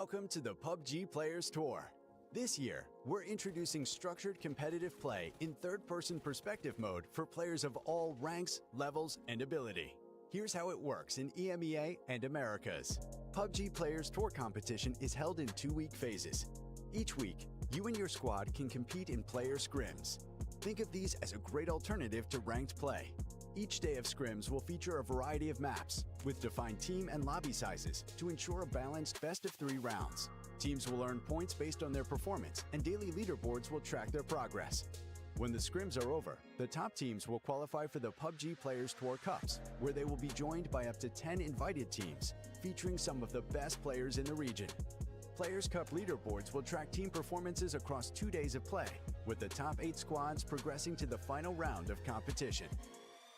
Welcome to the PUBG Players Tour. This year, we're introducing structured competitive play in third-person perspective mode for players of all ranks, levels, and ability. Here's how it works in EMEA and Americas. PUBG Players Tour competition is held in 2-week phases. Each week, you and your squad can compete in player scrims. Think of these as a great alternative to ranked play. Each day of scrims will feature a variety of maps, with defined team and lobby sizes to ensure a balanced best-of-3 rounds. Teams will earn points based on their performance, and daily leaderboards will track their progress. When the scrims are over, the top teams will qualify for the PUBG Players Tour Cups, where they will be joined by up to 10 invited teams, featuring some of the best players in the region. Players' Cup leaderboards will track team performances across 2 days of play, with the top 8 squads progressing to the final round of competition.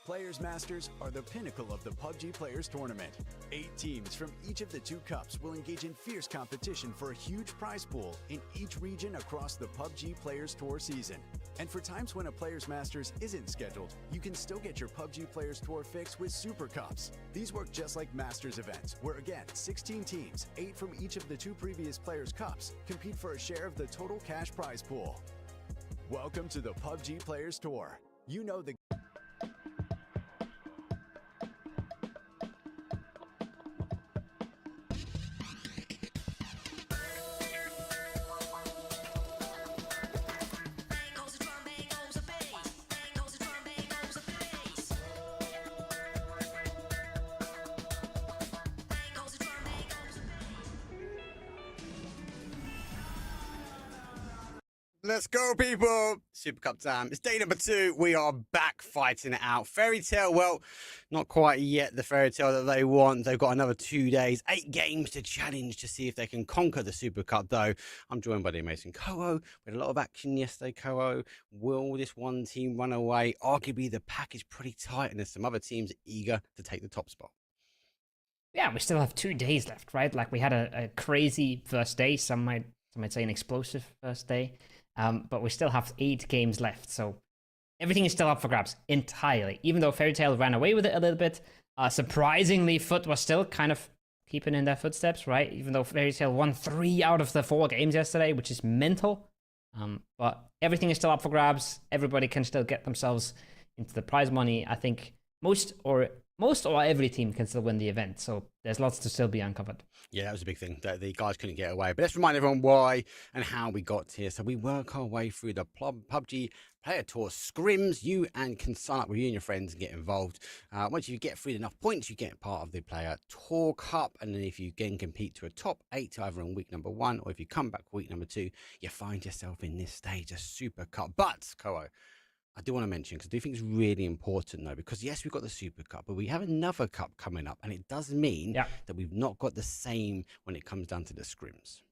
Players Masters are the pinnacle of the PUBG Players Tournament. 8 teams from each of the 2 cups will engage in fierce competition for a huge prize pool in each region across the PUBG Players Tour season. And for times when a Players Masters isn't scheduled, you can still get your PUBG Players Tour fix with Super Cups. These work just like Masters events, where again, 16 teams, 8 from each of the 2 previous Players Cups, compete for a share of the total cash prize pool. Welcome to the PUBG Players Tour. You know the Let's go, people. Super Cup time. It's day number 2. We are back fighting it out. Fairy Tale, well, not quite yet the Fairy Tale that they want. They've got another 2 days, 8 games to challenge to see if they can conquer the Super Cup, though. I'm joined by the amazing Koho. We had a lot of action yesterday, Koho. Will this one team run away? Arguably, the pack is pretty tight, and there's some other teams eager to take the top spot. Yeah, we still have 2 days left, right? Like, we had a crazy first day. Some might say an explosive first day. But we still have 8 games left, so everything is still up for grabs entirely. Even though Fairy Tale ran away with it a little bit, surprisingly, Foot was still kind of keeping in their footsteps, right? Even though Fairy Tale won 3 out of the 4 games yesterday, which is mental. But everything is still up for grabs. Everybody can still get themselves into the prize money. I think most or every team can still win the event, so there's lots to still be uncovered. Yeah, that was a big thing. The guys couldn't get away. But let's remind everyone why and how we got here. So we work our way through the PUBG Player Tour scrims. You can sign up with you and your friends and get involved. Once you get through enough points, you get part of the Player Tour Cup. And then if you again compete to a top 8, either in week number 1 or if you come back week number 2, you find yourself in this stage, a Super Cup. But, Koho, I do want to mention, because I do think it's really important, though, because yes, we've got the Super Cup, but we have another cup coming up, and it does mean that we've not got the same when it comes down to the scrims.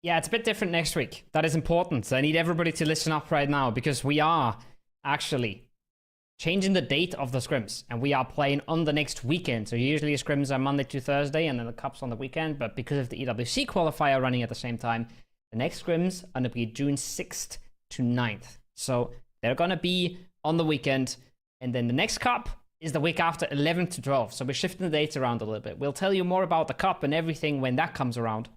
Yeah, it's a bit different next week. That is important. So I need everybody to listen up right now, because we are actually changing the date of the scrims, and we are playing on the next weekend. So usually scrims are Monday to Thursday, and then the cups on the weekend, but because of the EWC qualifier running at the same time, the next scrims are going to be June 6th to 9th. So they're going to be on the weekend, and then the next cup is the week after, 11th to 12th. So we're shifting the dates around a little bit. We'll tell you more about the cup and everything when that comes around.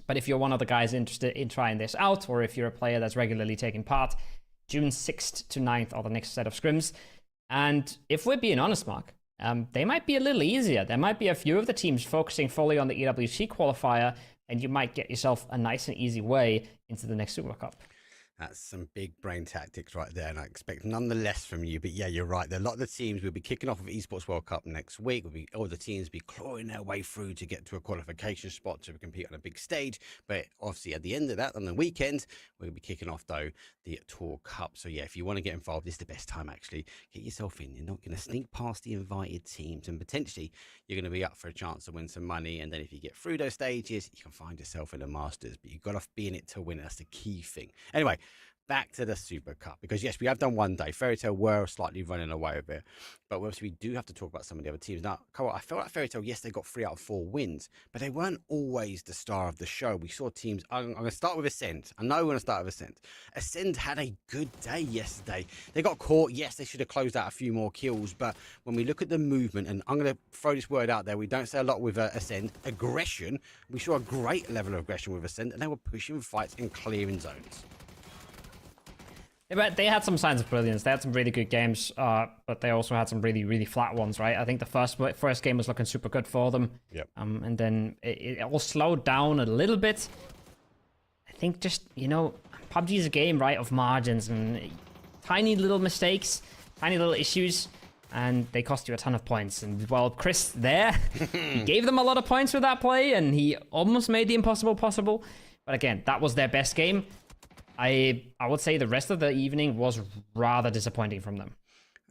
But if you're one of the guys interested in trying this out, or if you're a player that's regularly taking part, June 6th to 9th are the next set of scrims. And if we're being honest, Mark, they might be a little easier. There might be a few of the teams focusing fully on the EWC qualifier, and you might get yourself a nice and easy way into the next Super Cup. That's some big brain tactics right there, and I expect none the less from you. But yeah, you're right. A lot of the teams will be kicking off with Esports World Cup next week. All the teams will be clawing their way through to get to a qualification spot to compete on a big stage. But obviously, at the end of that, on the weekend, we'll be kicking off, though, the Tour Cup. So yeah, if you want to get involved, this is the best time, actually. Get yourself in. You're not going to sneak past the invited teams, and potentially you're going to be up for a chance to win some money. And then if you get through those stages, you can find yourself in the Masters. But you've got to be in it to win it. That's the key thing. Anyway, back to the Super Cup, because yes, we have done one day. Fairy Tale were slightly running away with it, but obviously we do have to talk about some of the other teams. Now, Cole, I felt like Fairy Tale, yes, they got 3 out of 4 wins, but they weren't always the star of the show. We saw teams. I'm going to start with Ascend. I know we're going to start with Ascend. Ascend had a good day yesterday. They got caught. Yes, they should have closed out a few more kills, but when we look at the movement, and I'm going to throw this word out there, we don't say a lot with Ascend, aggression. We saw a great level of aggression with Ascend, and they were pushing fights and clearing zones. But they had some signs of brilliance. They had some really good games, but they also had some really, really flat ones, right? I think the first game was looking super good for them. Yep. And then it all slowed down a little bit. I think just, PUBG is a game, right, of margins and tiny little mistakes, tiny little issues, and they cost you a ton of points. And while Chris there, he gave them a lot of points with that play, and he almost made the impossible possible. But again, that was their best game. I would say the rest of the evening was rather disappointing from them.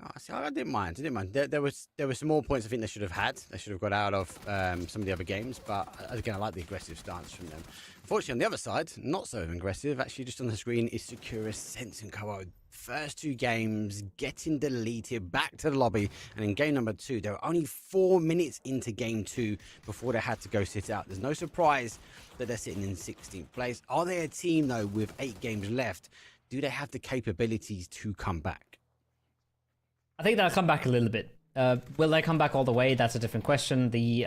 Oh, see, I didn't mind. There were some more points I think they should have had. They should have got out of some of the other games. But again, I like the aggressive stance from them. Unfortunately, on the other side, not so aggressive. Actually, just on the screen is Securus, Sense, and Koa. First 2 games getting deleted back to the lobby, and in game number 2, they were only 4 minutes into game 2 before they had to go sit out. There's no surprise that they're sitting in 16th place. Are they a team though with 8 games left? Do they have the capabilities to come back? I think they'll come back a little bit. Will they come back all the way? That's a different question. The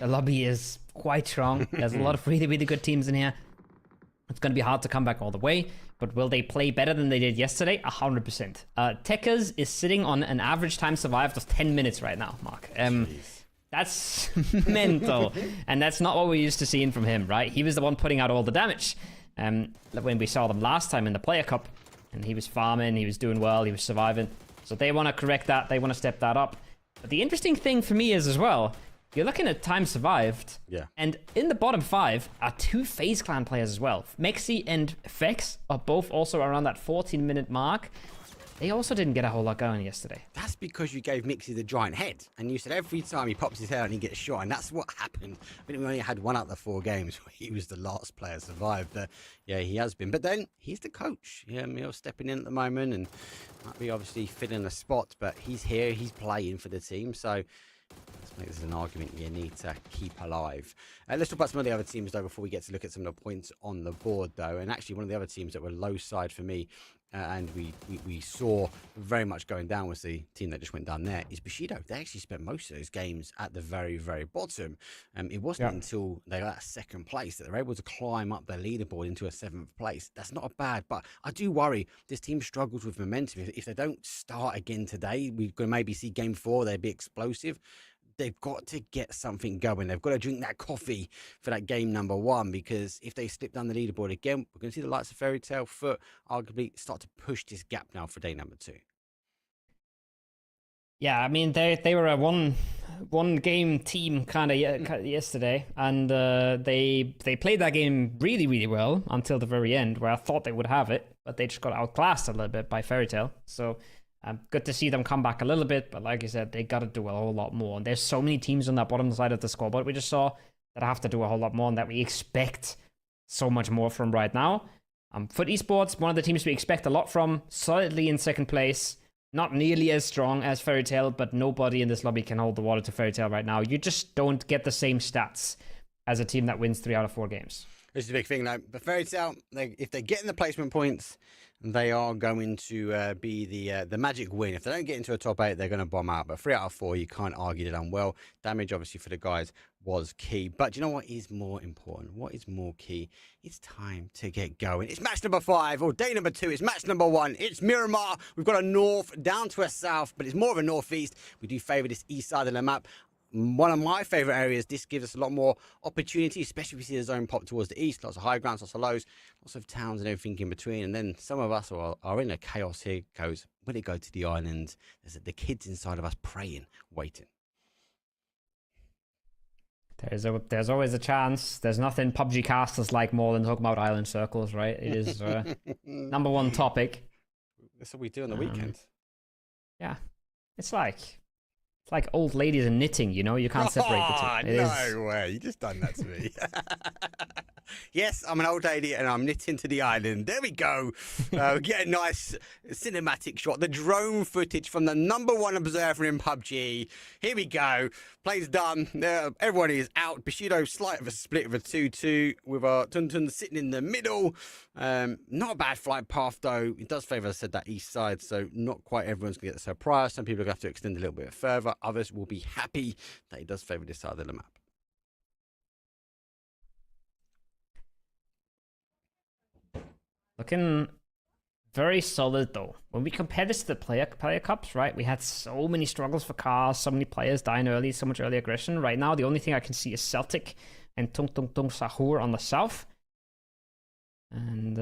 lobby is quite strong. There's a lot of really, really good teams in here. It's going to be hard to come back all the way, but will they play better than they did yesterday? 100%. Tekers is sitting on an average time survived of 10 minutes right now, Mark. That's mental, and that's not what we're used to seeing from him, right? He was the one putting out all the damage when we saw them last time in the Player Cup, and he was farming, he was doing well, he was surviving. So they want to correct that, they want to step that up. But the interesting thing for me is as well, you're looking at time survived, and in the bottom 5 are 2 FaZe Clan players as well. Mexi and Fex are both also around that 14-minute mark. They also didn't get a whole lot going yesterday. That's because you gave Mixie the giant head, and you said every time he pops his head and he gets shot, and that's what happened. I think we only had 1 out of the 4 games where he was the last player survived. Yeah, he has been. But then he's the coach. Yeah, Emil's stepping in at the moment, and might be obviously filling a spot, but he's here, he's playing for the team, so let's make this an argument you need to keep alive. Let's talk about some of the other teams, though, before we get to look at some of the points on the board, though. And actually, one of the other teams that were low side for me, and we saw very much going down, was the team that just went down there, is Bushido. They actually spent most of those games at the very, very bottom. It wasn't until they got 2nd place that they were able to climb up the leaderboard into a 7th place. That's not bad, but I do worry this team struggles with momentum. If they don't start again today, we're going to maybe see game 4, they'd be explosive. They've got to get something going. They've got to drink that coffee for that game number 1, because if they slip down the leaderboard again, we're going to see the likes of Fairy Tale, Foot, arguably start to push this gap now for day number 2. Yeah, I mean, they were a one game team kind of yesterday, and they played that game really, really well until the very end, where I thought they would have it, but they just got outclassed a little bit by Fairy Tale. So good to see them come back a little bit, but like I said, they got to do a whole lot more. And there's so many teams on that bottom side of the scoreboard we just saw that have to do a whole lot more, and that we expect so much more from right now. For Esports, one of the teams we expect a lot from, solidly in 2nd place. Not nearly as strong as Fairy Tale, but nobody in this lobby can hold the water to Fairy Tale right now. You just don't get the same stats as a team that wins 3 out of 4 games. This is a big thing, though. But Fairy Tale, if they're getting the placement points, they are going to be the magic win. If they don't get into a top 8, they're going to bomb out. But 3 out of 4, you can't argue they've done well. Damage, obviously, for the guys was key. But do you know what is more important? What is more key? It's time to get going. It's match number 5, or day number 2. It's match number 1. It's Miramar. We've got a north down to a south, but it's more of a northeast. We do favour this east side of the map. One of my favourite areas. This gives us a lot more opportunity, especially if we see the zone pop towards the east. Lots of high grounds, lots of lows, lots of towns and everything in between. And then some of us are in a chaos here. Goes, will it go to the islands? There's the kids inside of us praying, waiting. There's always a chance. There's nothing PUBG casters like more than talking about island circles, right? It is number 1 topic. That's what we do on the weekend. Yeah, it's like old ladies and knitting, you know? You can't separate the two. No way. You just done that to me. Yes, I'm an old lady and I'm knitting to the island. There we go. Get a nice cinematic shot. The drone footage from the #1 observer in PUBG. Here we go. Play's done. Everyone is out. Bushido slight of a split of a 2-2 with our Tuntun sitting in the middle. Not a bad flight path though. It does favour, as I said, that east side, so not quite everyone's going to get the surprise. Some people are going to have to extend a little bit further. Others will be happy that it does favour this side of the map. Looking very solid though. When we compare this to the player cups, right? We had so many struggles for cars, so many players dying early, so much early aggression. Right now, the only thing I can see is Celtic and Tung Tung Tung Sahur on the south. And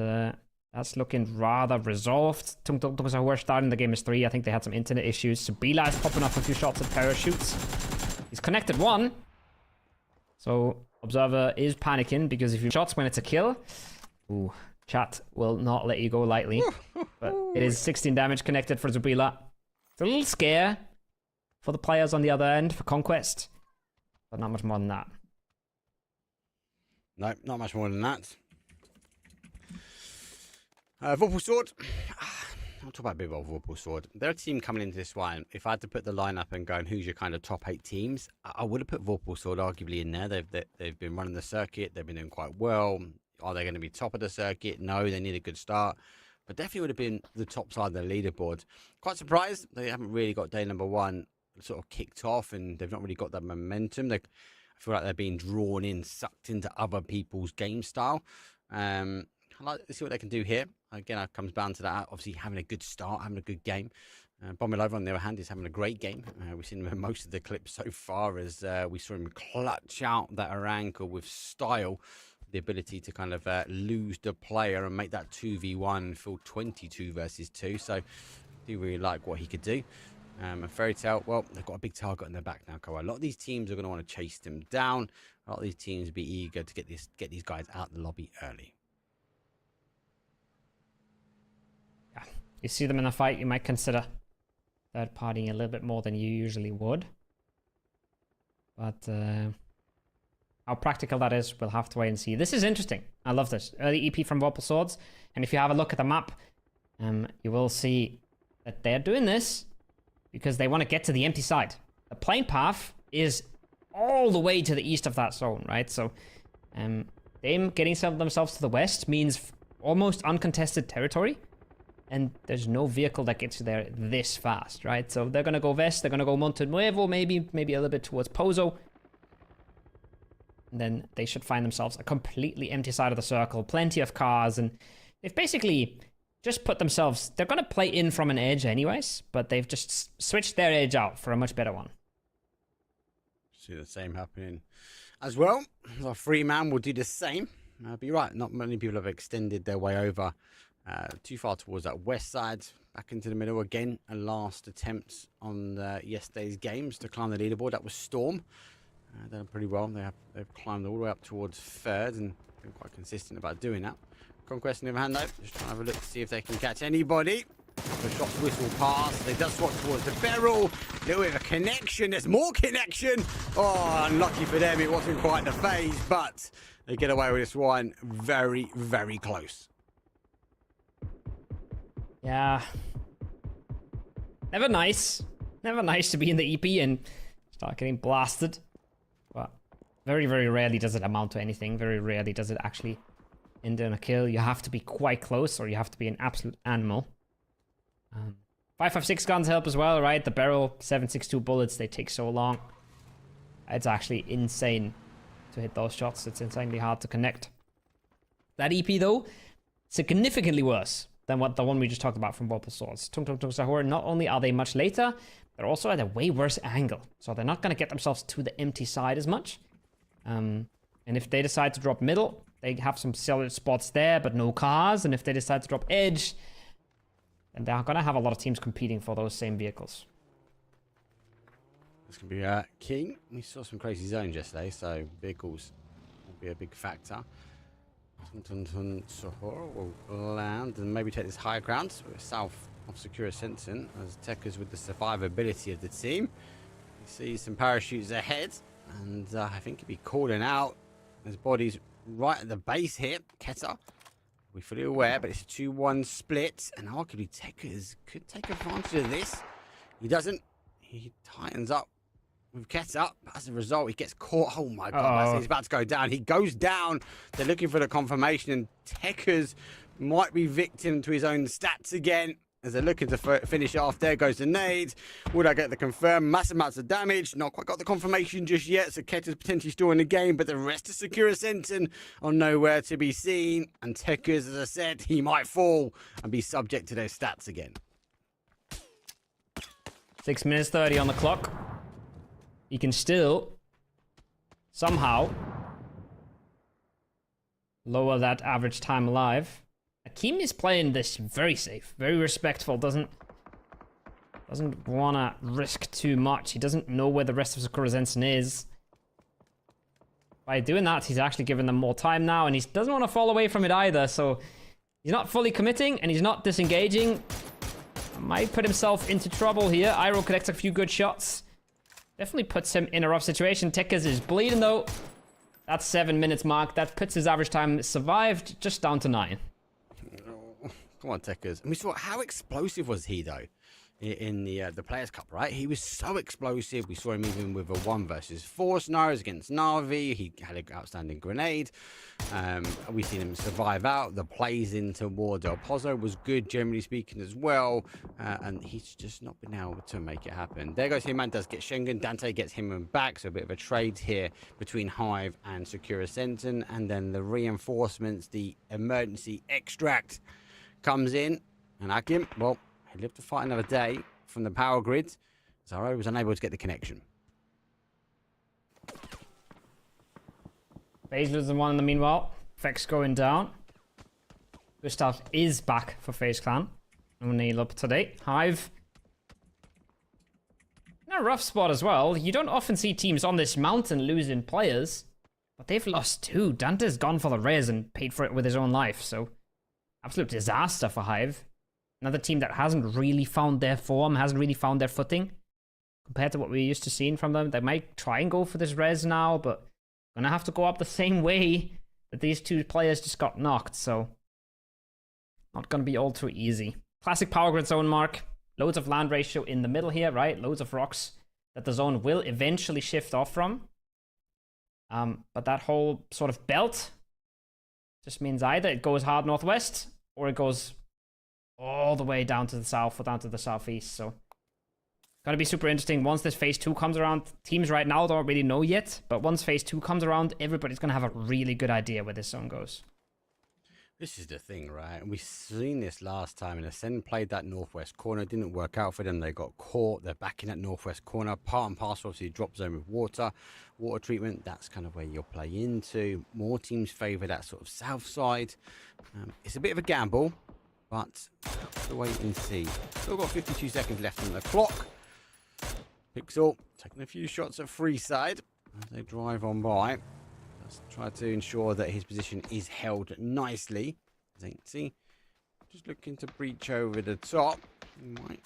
that's looking rather resolved. Tung Tung Tung Sahur starting the game is 3. I think they had some internet issues. Sabila is popping off a few shots and parachutes. He's connected 1. So Observer is panicking because if you shots when it's a kill, ooh. Chat will not let you go lightly. But it is 16 damage connected for Zubila. It's a little scare for the players on the other end for Conquest. But not much more than that. No, not much more than that. Vorpal Sword. I'll talk about a bit about Vorpal Sword. They're a team coming into this one. If I had to put the lineup and go and who's your kind of top 8 teams, I would have put Vorpal Sword arguably in there. They've been running the circuit. They've been doing quite well. Are they going to be top of the circuit? No, they need a good start. But definitely would have been the top side of the leaderboard. Quite surprised they haven't really got day -- sort of kicked off and they've not really got that momentum. I feel like they're being drawn in, sucked into other people's game style. I'd like to see what they can do here. Again, it comes down to that. Obviously, having a good start, having a good game. Bomilova, on the other hand, is having a great game. We've seen him in most of the clips so far as we saw him clutch out that Aranka with style. The ability to kind of lose the player and make that 2v1 feel 22 versus 2. So, I do really like what he could do. And Fairy Tail, well, they've got a big target on their back now, Koa. A lot of these teams are going to want to chase them down. A lot of these teams will be eager to get these guys out the lobby early. Yeah, you see them in a fight, you might consider third partying a little bit more than you usually would. But how practical that is, we'll have to wait and see. This is interesting. I love this. Early EP from Vorpal Swords. And if you have a look at the map, you will see that they're doing this because they want to get to the empty side. The plane path is all the way to the east of that zone, right? So them getting themselves to the west means almost uncontested territory. And there's no vehicle that gets you there this fast, right? So they're going to go west. They're going to go Monte Nuevo, maybe a little bit towards Pozo. And then they should find themselves a completely empty side of the circle, plenty of cars, and they've basically just put themselves... They're going to play in from an edge anyways, but they've just switched their edge out for a much better one. See the same happening as well. Our free man will do the same. But you're right, not many people have extended their way over too far towards that west side. Back into the middle again. A last attempt on yesterday's games to climb the leaderboard. That was Storm. Done pretty well. They've climbed all the way up towards third and been quite consistent about doing that. Conquest in the hand though, just trying to have a look to see if they can catch anybody. The shots whistle past. They just swap towards the barrel. A little bit of a connection. There's more connection. Oh, unlucky for them. It wasn't quite the phase, but they get away with this one very, very close. Yeah. Never nice. Never nice to be in the EP and start getting blasted. But very, very rarely does it amount to anything. Very rarely does it actually end in a kill. You have to be quite close or you have to be an absolute animal. 5.56 guns help as well, right? The barrel, 7.62 bullets, they take so long. It's actually insane to hit those shots. It's insanely hard to connect. That EP though, significantly worse than the one we just talked about from Vorpal Swords. Tung Tung Tung Sahur, not only are they much later, they're also at a way worse angle. So they're not going to get themselves to the empty side as much. And if they decide to drop middle, they have some solid spots there, but no cars. And if they decide to drop edge, then they're going to have a lot of teams competing for those same vehicles. This can be key. We saw some crazy zones yesterday, so vehicles will be a big factor. Sahur will land and maybe take this higher ground south of Secure Ascension as Tekka's with the survivability of the team. You see some parachutes ahead, and I think he'll be calling out. His body's right at the base here. Keta, we're fully aware, but it's a 2-1 split, and arguably Tekers could take advantage of this. He doesn't. He tightens up with Keta. As a result, he gets caught. Oh my god, he's about to go down. He goes down. They're looking for the confirmation, and Tekers might be victim to his own stats again. As they're looking to finish it off, there goes the nade. Would I get the confirm? Massive amounts of damage. Not quite got the confirmation just yet, so Keta's potentially still in the game, but the rest of Secure Senton are nowhere to be seen. And Tekers, as I said, he might fall and be subject to those stats again. 6 minutes 30 on the clock. He can still somehow lower that average time alive. Akeem is playing this very safe, very respectful, doesn't want to risk too much. He doesn't know where the rest of Sakura Zensen is. By doing that, he's actually giving them more time now, and he doesn't want to fall away from it either, so he's not fully committing, and he's not disengaging. Might put himself into trouble here. Iroh connects a few good shots. Definitely puts him in a rough situation. Tekers is bleeding, though. That's 7 minutes mark. That puts his average time survived just down to 9. Come on, Tekers. And we saw how explosive was he, though, in the Players' Cup, right? He was so explosive. We saw him even with a 1 versus 4 scenarios against Na'Vi. He had an outstanding grenade. We've seen him survive out. The plays in toward El Pozo was good, generally speaking, as well. And he's just not been able to make it happen. There goes him, and does get Schengen. Dante gets him back, so a bit of a trade here between Hive and Secura Senton. And then the reinforcements, the emergency extract comes in, and Akim, well, he lived to fight another day from the power grid. Zaro was unable to get the connection. FaZe loses one in the meanwhile. Vex going down. Gustav is back for FaZe Clan. No Neil up today. Hive in a rough spot as well. You don't often see teams on this mountain losing players, but they've lost 2. Dante's gone for the res and paid for it with his own life, so absolute disaster for Hive. Another team that hasn't really found their form, hasn't really found their footing compared to what we're used to seeing from them. They might try and go for this res now, but gonna have to go up the same way that these 2 players just got knocked, so not gonna be all too easy. Classic power grid zone mark. Loads of land ratio in the middle here, right? Loads of rocks that the zone will eventually shift off from. But that whole sort of belt just means either it goes hard northwest or it goes all the way down to the south or down to the southeast. So gonna be super interesting once this phase 2 comes around. Teams right now don't really know yet, but once phase 2 comes around, everybody's gonna have a really good idea where this zone goes. This is the thing, right? And we've seen this last time, and Ascend played that northwest corner. It didn't work out for them. They got caught. They're back in that northwest corner. Part and parcel, obviously, drop zone with water treatment. That's kind of where you'll play into. More teams favour that sort of south side. It's a bit of a gamble, but we'll wait and see. Still got 52 seconds left on the clock. Pixel taking a few shots at free side as they drive on by. Let's try to ensure that his position is held nicely. Zainty just looking to breach over the top. He might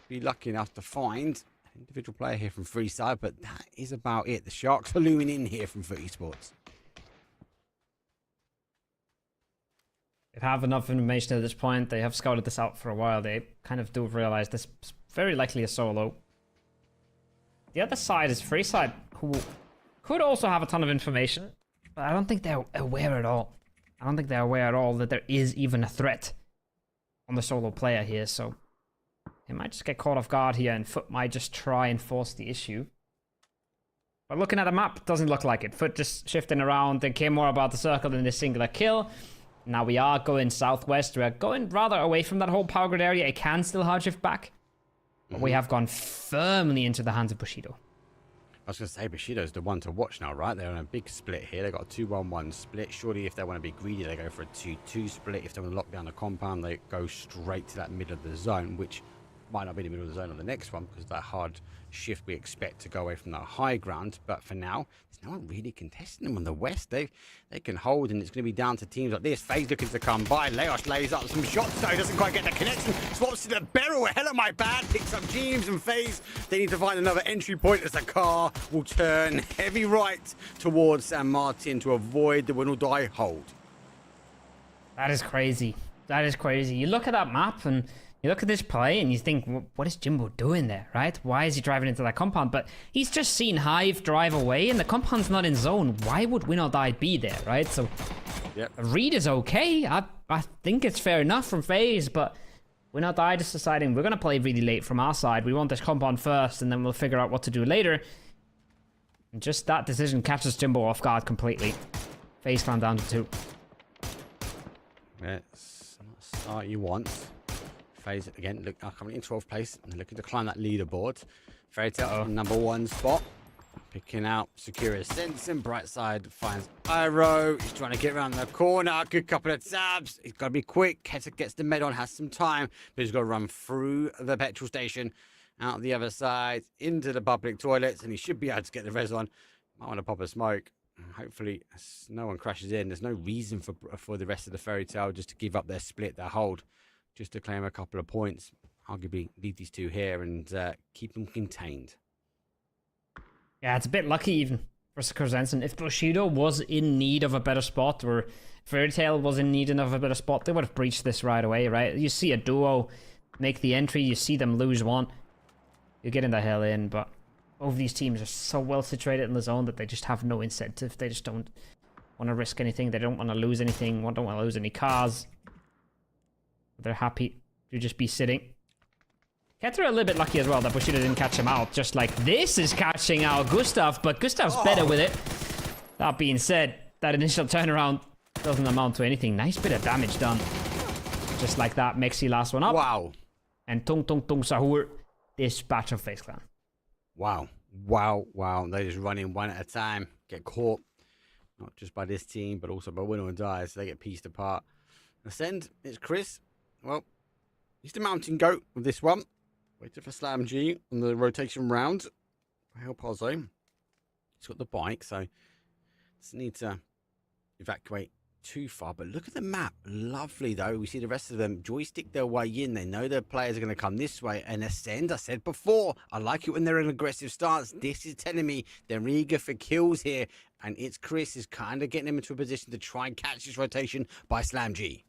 be lucky enough to find an individual player here from Freeside, but that is about it. The Sharks are looming in here from Foot Esports. They have enough information at this point. They have scouted this out for a while. They kind of do realize this is very likely a solo. The other side is Freeside, who could also have a ton of information. But I don't think they're aware at all. I don't think they're aware at all that there is even a threat on the solo player here, so they might just get caught off guard here, and Foot might just try and force the issue. But looking at the map, doesn't look like it. Foot just shifting around. They care more about the circle than this singular kill. Now we are going southwest. We're going rather away from that whole power grid area. It can still hard shift back. But we have gone firmly into the hands of Bushido. I was going to say, Bushido's the one to watch now, right? They're on a big split here. They've got a 2-1-1 split. Surely if they want to be greedy, they go for a 2-2 split. If they want to lock down the compound, they go straight to that middle of the zone, which Might not be in the middle of the zone on the next one because that hard shift we expect to go away from that high ground. But for now, there's no one really contesting them on the west. They can hold, and it's going to be down to teams like this. FaZe looking to come by. Leos lays up some shots, though. Doesn't quite get the connection. Swaps to the barrel. Hell of my bad. Picks up James and FaZe. They need to find another entry point as the car will turn heavy right towards San Martin to avoid the win or die hold. That is crazy. That is crazy. You look at that map and you look at this play and you think, what is Jimbo doing there, right? Why is he driving into that compound? But he's just seen Hive drive away and the compound's not in zone. Why would Win or Die be there, right? So a read is okay. I think it's fair enough from FaZe, but Win or Die just deciding we're going to play really late from our side. We want this compound first and then we'll figure out what to do later. And just that decision catches Jimbo off guard completely. FaZe clan down to 2. It's not the start you want. FaZe again, look, coming in 12th place and looking to climb that leaderboard. Fairy Tale number 1 spot. Picking out Secure Sense and Brightside finds Iro. He's trying to get around the corner. Good couple of tabs. He's got to be quick. Keta gets the med on, has some time, but he's got to run through the petrol station, out the other side, into the public toilets, and he should be able to get the res on. Might want to pop a smoke. Hopefully no one crashes in. There's no reason for the rest of the Fairy Tale just to give up their split, their hold, just to claim a couple of points. Arguably lead these two here and keep them contained. Yeah, it's a bit lucky even for Secure Zenson. If Bushido was in need of a better spot or Fairy Tale was in need of a better spot, they would have breached this right away, right? You see a duo make the entry, you see them lose one, you're getting the hell in, but both of these teams are so well situated in the zone that they just have no incentive. They just don't want to risk anything. They don't want to lose anything. Don't want to lose any cars. They're happy to just be sitting. Keta are a little bit lucky as well that Bushido didn't catch him out. Just like this is catching out Gustav, but Gustav's better with it. That being said, that initial turnaround doesn't amount to anything. Nice bit of damage done. Just like that, Mexi last one up. Wow. And Tung Tung Tung Sahur dispatch of FaZe Clan. Wow. Wow. Wow. They just run in one at a time, get caught. Not just by this team, but also by Win or Die, so they get pieced apart. Ascend, it's Chris. Well, he's the mountain goat with this one. Waited for Slam G on the rotation round. El Pozo. He's got the bike, so doesn't need to evacuate too far. But look at the map. Lovely, though. We see the rest of them joystick their way in. They know their players are going to come this way. And Ascend, I said before, I like it when they're in aggressive stance. This is telling me they're eager for kills here. And it's Chris is kind of getting them into a position to try and catch this rotation by Slam G.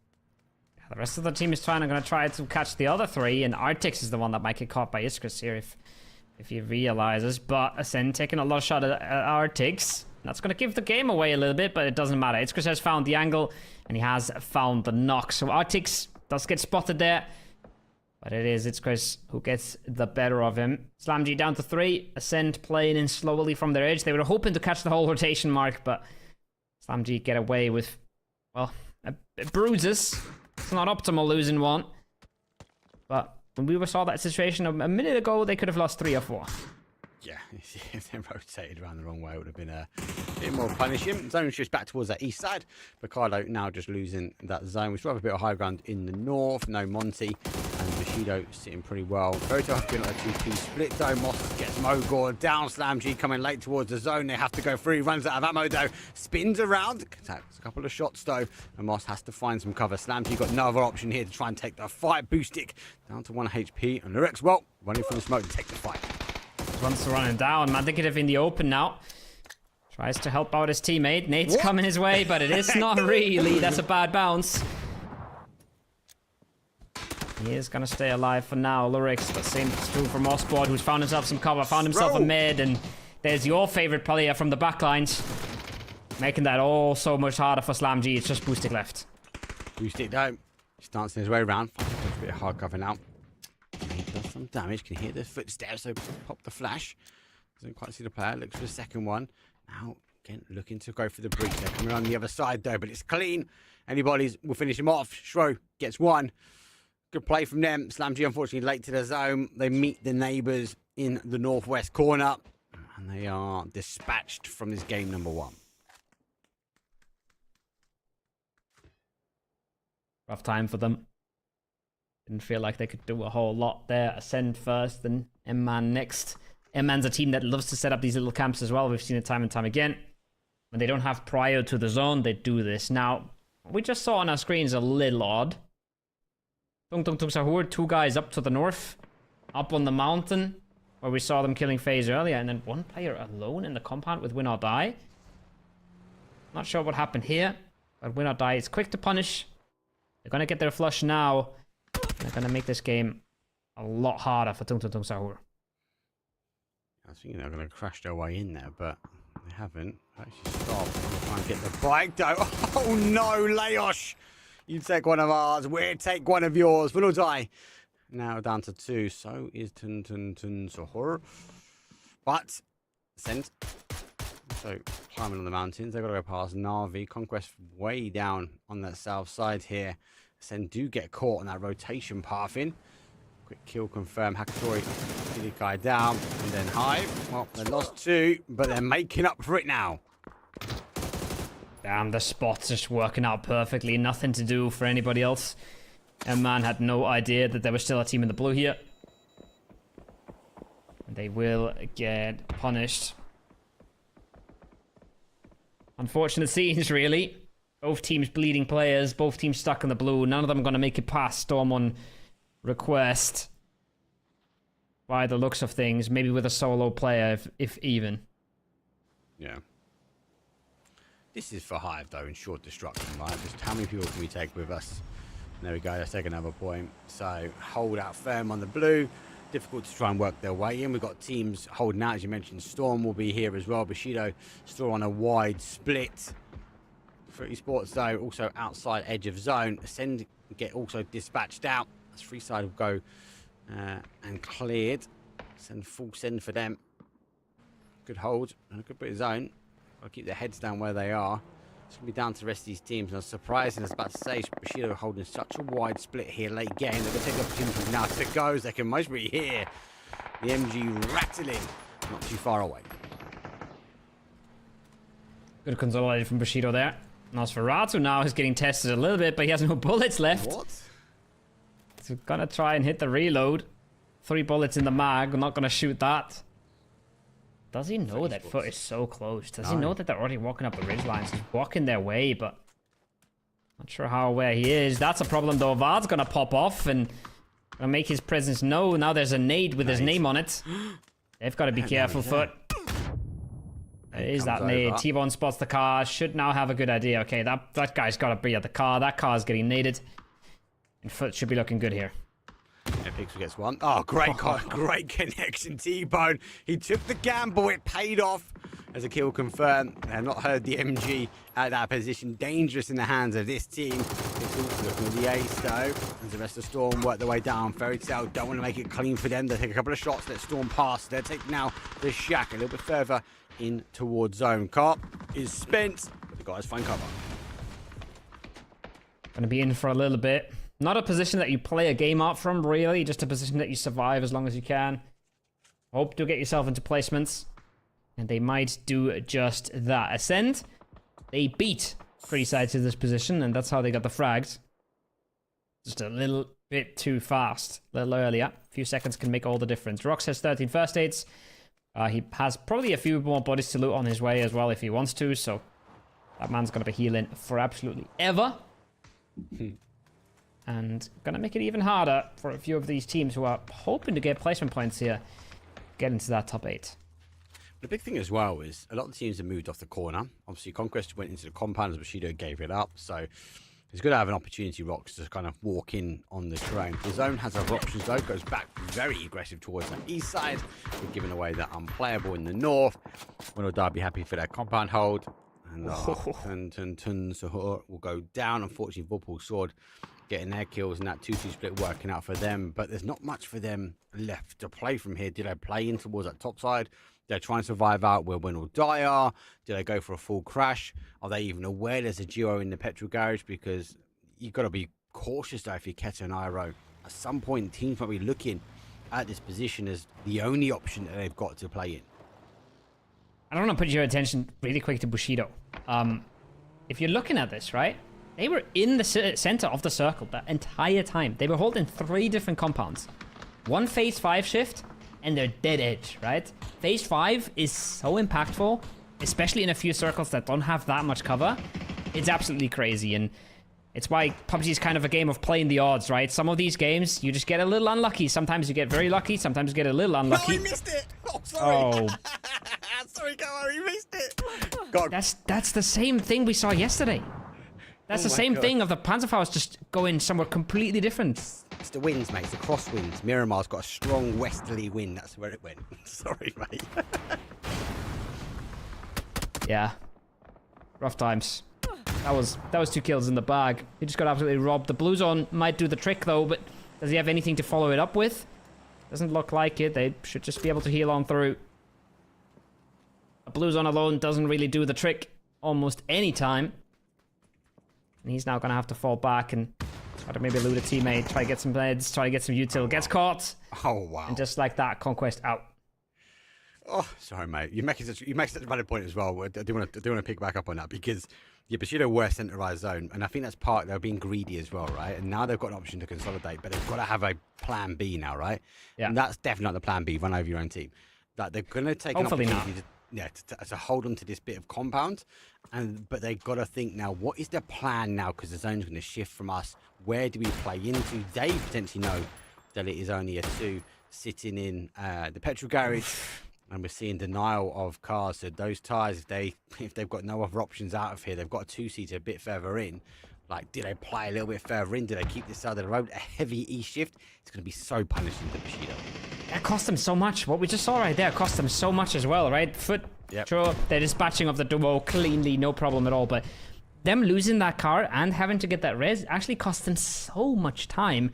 The rest of the team is going to try to catch the other 3, and Artix is the one that might get caught by Iskris here if he realizes. But Ascend taking a lot of shot at Artix. That's going to give the game away a little bit, but it doesn't matter. Iskris has found the angle, and he has found the knock. So Artix does get spotted there, but it is Iskris who gets the better of him. Slam G down to 3. Ascend playing in slowly from their edge. They were hoping to catch the whole rotation mark, but Slam G get away with, well, bruises. It's not optimal losing one. But when we saw that situation a minute ago, they could have lost 3 or 4. Yeah, if they rotated around the wrong way, it would have been a bit more punishing. Zone shifts back towards that east side. Ricardo now just losing that zone. We still have a bit of high ground in the north. No Monty. And Bushido sitting pretty well. Very tough being like a 2-2 split though. Moss gets Mogor down. Slam G coming late towards the zone. They have to go through. Runs out of ammo though. Spins around. Attacks a couple of shots though. And Moss has to find some cover. Slam G got no other option here to try and take the fight. Boost stick down to 1 HP. And Lurex, well, running from the smoke to take the fight. Wants to run him down. Mandicative in the open now. Tries to help out his teammate. Nate's coming his way, but it is not really. That's a bad bounce. He is going to stay alive for now. Lurix, the same is true for Mossquad, who's found himself some cover, found himself a med, and there's your favorite player from the backlines. Making that all so much harder for Slam G. It's just Boostic left. Boostic though. He's dancing his way around. A bit of hard cover now. He does some damage. Can hear the footsteps, so pop the flash. Doesn't quite see the player. Looks for the second one. Now, again, looking to go for the breach. They're coming on the other side, though, but it's clean. Anybody's will finish him off. Shro gets one. Good play from them. Slam G, unfortunately, late to the zone. They meet the neighbours in the northwest corner, and they are dispatched from this game number 1. Rough time for them. Didn't feel like they could do a whole lot there. Ascend first, then M-Man next. M-Man's a team that loves to set up these little camps as well. We've seen it time and time again. When they don't have prior to the zone, they do this. Now, what we just saw on our screen is a little odd. Tung Tung Tung Sahur, 2 guys up to the north. Up on the mountain, where we saw them killing FaZe earlier. And then 1 player alone in the compound with Win or Die. Not sure what happened here. But Win or Die is quick to punish. They're going to get their flush now. They're going to make this game a lot harder for Tung Tung Tung Sahur. I was thinking they were going to crash their way in there, but they haven't. Actually stopped. Try and get the bike, though. Oh, no, Leosh. You take one of ours. We'll take one of yours. We'll all die. Now down to 2. So is Tung Tung Tung Sahur. But, Ascend. So, climbing on the mountains. They've got to go past Na'Vi. Conquest way down on that south side here. Ascend do get caught on that rotation path in. Quick kill confirm. Hakatori get the guy down. And then Hive. Well, they lost 2, but they're making up for it now. Damn, the spot's just working out perfectly. Nothing to do for anybody else. M-Man had no idea that there was still a team in the blue here. They will get punished. Unfortunate scenes, really. Both teams bleeding players, both teams stuck in the blue. None of them going to make it past Storm on request. By the looks of things, maybe with a solo player, if even. Yeah. This is for Hive, though, in short destruction, right? Just how many people can we take with us? And there we go, let's take another point. So, hold out firm on the blue. Difficult to try and work their way in. We've got teams holding out, as you mentioned. Storm will be here as well. Bushido still on a wide split. For Esports, though, also outside edge of zone. Ascend get also dispatched out. As Freeside will go and cleared. Send full send for them. Good hold and a good bit of zone. Got to keep their heads down where they are. It's going to be down to the rest of these teams. And I was surprised, and I was about to say, Bushido holding such a wide split here late game. They're going to take the opportunity now to go. They can most be here. The MG rattling. Not too far away. Good consolidated from Bushido there. Nosferatu now is getting tested a little bit, but he has no bullets left. What? So gonna try and hit the reload. 3 bullets in the mag. I'm not gonna shoot that. Does he know that Foot is so close? Does he know that they're already walking up the ridge lines? He's walking their way, but not sure how aware he is. That's a problem though. Vard's gonna pop off and gonna make his presence known. Now there's a nade with his name on it. They've got to be careful, Foot. There is that nade. T-Bone spots the car. Should now have a good idea. Okay, that guy's got to be at the car. That car's getting naded. And Foot should be looking good here. Pixel gets one. Oh, great connection, T-Bone. He took the gamble. It paid off. As a kill confirmed. They have not heard the MG at that position. Dangerous in the hands of this team. It's also looking at the ace, though. As the rest of Storm work their way down. Fairy Tail don't want to make it clean for them. They take a couple of shots. Let Storm pass. They'll take now the Shack a little bit further in towards zone. Carp is spent. The guys find cover. Gonna be in for a little bit. Not a position that you play a game out from, really. Just a position that you survive as long as you can. Hope to get yourself into placements. And they might do just that. Ascend. They beat Freeside to this position, and that's how they got the frags. Just a little bit too fast. A little earlier. A few seconds can make all the difference. Rox has 13 first aids. He has probably a few more bodies to loot on his way as well if he wants to, so that man's going to be healing for absolutely ever. And going to make it even harder for a few of these teams who are hoping to get placement points here. Get into that top 8. The big thing as well is a lot of the teams have moved off the corner. Obviously, Conquest went into the compound as Bushido gave it up, so it's good to have an opportunity, Rox, to kind of walk in on the terrain. The zone has other options, though. Goes back very aggressive towards the east side. We're giving away that unplayable in the north. Will Darby happy for that compound hold. And Sahur will go down. Unfortunately, Vorpal Sword getting their kills and that 2-2 split working out for them. But there's not much for them left to play from here. Did they play in towards that top side? Did they try and survive out where Win or Die are? Did they go for a full crash? Are they even aware there's a duo in the petrol garage? Because you've got to be cautious, though, if you're Keta and Iroh. At some point, teams might be looking at this position as the only option that they've got to play in. I don't want to put your attention really quick to Bushido. If you're looking at this, right? They were in the center of the circle the entire time. They were holding 3 different compounds. One phase 5 shift, and they're dead edge, right? Phase 5 is so impactful, especially in a few circles that don't have that much cover. It's absolutely crazy, and it's why PUBG is kind of a game of playing the odds, right? Some of these games, you just get a little unlucky. Sometimes you get very lucky, sometimes you get a little unlucky. No, he missed it! Oh, sorry! Oh. Sorry, Caro, he missed it! God. That's the same thing we saw yesterday. That's the same thing of the Panzerfaust just going somewhere completely different. It's the winds, mate. It's the crosswinds. Miramar's got a strong westerly wind. That's where it went. Sorry, mate. Yeah. Rough times. That was 2 kills in the bag. He just got absolutely robbed. The blue zone might do the trick though, but does he have anything to follow it up with? Doesn't look like it. They should just be able to heal on through. A blue zone alone doesn't really do the trick almost any time. And he's now going to have to fall back and try to maybe loot a teammate, try to get some meds, try to get some util. Gets caught. Oh, wow. And just like that, Conquest out. Oh, sorry, mate. You make such a valid point as well. I do want to pick back up on that because Bushido were centralized zone, and I think that's part they're being greedy as well, right? And now they've got an option to consolidate, but they've got to have a plan B now, right? Yeah. And that's definitely not the plan B. Run over your own team. Like they're going to take Hopefully an opportunity to hold on to this bit of compound, but they've got to think now. What is their plan now? Because the zone's going to shift from us. Where do we play into? They potentially know that it is only a 2 sitting in the petrol garage. And we're seeing denial of cars. So those tires, if they've got no other options out of here, they've got a 2-seater a bit further in. Like, do they play a little bit further in? Do they keep this side of the road? A heavy E shift. It's going to be so punishing to Bushido. That cost them so much. What we just saw right there cost them so much as well, right? Foot, sure, they're dispatching of the duo cleanly, no problem at all. But them losing that car and having to get that res actually cost them so much time.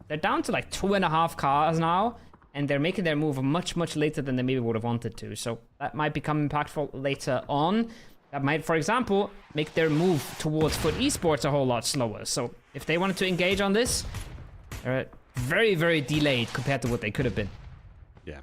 They're down to like 2.5 cars now. And they're making their move much, much later than they maybe would have wanted to. So that might become impactful later on. That might, for example, make their move towards Foot Esports a whole lot slower. So if they wanted to engage on this, they're very, very delayed compared to what they could have been. Yeah.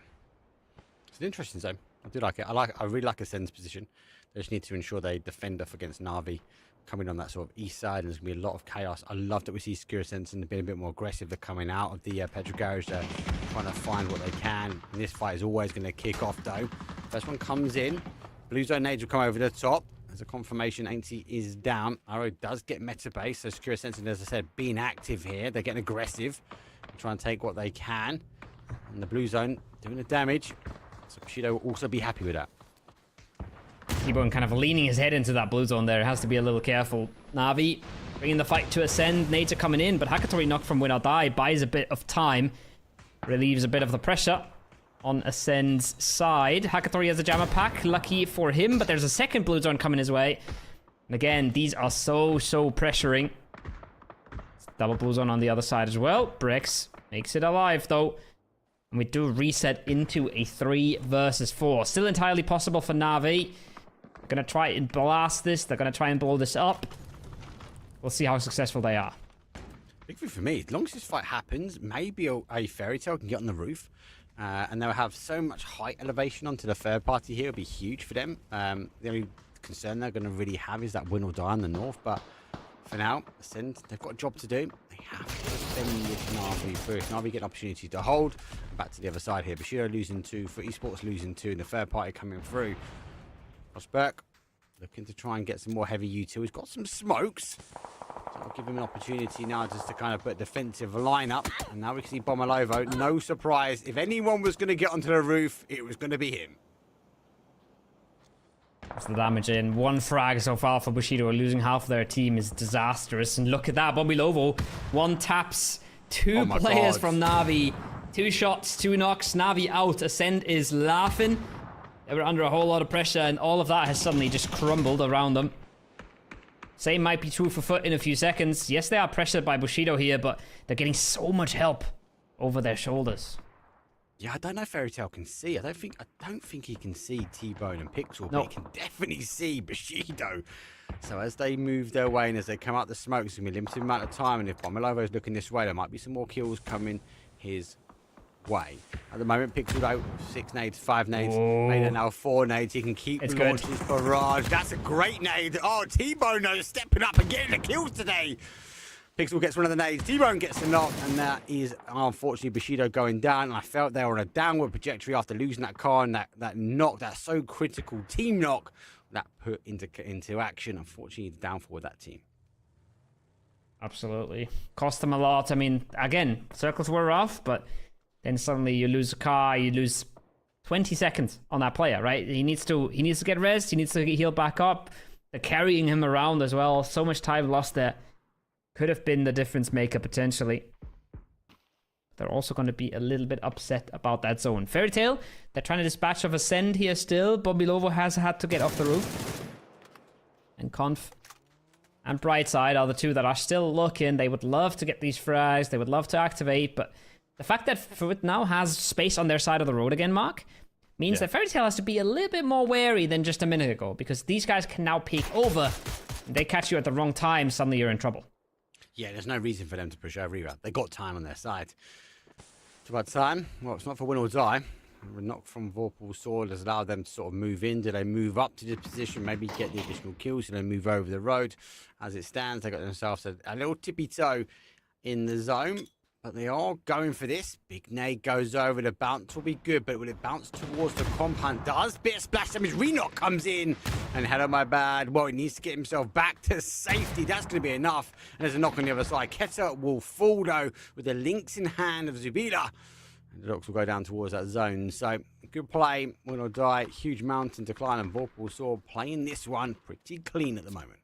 It's an interesting zone. I do like it. I really like Ascend's position. They just need to ensure they defend off against Na'Vi coming on that sort of east side, and there's going to be a lot of chaos. I love that we see Secure Sensen being a bit more aggressive. They're coming out of the petrol garage. They're trying to find what they can. And this fight is always going to kick off, though. First one comes in. Blue Zone Nades will come over the top. There's a confirmation. Ainty is down. Arrow does get meta base. So Secure Sensen, as I said, being active here. They're getting aggressive. They're trying to take what they can. And the Blue Zone doing the damage. So Bushido will also be happy with that. T-Bone kind of leaning his head into that blue zone there. Has to be a little careful. Na'Vi bringing the fight to Ascend. Nades are coming in, but Hakatori knocked from Win or Die. Buys a bit of time. Relieves a bit of the pressure on Ascend's side. Hakatori has a jammer pack. Lucky for him, but there's a second blue zone coming his way. And again, these are so pressuring. Double blue zone on the other side as well. Brex makes it alive, though. And we do reset into a 3 versus 4. Still entirely possible for Na'Vi. They're going to try and blast this. They're going to try and blow this up. We'll see how successful they are. Big thing for me, as long as this fight happens, maybe a Fairy Tale can get on the roof. And they'll have so much height elevation onto the third party here. It'll be huge for them. The only concern they're going to really have is that Win or Die on the north. But for now, Ascend, they've got a job to do. They have to defend this Na'Vi first. Na'Vi get an opportunity to hold. Back to the other side here. Bushido losing 2, for Esports losing 2, and the third party coming through. Rosberg looking to try and get some more heavy util. He's got some smokes. So I'll give him an opportunity now just to kind of put a defensive lineup. And now we can see Bomalovo. No surprise. If anyone was going to get onto the roof, it was going to be him. That's the damage in. 1 frag so far for Bushido. Losing half of their team is disastrous. And look at that. Bomalovo. 1 taps. 2 players from Na'Vi. 2 shots, 2 knocks. Na'Vi out. Ascend is laughing. They were under a whole lot of pressure, and all of that has suddenly just crumbled around them. Same might be true for Foot in a few seconds. Yes, they are pressured by Bushido here, but they're getting so much help over their shoulders. Yeah, I don't know if Fairy Tale can see. I don't think he can see T-Bone and Pixel, No. but he can definitely see Bushido. So as they move their way and as they come out the smoke, it's going to be a limited amount of time. And if Bomalovo is looking this way, there might be some more kills coming his way. At the moment, Pixel out 6 nades, 5 nades, Oh. made it now 4 nades. He can keep It's launching his barrage. That's a great nade. Oh, T-Bone is stepping up and getting the kills today. Pixel gets one of the nades. T-Bone gets the knock, and that is unfortunately Bushido going down. And I felt they were on a downward trajectory after losing that car and that knock, that so critical team knock that put into action. Unfortunately, the downfall of that team. Absolutely. Cost them a lot. I mean, again, circles were rough, but then suddenly you lose a car, you lose 20 seconds on that player, right? He needs to get rest, he needs to heal back up. They're carrying him around as well. So much time lost there. Could have been the difference maker potentially. They're also going to be a little bit upset about that zone. Fairy Tail, they're trying to dispatch of Ascend here still. Bobby Lovo has had to get off the roof. And Conf and Brightside are the two that are still looking. They would love to get these frags. They would love to activate, but the fact that Fruit now has space on their side of the road again, Mark, means that Fairy Tail has to be a little bit more wary than just a minute ago, because these guys can now peek over. And they catch you at the wrong time, suddenly you're in trouble. Yeah, there's no reason for them to push over either. They got time on their side. It's about time. Well, it's not for win or die. A knock from Vorpal's sword has allowed them to sort of move in. Do they move up to the position, maybe get the additional kills? Do they move over the road? As it stands, they got themselves a little tippy toe in the zone. But they are going for this. Big nade goes over. The bounce will be good, but will it bounce towards the compound? Does. Bit of splash damage. Renock comes in. And hello, my bad. Well, he needs to get himself back to safety. That's going to be enough. And there's a knock on the other side. Keta will fall, though, with the links in hand of Zubila. And the Docs will go down towards that zone. So, good play. Win or die. Huge mountain decline. And Vorpal saw playing this one pretty clean at the moment.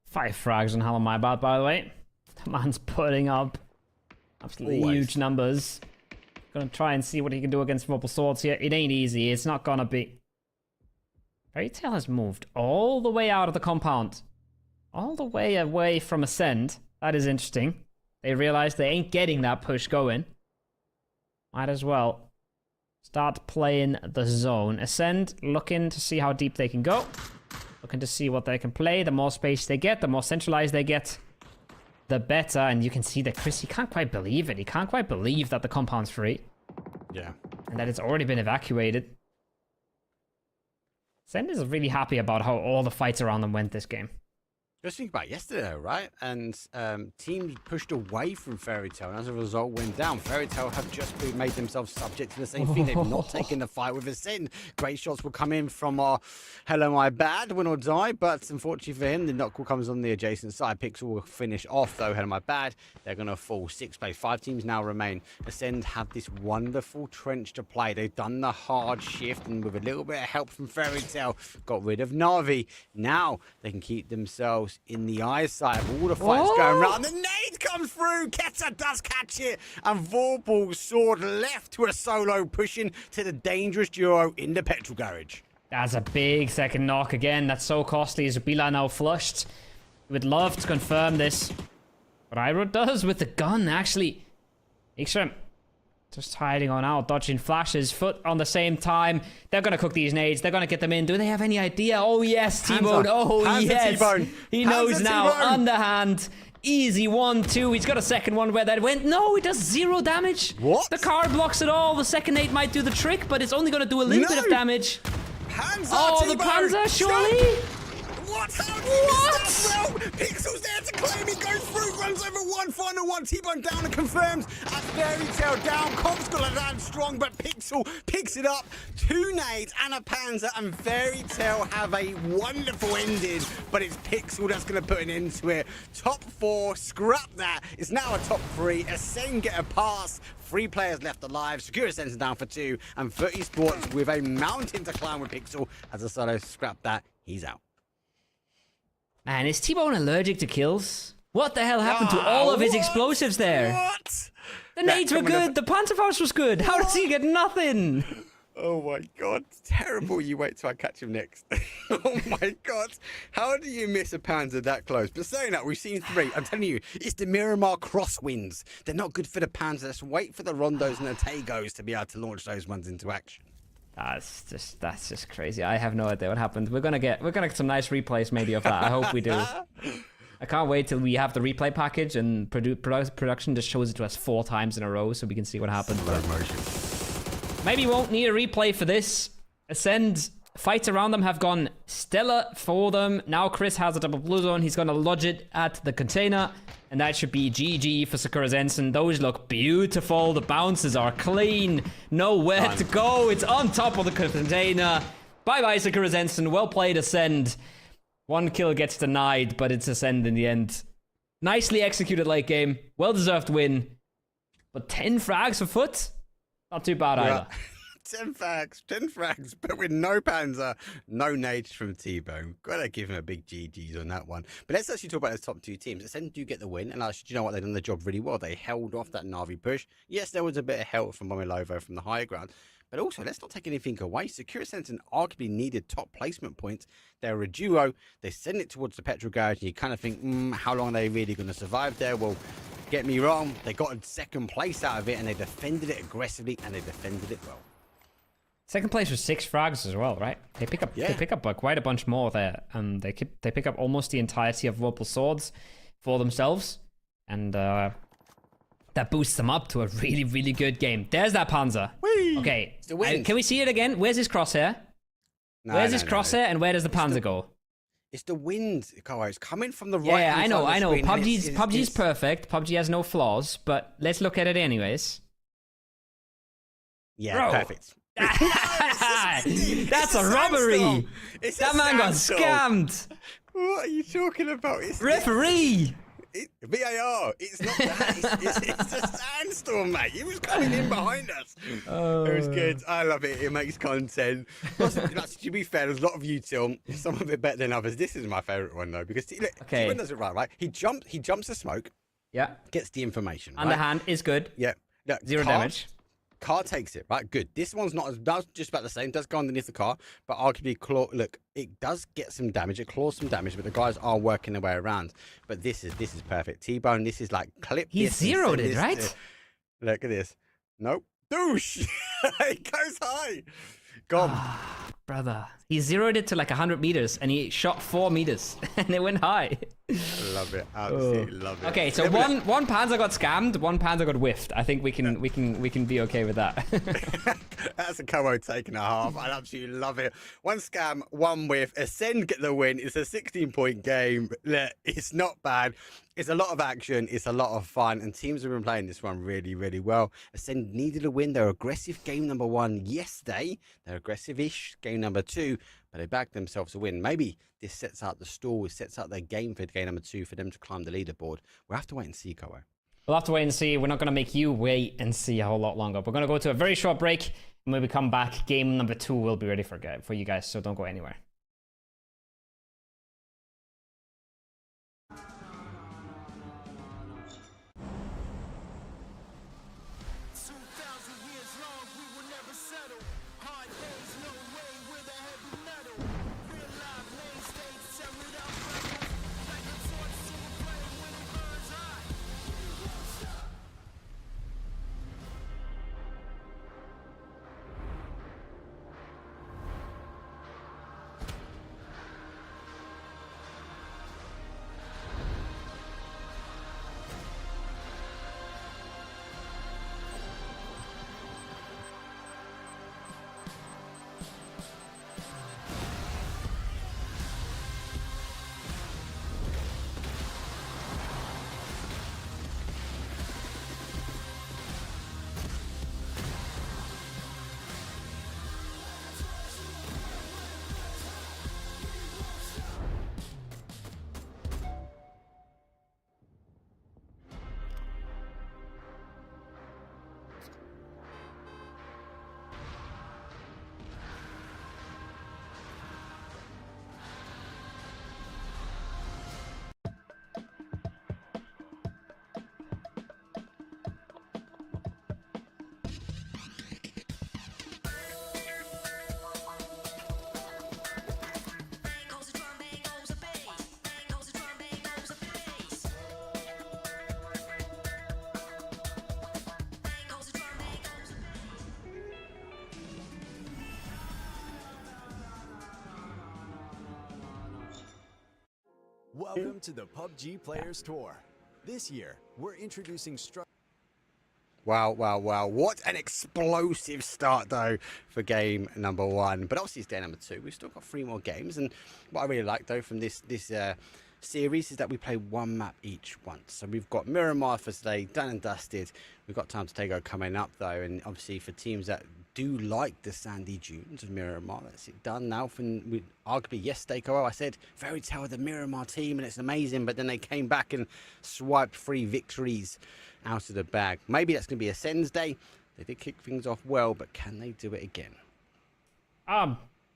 5 frags on Hello My Bad, by the way. The man's putting up absolutely huge numbers. Gonna try and see what he can do against Vorpal Swords here. It ain't easy. It's not gonna be. Fairy Tail has moved all the way out of the compound. All the way away from Ascend. That is interesting. They realize they ain't getting that push going. Might as well start playing the zone. Ascend, looking to see how deep they can go. Looking to see what they can play. The more space they get, the more centralized they get, the better. And you can see that Chris, he can't quite believe it. He can't quite believe that the compound's free. Yeah. And that it's already been evacuated. Ascend is really happy about how all the fights around them went this game. Just think about yesterday, right? And teams pushed away from Fairy Tail, and as a result went down. Fairy Tail have just made themselves subject to the same thing. They've not taken the fight with Ascend. Great shots will come in from our Hello My Bad, win or die, but unfortunately for him, the knock will comes on the adjacent side. Pixel will finish off, though. Hello My Bad, they're going to fall 6th place. 5 teams now remain. Ascend have this wonderful trench to play. They've done the hard shift, and with a little bit of help from Fairy Tail, got rid of Na'Vi. Now they can keep themselves in the eyesight of all the fights going around. The nade comes through. Keta does catch it. And Vorpal's sword left to a solo, pushing to the dangerous duo in the petrol garage. That's a big second knock again. That's so costly. Zubila now flushed. Would love to confirm this. But Iro does with the gun, actually. Iksham just hiding on out, dodging flashes, foot on the same time. They're going to cook these nades. They're going to get them in. Do they have any idea? Oh, yes, T-Bone. Oh, yes. He knows now. Underhand. Easy 1-2. He's got a second one where that went. No, it does 0 damage. What? The car blocks it all. The second nade might do the trick, but it's only going to do a little bit of damage. Panzer, the Panzer, surely? What? How did you miss that? Well, Pixel's there to claim. He goes through, runs over one, final one. T-Bone down and confirms. At Fairy Tail down. Comp's got to land strong, but Pixel picks it up. 2 nades and a Panzer, and Fairy Tail have a wonderful ending, but it's Pixel that's going to put an end to it. Top 4, scrap that. It's now a top 3. Ascend get a pass. 3 players left alive. Security Center down for 2, and 30 Sports with a mountain to climb with Pixel. As a solo, scrap that. He's out. Man, is T-Bone allergic to kills? What the hell happened to all of his explosives there? What? The nades were good. The Panzerfaust was good. How does he get nothing? Oh my god, terrible. You wait till I catch him next. Oh my god. How do you miss a Panzer that close? But saying that, we've seen 3. I'm telling you, it's the Miramar crosswinds. They're not good for the Panzer. Let's wait for the Rondos and the Taegos to be able to launch those ones into action. That's just crazy. I have no idea what happened. We're gonna get some nice replays maybe of that. I hope we do. I can't wait till we have the replay package and production just shows it to us 4 times in a row so we can see what happens. Slow motion. Maybe won't need a replay for this. Ascend fights around them have gone stellar for them. Now Chris has a double blue zone. He's going to lodge it at the container. And that should be GG for Sakura Zensen. Those look beautiful. The bounces are clean. Nowhere to go. It's on top of the container. Bye-bye, Sakura Zensen. Well played, Ascend. 1 kill gets denied, but it's Ascend in the end. Nicely executed late game. Well-deserved win. But 10 frags for Foot? Not too bad either. 10 frags, but with no Panzer, no nades from T-Bone. Gotta give him a big GG's on that one. But let's actually talk about those top 2 teams. Ascend do get the win, and actually, do you know what? They've done the job really well. They held off that Na'Vi push. Yes, there was a bit of help from Momilovo from the higher ground, but also, let's not take anything away. Sakura Zensen arguably needed top placement points. They're a duo. They send it towards the petrol garage, and you kind of think, how long are they really going to survive there? Well, get me wrong. They got a 2nd place out of it, and they defended it aggressively, and they defended it well. 2nd place was 6 frags as well, right? They pick up quite a bunch more there. They pick up almost the entirety of Whirlpool Swords for themselves, and that boosts them up to a really, really good game. There's that Panzer. Whee! Okay, can we see it again? Where's his crosshair? Where's his crosshair, and where does the Panzer go? It's the wind, Kawhi. It's coming from the right. Yeah, I know. PUBG's perfect. PUBG has no flaws, but let's look at it anyways. Yeah, Bro. perfect. That's a robbery. That man got scammed. What are you talking about? Referee. VAR. It's not that. It's a sandstorm, mate. He was coming in behind us. It was good. I love it. It makes content. To be fair, there's a lot of util. Some of it better than others. This is my favourite one though because look, T-Bone does it right. He jumps the smoke. Yeah. Gets the information. Underhand is good. Yeah. Look, 0 damage. Car takes it, right? Good. This one's not just about the same. Does go underneath the car, but arguably look, it does get some damage. It claws some damage, but the guys are working their way around. But this is perfect. T-Bone, this is like clip. He zeroed it, right? Look at this. Nope. Douche. It goes high. Gone. Brother. He zeroed it to like 100 meters and he shot 4 meters and it went high. I love it. Absolutely love it. Okay, so one Panzer got scammed, 1 Panzer got whiffed. I think we can be okay with that. That's a Como take and a half. I absolutely love it. 1 scam, 1 whiff. Ascend get the win. It's a 16-point game. It's not bad. It's a lot of action. It's a lot of fun. And teams have been playing this one really, really well. Ascend needed a win. They're aggressive game number 1 yesterday. They're aggressive-ish game number 2. But they backed themselves a win. Maybe this sets out the stall. It sets out their game for game number 2 for them to climb the leaderboard. We'll have to wait and see, Koa. We'll have to wait and see. We're not going to make you wait and see a whole lot longer. We're going to go to a very short break. And when we come back, game number 2 will be ready for you guys. So don't go anywhere. Welcome to the PUBG Players Tour. This year, we're introducing Wow. What an explosive start, though, for game number 1. But obviously, it's day number 2. We've still got 3 more games. And what I really like, though, from this series is that we play 1 map each once. So we've got Miramar for today, done and dusted. We've got time to Taego coming up, though. And obviously, for teams that do like the sandy dunes of Miramar, that's it done now. From arguably yesterday, I said, fairy tale of the Miramar team, and it's amazing. But then they came back and swiped 3 victories out of the bag. Maybe that's going to be Ascend's day. They did kick things off well, but can they do it again?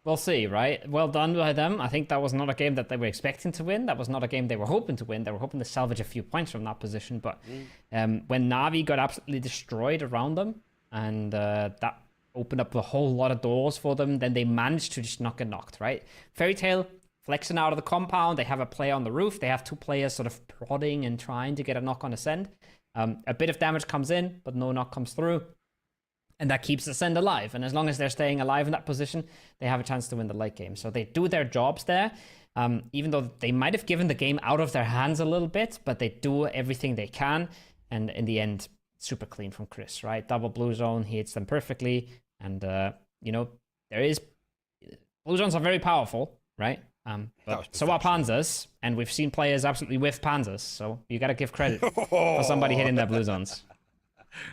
We'll see, right? Well done by them. I think that was not a game that they were expecting to win. That was not a game they were hoping to win. They were hoping to salvage a few points from that position. But when Na'Vi got absolutely destroyed around them, and that opened up a whole lot of doors for them, then they managed to just not get knocked, right? Fairy Tail flexing out of the compound. They have a player on the roof. They have 2 players sort of prodding and trying to get a knock on Ascend. A bit of damage comes in, but no knock comes through. And that keeps Ascend alive. And as long as they're staying alive in that position, they have a chance to win the late game. So they do their jobs there, even though they might have given the game out of their hands a little bit, but they do everything they can. And in the end, super clean from Chris, right? Double blue zone, he hits them perfectly. And, blue zones are very powerful, right? But so are Panzers, and we've seen players absolutely whiff Panzers, so you got to give credit for somebody hitting their blue zones.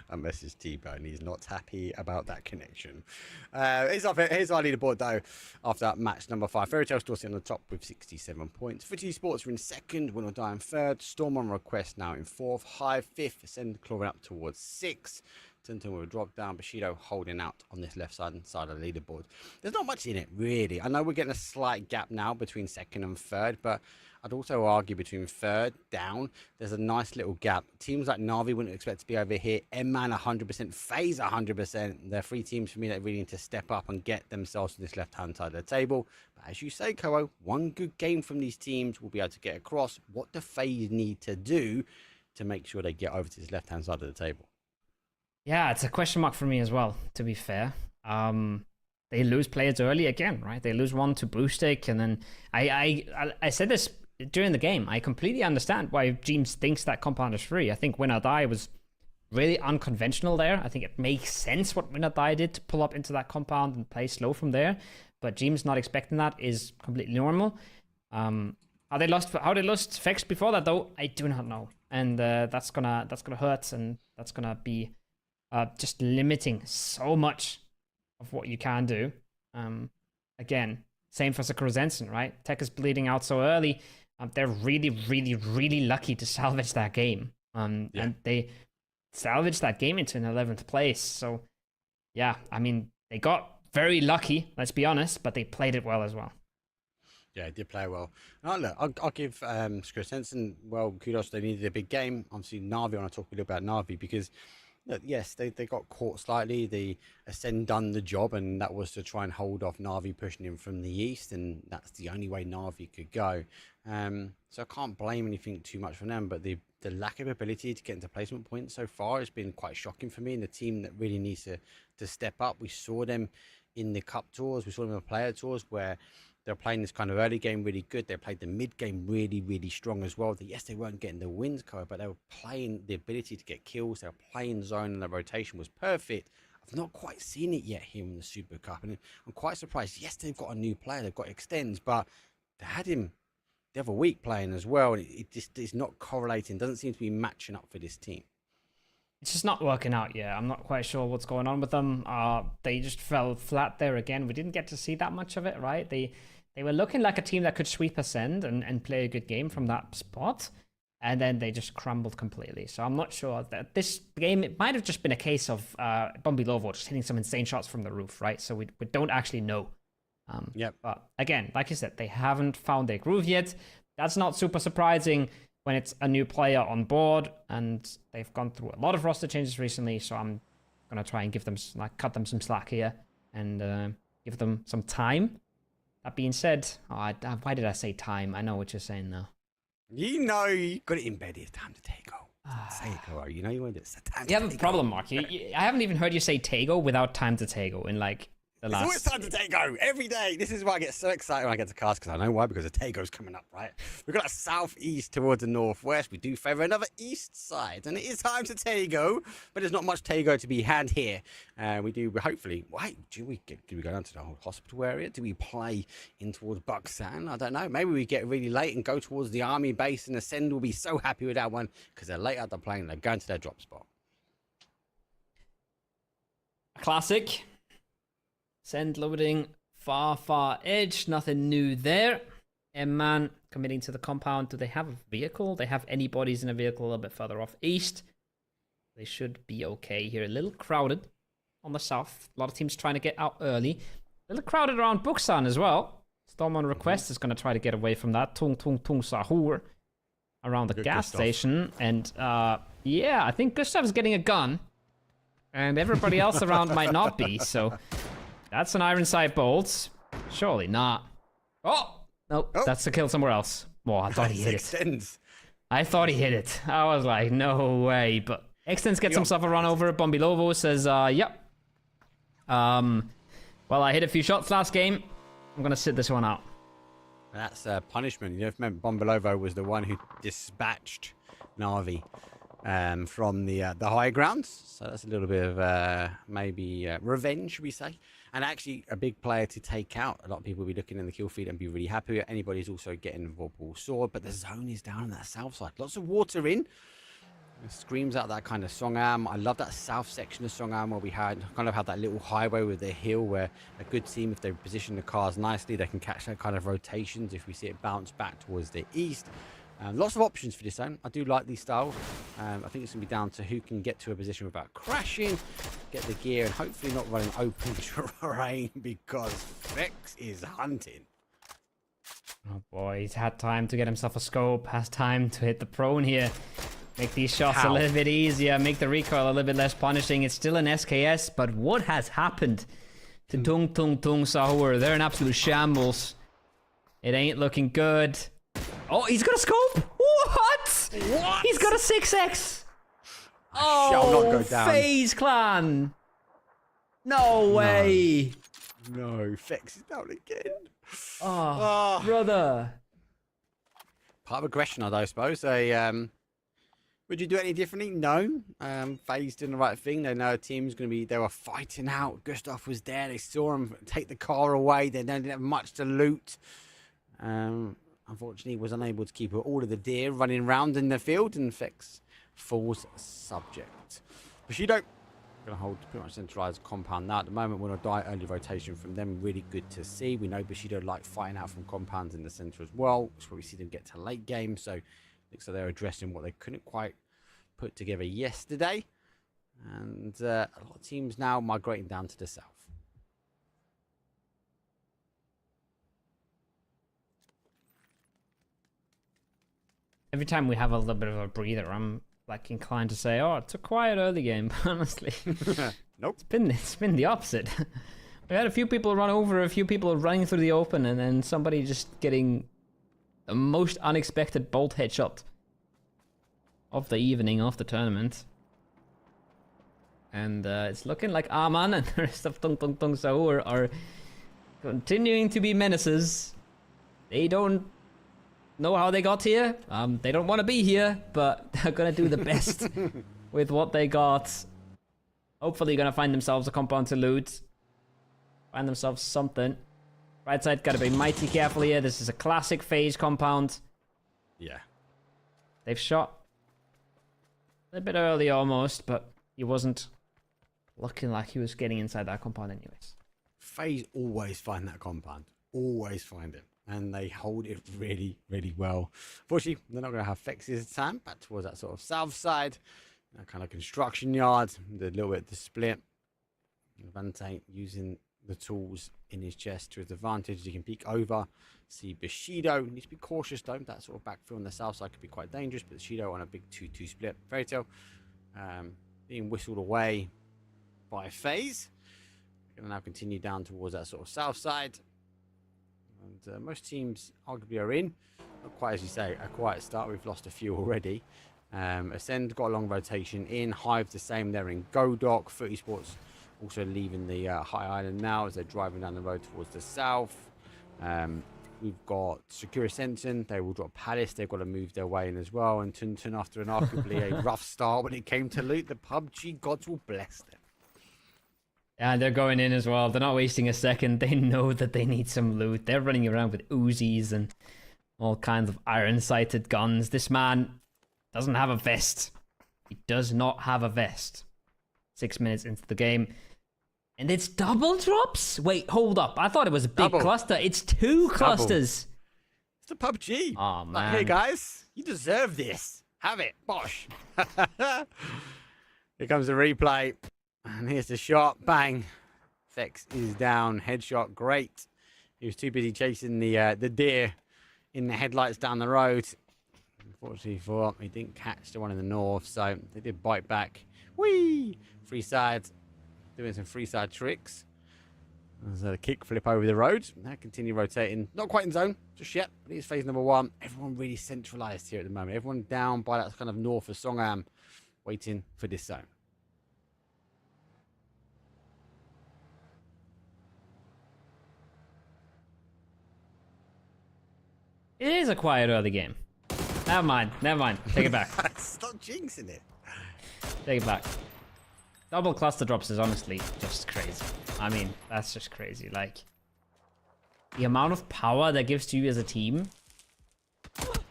I messaged T-Bone. He's not happy about that connection. Here's our leaderboard, though, after that match number 5. Fairy Tail still sitting on the top with 67 points. Footy Sports are in 2nd. Win or Die in 3rd. Storm on Request now in 4th. Hive 5th. Ascend clawing up towards 6th. Tintin with a drop down. Bushido holding out on this left side of the leaderboard. There's not much in it, really. I know we're getting a slight gap now between 2nd and 3rd, but I'd also argue between 3rd down, there's a nice little gap. Teams like Na'Vi wouldn't expect to be over here. M-Man 100%, FaZe 100%. They're 3 teams for me that really need to step up and get themselves to this left-hand side of the table. But as you say, Koa, 1 good game from these teams will be able to get across what the FaZe need to do to make sure they get over to this left-hand side of the table. Yeah, it's a question mark for me as well, to be fair. They lose players early again, right? They lose one to Boostic, and then I said this during the game. I completely understand why James thinks that compound is free. I think Win or Die was really unconventional there. I think it makes sense what Win or Die did to pull up into that compound and play slow from there. But James not expecting that is completely normal. How they lost Fex before that, though, I do not know. And that's gonna hurt, and that's gonna be just limiting so much of what you can do. Again, same for Sakura-Zensen, right? Tech is bleeding out so early. They're really, really, really lucky to salvage that game. And they salvaged that game into an 11th place. So, yeah, I mean, they got very lucky, let's be honest, but they played it well as well. Yeah, did play well. Look, I'll give Sakura-Zensen, well, kudos. They needed a big game. Obviously, Na'Vi, I want to talk a little about Na'Vi because yes, they got caught slightly. The Ascend done the job, and that was to try and hold off Na'Vi pushing in from the east, and that's the only way Na'Vi could go. So I can't blame anything too much from them, but the lack of ability to get into placement points so far has been quite shocking for me, and the team that really needs to step up. We saw them in the cup tours, we saw them in the player tours where they're playing this kind of early game really good. They played the mid game really, really strong as well. Yes, they weren't getting the wins, but they were playing the ability to get kills. They were playing zone, and the rotation was perfect. I've not quite seen it yet here in the Super Cup, and I'm quite surprised. Yes, they've got a new player. They've got Extends, but they had him the other week playing as well, and it just is not correlating. Doesn't seem to be matching up for this team. It's just not working out yet. I'm not quite sure what's going on with them. They just fell flat there again. We didn't get to see that much of it, right? They were looking like a team that could sweep Ascend and play a good game from that spot, and then they just crumbled completely. So I'm not sure that this game, it might have just been a case of Bumby Lovo just hitting some insane shots from the roof, right? So we don't actually know. But again, like you said, they haven't found their groove yet. That's not super surprising when it's a new player on board, and they've gone through a lot of roster changes recently. So I'm gonna try and give them cut them some slack here and give them some time. That being said, why did I say time? I know what you're saying now. You know, you got it embedded. It's time to Taego. Say it, Koa. You know you want to do it. You have a problem, Mark. I haven't even heard you say Taego without time to Taego in like The It's always time to Taego every day. This is why I get so excited when I get to cast, because I know why, because the Taego's coming up, right? We've got a southeast towards the northwest. We do favour another east side, and it is time to Taego, but there's not much Taego to be had here. We do hopefully. Wait, do we go down to the whole hospital area? Do we play in towards Buxan? I don't know. Maybe we get really late and go towards the army base, and Ascend will be so happy with that one because they're late out the plane. They're going to their drop spot. Classic. Send loading far edge. Nothing new there. M-Man committing to the compound. Do they have a vehicle? They have any bodies in a vehicle a little bit further off east. They should be okay here. A little crowded on the south. A lot of teams trying to get out early. A little crowded around Buxan as well. Storm on request is going to try to get away from that. Tung Sahur around the gas station. And yeah, I think Gustav's getting a gun. And everybody else around might not be, so that's an iron sight bolt. Surely not. Oh! Nope, that's to kill somewhere else. Oh, I thought he hit it. I thought he hit it. I was like, no way. But Extens gets himself a run over. Bombilovo says, yep. Well, I hit a few shots last game. I'm going to sit this one out. That's punishment. You know, if Bombilovo was the one who dispatched Navi from the high grounds, so that's a little bit of maybe revenge, should we say? And actually a big player to take out. A lot of people will be looking in the kill feed and be really happy. Anybody who's also getting Vorpal Sword, but the zone is down on that south side. Lots of water in. It screams out that kind of Songam. I love that south section of Songam where we kind of have that little highway with the hill where a good team, if they position the cars nicely, they can catch that kind of rotations if we see it bounce back towards the east. Lots of options for this zone. I do like these styles. I think it's going to be down to who can get to a position without crashing, get the gear, and hopefully not running open terrain because Vex is hunting. Oh boy, he's had time to get himself a scope, has time to hit the prone here. Make these shots a little bit easier, make the recoil a little bit less punishing. It's still an SKS, but what has happened to Tung Sahur? They're in absolute shambles. It ain't looking good. Oh, he's got a scope! What? He's got a 6x! Shall not go down. FaZe Clan! No way! No, Vex is down again. Oh, brother. Part of aggression, I suppose. Would you do any differently? No. FaZe doing the right thing. They know a team's going to be... They were fighting out. Gustav was there. They saw him take the car away. They didn't have much to loot. Unfortunately, was unable to keep all of the deer running around in the field, and Vex falls subject. Bushido going to hold pretty much centralized compound now. At the moment, we're going to die early rotation from them. Really good to see. We know Bushido like fighting out from compounds in the center as well. That's where we see them get to late game. So looks like they're addressing what they couldn't quite put together yesterday. And a lot of teams now migrating down to the south. Every time we have a little bit of a breather, I'm like inclined to say, "Oh, it's a quiet early game." But honestly, nope. It's been the opposite. We had a few people run over, a few people running through the open, and then somebody just getting the most unexpected bolt headshot of the evening, of the tournament. And it's looking like Aman and the rest of Tung Sahur are continuing to be menaces. They don't know how they got here. They don't want to be here, but they're gonna do the best with what they got. Hopefully gonna find themselves a compound to loot. Find themselves something. Right side gotta be mighty careful here. This is a classic FaZe compound. Yeah. They've shot a bit early almost, but he wasn't looking like he was getting inside that compound anyways. FaZe always find that compound. Always find it. And they hold it really, really well. Fortunately, they're not going to have Vex this time. Back towards that sort of south side. That kind of construction yard. The little bit of the split. Vante using the tools in his chest to his advantage. He can peek over. See Bushido. Needs to be cautious though. That sort of backfill on the south side could be quite dangerous. But Bushido on a big 2-2 split. Fairy Tail being whistled away by FaZe. Going to now continue down towards that sort of south side. And most teams arguably are in. Not quite as you say, a quiet start. We've lost a few already. Ascend got a long rotation in. Hive the same. They're in Godok. Esports also leaving the High Island now as they're driving down the road towards the south. We've got Secure Ascension. They will drop Palace. They've got to move their way in as well. And Tuntun, after an arguably a rough start when it came to loot, the PUBG gods will bless them. Yeah, they're going in as well. They're not wasting a second. They know that they need some loot. They're running around with Uzis and all kinds of iron-sighted guns. This man doesn't have a vest. He does not have a vest. 6 minutes into the game. And it's double drops? Wait, hold up. I thought it was a big cluster. It's two clusters. It's the PUBG. Oh, man. Like, hey, guys, you deserve this. Have it. Bosh. Here comes the replay. And here's the shot. Bang. Fex is down. Headshot. Great. He was too busy chasing the deer in the headlights down the road. Unfortunately for he didn't catch the one in the north, so they did bite back. Whee! Free side. Doing some freeside tricks. There's a kick flip over the road. Now continue rotating. Not quite in zone just yet, but it's phase number 1. Everyone really centralized here at the moment. Everyone down by that kind of north of Songam, waiting for this zone. It is a quiet early game. Never mind. Take it back. Stop jinxing it. Take it back. Double cluster drops is honestly just crazy. I mean, that's just crazy. Like, the amount of power that gives to you as a team,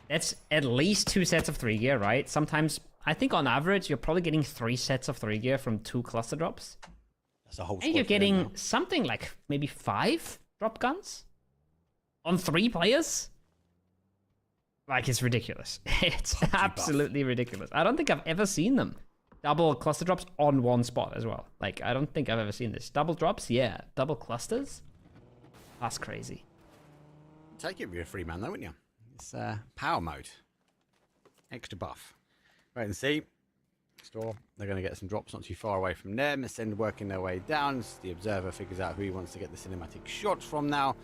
that's at least 2 sets of 3 gear, right? Sometimes, I think on average, you're probably getting 3 sets of 3 gear from 2 cluster drops. That's a whole and you're getting something like maybe 5 drop guns on 3 players. Like, it's ridiculous. It's absolutely ridiculous. I don't think I've ever seen them. Double cluster drops on one spot as well. Like, I don't think I've ever seen this. Double drops, yeah. Double clusters? That's crazy. Take it with a free man, though, wouldn't you? It's power mode. Extra buff. Wait and see. Store. They're going to get some drops not too far away from them. Ascend working their way down. As the observer figures out who he wants to get the cinematic shots from now.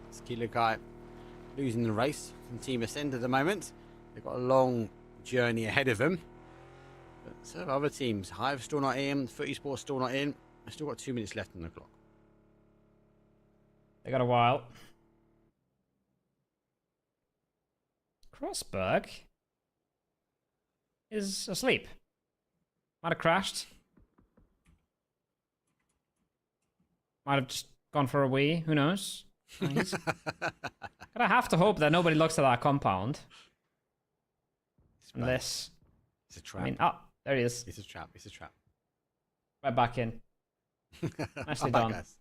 It's Kilo Kai losing the race from Team Ascend at the moment. They've got a long journey ahead of them. But so have other teams. Hive still not in. Footy Sports still not in. They've still got 2 minutes left on the clock. They got a while. Crossberg is asleep. Might have crashed. Might have just gone for a wee. Who knows? But I have to hope that nobody looks at that compound. Unless... It's a trap. I mean, oh, there he is. It's a trap. It's a trap. Right back in. Nicely done. Guys.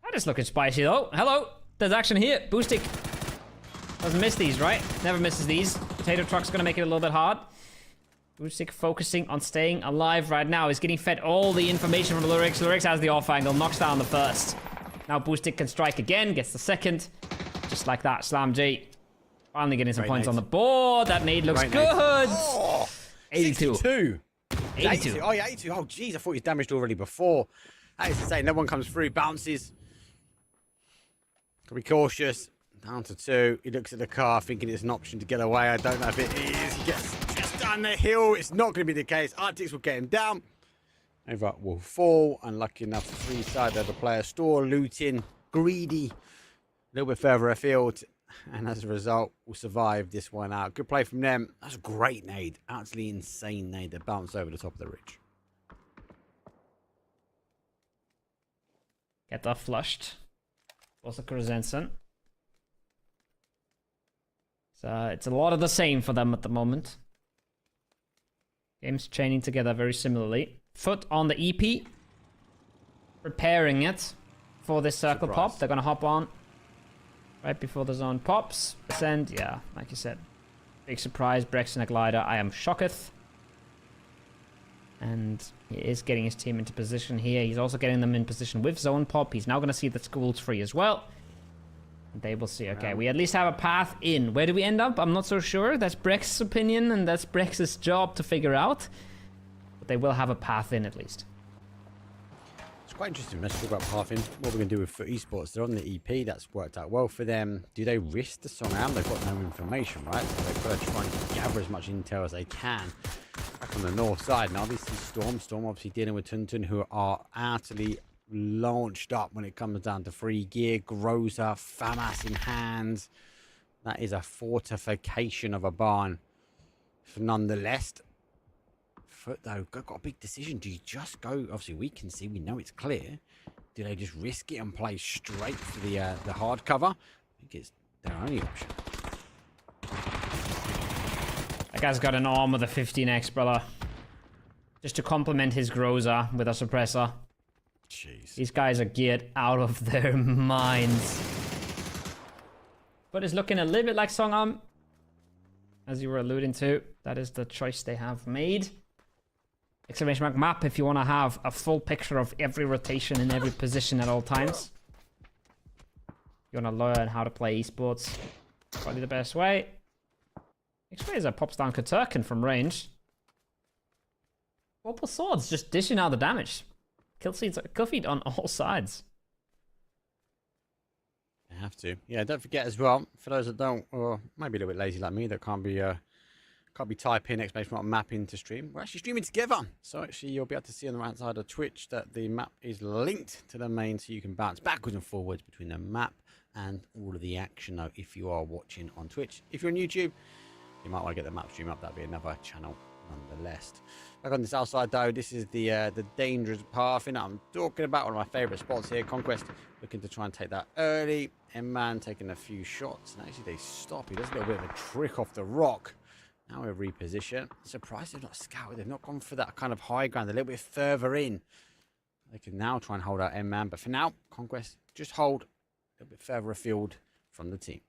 That is looking spicy though. Hello. There's action here. Boostic doesn't miss these, right? Never misses these. Potato Truck's gonna make it a little bit hard. Boostic focusing on staying alive right now. He's getting fed all the information from Lurix. Lurix has the off angle, knocks down the first. Now Boostic can strike again, gets the second. Just like that, Slam J. Finally getting some points on the board. That nade looks good. Oh, 82. 82. 82. Oh, yeah, 82. Oh, jeez, I thought he was damaged already before. That is insane. No one comes through, bounces. Got to be cautious. Down to 2. He looks at the car, thinking it's an option to get away. I don't know if it is. He gets just down the hill. It's not going to be the case. Arctics will get him down. Over will fall. Unlucky enough to free side of the player store. Looting. Greedy. A little bit further afield. And as a result, will survive this one out. Good play from them. That's a great nade. Absolutely insane nade that bounced over the top of the ridge. Get that flushed. Also Krasensen. So it's a lot of the same for them at the moment. Games chaining together very similarly. Foot on the EP. Preparing it for this circle pop. They're going to hop on right before the zone pops. Ascend, yeah, like you said. Big surprise, Brex and a glider. I am shocketh. And he is getting his team into position here. He's also getting them in position with zone pop. He's now going to see that school's free as well. And they will see, okay, we at least have a path in. Where do we end up? I'm not so sure. That's Brex's opinion, and that's Brex's job to figure out. But they will have a path in at least. quite interesting. Let's talk about pathing. What we're going to do with for Esports. They're on the EP. That's worked out well for them. Do they risk the Song Am? They've got no information, right? So they've got to try and gather as much intel as they can. Back on the north side. Now, obviously, Storm obviously dealing with Tuntun, who are utterly launched up when it comes down to free gear. Groza, FAMAS in hands. That is a fortification of a barn. Nonetheless, Foot though, got a big decision. Do you just go? Obviously, we can see, we know it's clear. Do they just risk it and play straight for the hard cover? I think it's their only option. That guy's got an arm with a 15x, brother. Just to complement his Groza with a suppressor. Jeez. These guys are geared out of their minds. But it's looking a little bit like Song Am, as you were alluding to. That is the choice they have made. Exclamation mark map if you want to have a full picture of every rotation in every position at all times. You want to learn how to play esports. Probably the best way. Next way is a pops down Katurkin from range. Purple swords just dishing out the damage. Kill feed on all sides. They have to. Yeah, don't forget as well, for those that don't, or maybe a little bit lazy like me, that can't be typing exclamation mark map into stream. We're actually streaming together. So actually you'll be able to see on the right side of Twitch that the map is linked to the main, so you can bounce backwards and forwards between the map and all of the action though if you are watching on Twitch. If you're on YouTube, you might want to get the map stream up. That'd be another channel nonetheless. Back on the south side though, this is the dangerous path in I'm talking about. One of my favourite spots here. Conquest looking to try and take that early. M-Man taking a few shots, and actually they stop. He does a little bit of a trick off the rock. Now we're reposition. Surprised they've not scouted. They've not gone for that kind of high ground. A little bit further in. They can now try and hold out M-Man. But for now, Conquest just hold a little bit further afield from the team.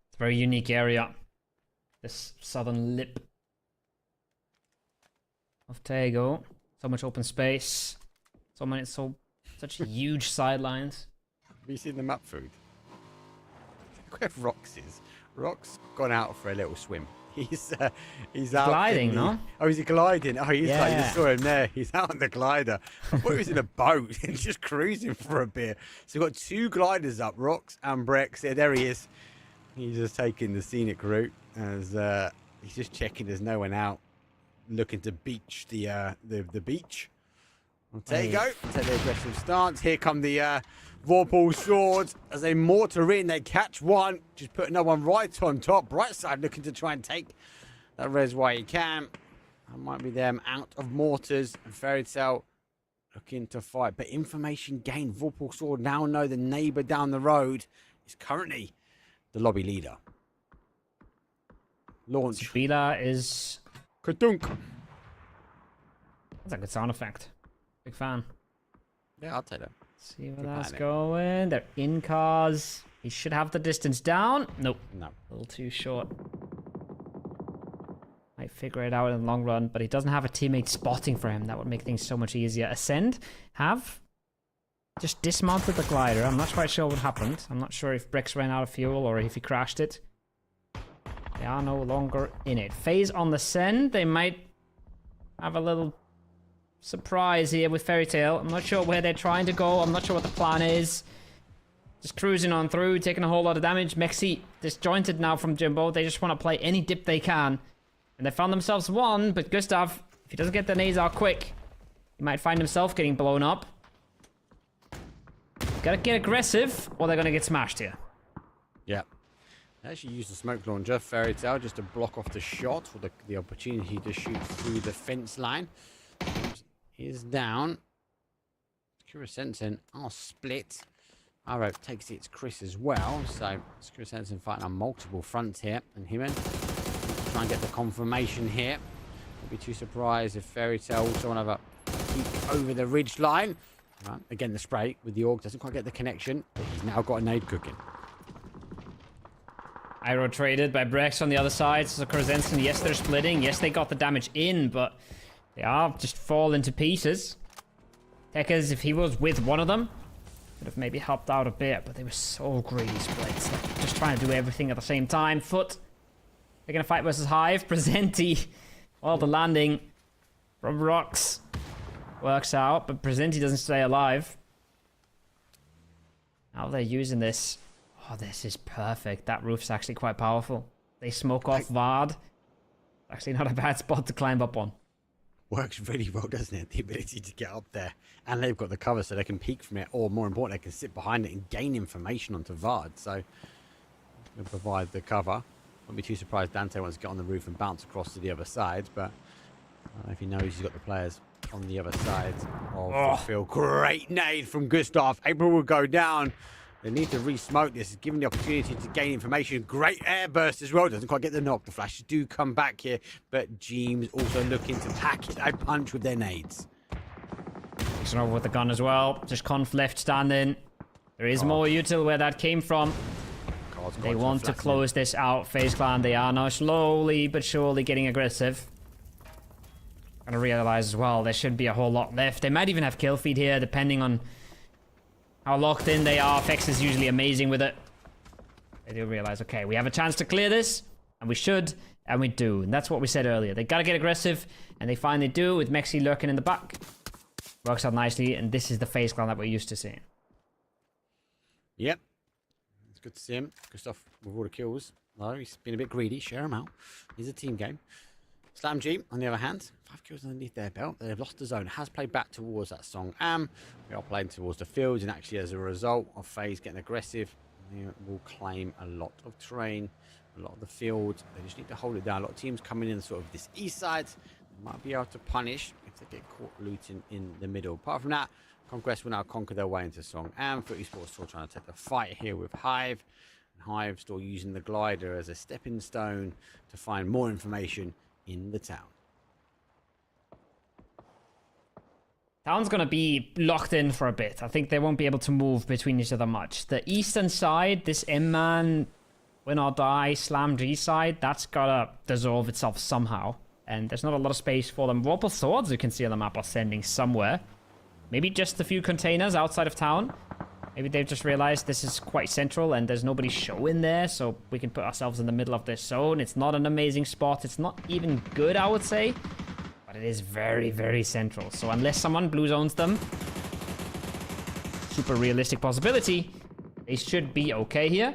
It's a very unique area. This southern lip of Taego. So much open space. Such huge sidelines. Have you seen the map food? Look where Rox is. Rock's gone out for a little swim. He's out gliding, no? Oh, is he gliding? Oh, he's like, you Yeah. saw him there. He's out on the glider. I thought he was in a boat and just cruising for a bit. So we've got two gliders up, Rox and Brex. Yeah, there he is. He's just taking the scenic route as he's just checking there's no one out, looking to beach the beach. Well, there you go. Take the aggressive stance. Here come the Vorpal swords as they mortar in. They catch one. Just put another one right on top. Right side looking to try and take that res while he can. That might be them out of mortars. And Fairy Tail looking to fight. But information gained. Vorpal sword now know the neighbor down the road is currently the lobby leader. Launch. Bila is... Kadunk. That's a good sound effect. Big fan. Yeah, I'll take that. See where that's going. They're in cars. He should have the distance down. Nope. No. A little too short. Might figure it out in the long run, but he doesn't have a teammate spotting for him. That would make things so much easier. Ascend have just dismounted the glider. I'm not quite sure what happened. I'm not sure if Bricks ran out of fuel or if he crashed it. They are no longer in it. Phase on the send. They might have a little surprise here with Fairy Tail. I'm not sure where they're trying to go. I'm not sure what the plan is. Just cruising on through, taking a whole lot of damage. Mexi disjointed now from Jimbo. They just want to play any dip they can. And they found themselves one, but Gustav, if he doesn't get the nades out quick, he might find himself getting blown up. Gotta get aggressive, or they're gonna get smashed here. Yeah. They actually used the smoke launcher, Fairy Tail, just to block off the shot, or the opportunity to shoot through the fence line. Is down. Secure Sensen are split. Arrow takes it to Chris as well. So Secure Sensen fighting on multiple fronts here. And Himan try and get the confirmation here. Won't be too surprised if Fairy Tail also want to have a peek over the ridge line. Right. Again, the spray with the Orc doesn't quite get the connection, but he's now got a nade cooking. Iroh traded by Brex on the other side. So Korzensen, yes, they're splitting. Yes, they got the damage in, but they are just falling to pieces. Tekkas, if he was with one of them, could have maybe helped out a bit, but they were so greedy splits. Like, just trying to do everything at the same time. Foot, they're going to fight versus Hive. Presenti, well, the landing from Rox. Works out, but Presenti doesn't stay alive. Now they're using this. Oh, this is perfect. That roof's actually quite powerful. They smoke off Vard. Actually not a bad spot to climb up on. Works really well, doesn't it? The ability to get up there. And they've got the cover so they can peek from it, or more important, they can sit behind it and gain information onto Vard. So we'll provide the cover. Won't be too surprised Dante wants to get on the roof and bounce across to the other side, but I don't know if he knows he's got the players on the other side of the field. Great nade from Gustav. April will go down. They need to re-smoke this, give him the opportunity to gain information. Great air burst as well. Doesn't quite get the knock. The flashes do come back here, but Jeems also looking to pack it a punch with their nades. He's over with the gun as well. Just Conf left standing. There is more util where that came from. They want to close this out. FaZe Clan, they are now slowly but surely getting aggressive. Gonna realize as well, there should be a whole lot left. They might even have kill feed here, depending on how locked in they are. Fex is usually amazing with it. They do realize, okay, we have a chance to clear this, and we should, and we do. And that's what we said earlier. They gotta get aggressive, and they finally do, with Mexi lurking in the back. Works out nicely, and this is the FaZe Clan that we're used to seeing. Yep. It's good to see him. Gustav with all the kills. No, he's been a bit greedy. Share him out. He's a team game. Slam G, on the other hand, 5 kills underneath their belt. They've lost the zone. Has played back towards that song. We are playing towards the fields, and actually as a result of FaZe getting aggressive, they will claim a lot of terrain, a lot of the field. They just need to hold it down. A lot of teams coming in sort of this east side. They might be able to punish if they get caught looting in the middle. Apart from that, Conquest will now conquer their way into song. For Esports, still trying to take the fight here with Hive. And Hive still using the glider as a stepping stone to find more information in the town. Town's gonna be locked in for a bit. I think they won't be able to move between each other much. The eastern side, this M-Man, win or die, Slam G side, that's gotta dissolve itself somehow. And there's not a lot of space for them. Warple Swords, you can see on the map, are sending somewhere. Maybe just a few containers outside of town. Maybe they've just realized this is quite central and there's nobody showing there, so we can put ourselves in the middle of this zone. It's not an amazing spot. It's not even good, I would say, but it is very, very central. So unless someone blue zones them, super realistic possibility, they should be okay here.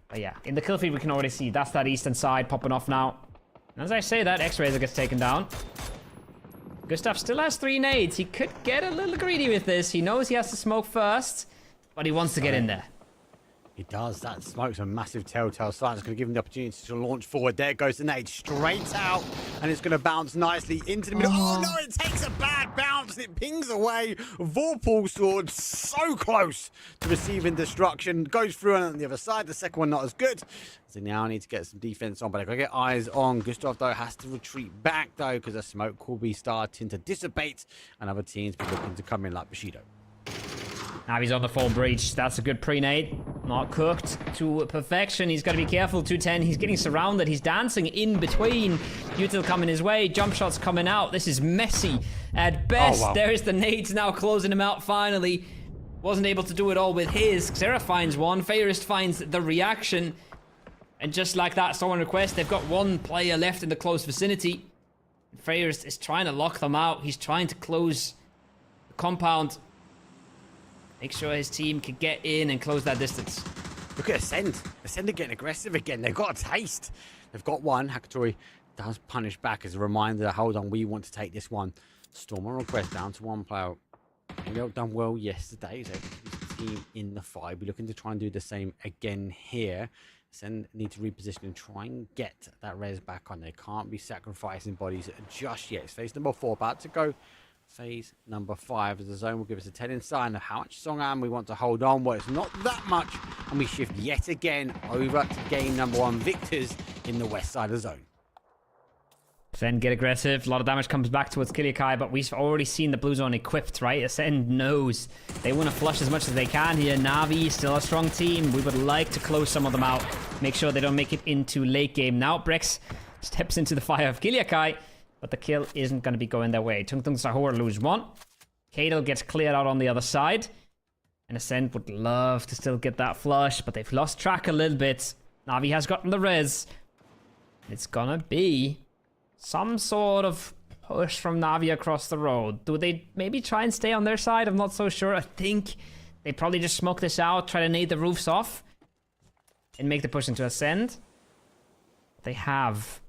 But yeah, in the kill feed, we can already see that's that eastern side popping off now. And as I say that, X-Razor gets taken down. Gustav still has 3 nades. He could get a little greedy with this. He knows he has to smoke first, but he wants to get in there. He does. That smoke's a massive telltale sign. It's going to give him the opportunity to launch forward. There goes the nade straight out, and it's going to bounce nicely into the middle. Oh, no, it takes a bad bounce. It pings away. Vorpal Sword so close to receiving destruction. Goes through on the other side. The second one not as good. So now I need to get some defense on, but I've got to get eyes on. Gustav, though, has to retreat back, though, because the smoke will be starting to dissipate, and other teams be looking to come in like Bushido. Now he's on the full breach. That's a good pre-nade. Not cooked to perfection. He's got to be careful. 210. He's getting surrounded. He's dancing in between. Util coming his way. Jump shots coming out. This is messy at best. Oh, wow. There is the nades now closing him out finally. Wasn't able to do it all with his. Xera finds one. Fairest finds the reaction. And just like that, Stolen Request, they've got one player left in the close vicinity. Fairest is trying to lock them out. He's trying to close the compound. Make sure his team can get in and close that distance. Look at Ascend. Ascend are getting aggressive again. They've got a taste. They've got one. Hakatori does punish back as a reminder. Hold on, we want to take this one. Storm on request down to one player. We have done well yesterday. So the team in the fight. We're looking to try and do the same again here. Ascend need to reposition and try and get that res back on. They can't be sacrificing bodies just yet. It's phase number 4 about to go. Phase number 5 as the zone will give us a telling sign of how much Songam we want to hold on. Well, it's not that much, and we shift yet again over to game number 1, victors in the west side of the zone. Ascend get aggressive. A lot of damage comes back towards Kilikai, but we've already seen the blue zone equipped, right? Ascend knows they want to flush as much as they can here. Na'Vi still a strong team. We would like to close some of them out, make sure they don't make it into late game. Now Brex steps into the fire of Kilikai, but the kill isn't going to be going their way. Tung Tung Sahur lose 1. Kadel gets cleared out on the other side. And Ascend would love to still get that flush, but they've lost track a little bit. Na'Vi has gotten the res. It's gonna be some sort of push from Na'Vi across the road. Do they maybe try and stay on their side? I'm not so sure. I think they probably just smoke this out, try to nade the roofs off, and make the push into Ascend. They have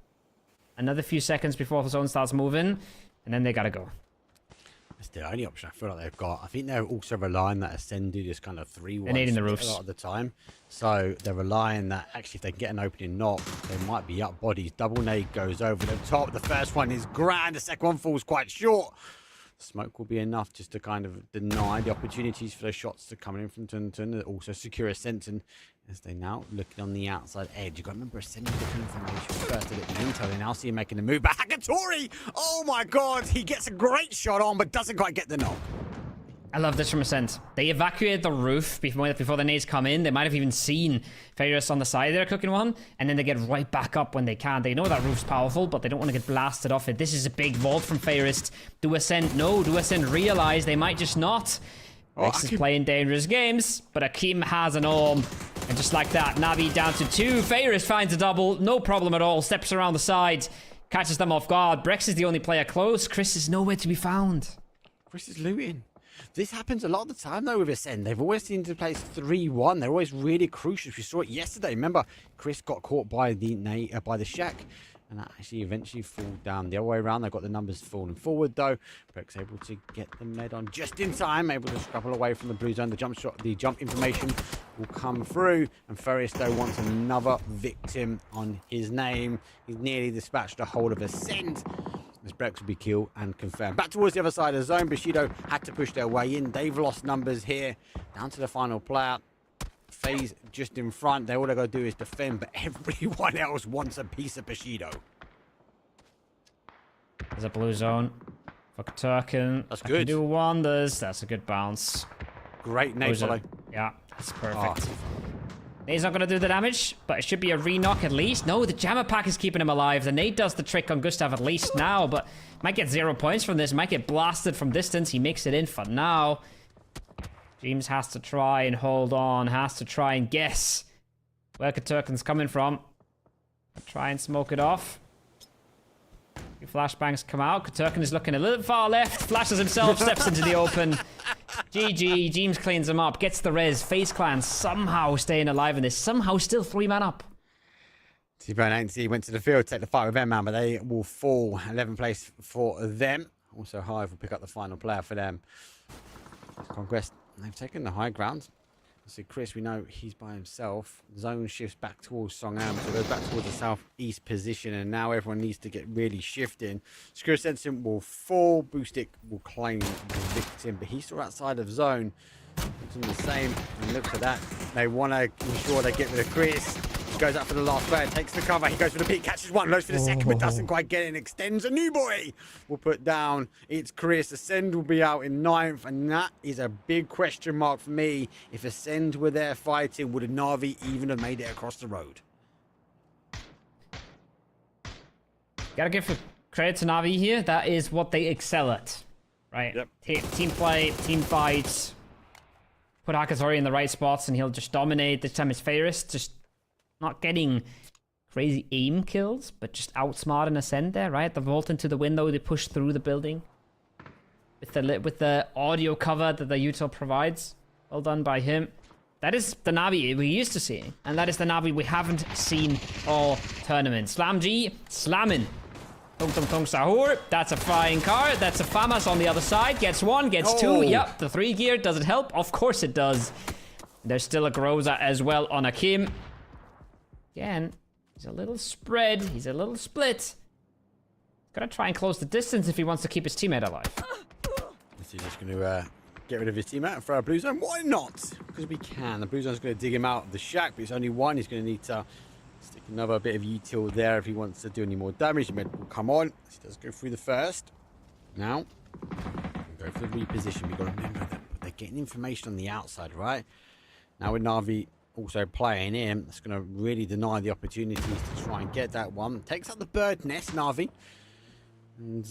another few seconds before the zone starts moving, and then they gotta go. That's the only option I feel like they've got. I think they're also relying that Ascend do this kind of 3-1 nading the roofs a lot of the time. So they're relying that actually if they get an opening knock, they might be up bodies. Double nade goes over the top. The first one is grand. The second one falls quite short. Smoke will be enough just to kind of deny the opportunities for those shots to come in from Tuntun. Also secure Ascent, and as they now looking on the outside edge. You've got to remember Ascent different information first to let the intel. They now see him making the move. But Hakatori! Oh my god! He gets a great shot on, but doesn't quite get the knock. I love this from Ascent. They evacuate the roof before the nades come in. They might have even seen Farius on the side there cooking one, and then they get right back up when they can. They know that roof's powerful, but they don't want to get blasted off it. This is a big vault from Farius. Do Ascent know? Do Ascent realize they might just not? Rex is playing dangerous games, but Akeem has an arm. And just like that, Navi down to 2. Farius finds a double, no problem at all. Steps around the side, catches them off guard. Brex is the only player close. Chris is nowhere to be found. Chris is looting. This happens a lot of the time, though, with Ascend. They've always seemed to play 3-1. They're always really crucial. We saw it yesterday. Remember, Chris got caught by the shack, and that actually eventually fall down the other way around. They've got the numbers falling forward, though. Breck's able to get the med on just in time, able to scrabble away from the blue zone. The jump shot, the jump information will come through, and Farius, though, wants another victim on his name. He's nearly dispatched a hold of Ascend. This Brex will be killed and confirmed. Back towards the other side of the zone. Bushido had to push their way in. They've lost numbers here. Down to the final player. FaZe just in front. All they got to do is defend, but everyone else wants a piece of Bushido. There's a blue zone. Fuck Turkin. That's good. Do wonders. That's a good bounce. Great nade follow. Yeah, that's perfect. Nade's not going to do the damage, but it should be a re-knock at least. No, the Jammer Pack is keeping him alive. The nade does the trick on Gustav at least now, but might get 0 points from this. Might get blasted from distance. He makes it in for now. James has to try and hold on. Has to try and guess where Katurkin's coming from. Try and smoke it off. Flashbangs come out. Katurkin is looking a little far left. Flashes himself, steps into the open. GG. James cleans him up. Gets the res. FaZe Clan somehow staying alive in this. Somehow still 3-man up. T-Bone ANC went to the field, take the fight with them, man, but they will fall. 11th place for them. Also, Hive will pick up the final player for them. Conquest, they've taken the high ground. See, Chris, we know he's by himself. Zone shifts back towards Songam, so goes back towards the southeast position, and now everyone needs to get really shifting. Secure Sensing will fall. Boostic will claim the victim, but he's still outside of zone. It's in the same, and look at that. They want to ensure they get rid of Chris. He goes up for the last player, takes the cover. He goes for the peak, catches one, loads for the second, but doesn't quite get it, and extends. A new boy will put down. It's Chris. Ascend will be out in 9th, and that is a big question mark for me. If Ascend were there fighting, would a Na'Vi even have made it across the road? Gotta give credit to Na'Vi here. That is what they excel at, right? Yep. Team play, team fights. Put Hakatori in the right spots, and he'll just dominate. This time it's Farius, just not getting crazy aim kills, but just outsmarting Ascend there, right? The vault into the window, they push through the building with the audio cover that the util provides. Well done by him. That is the Na'Vi we're used to seeing, and that is the Na'Vi we haven't seen all tournament. Slam G, slamming. Tung tung tung sahur. That's a flying car. That's a Famas on the other side. Gets 1, gets 2. Yep, the 3 gear. Does it help? Of course it does. There's still a Groza as well on Akim. Again, he's a little spread. He's a little split. Gotta try and close the distance if he wants to keep his teammate alive. He's just going to get rid of his teammate and throw a blue zone. Why not? Because we can. The blue zone's going to dig him out of the shack, but it's only 1. He's going to need to stick another bit of util there if he wants to do any more damage. The med will come on. He does go through the first. Now, go for the reposition. We've got to remember that they're getting information on the outside, right? Now with Na'Vi also playing in, that's going to really deny the opportunities to try and get that one. Takes out the bird nest, Na'Vi. And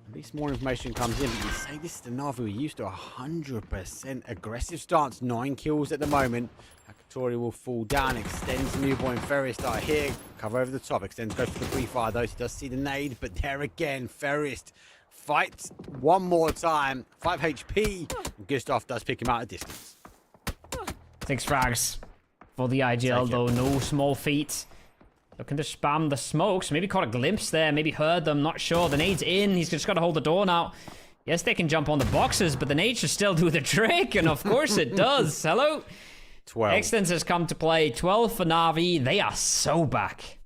At least more information comes in. But you say this is the Navi we're used to, 100% aggressive stance. 9 kills at the moment. Akatori will fall down, extends the new point. Ferris start here, cover over the top, extends, goes for the pre-fire though. He does see the nade, but there again, Ferris fights one more time. 5 HP. Gustav does pick him out of distance. 6 frags for the IGL though, no small feat. Looking to spam the smokes. Maybe caught a glimpse there. Maybe heard them. Not sure. The nade's in. He's just got to hold the door now. Yes, they can jump on the boxes, but the nade should still do the trick. And of course it does. Hello? 12. Extens has come to play. 12 for Na'Vi. They are so back.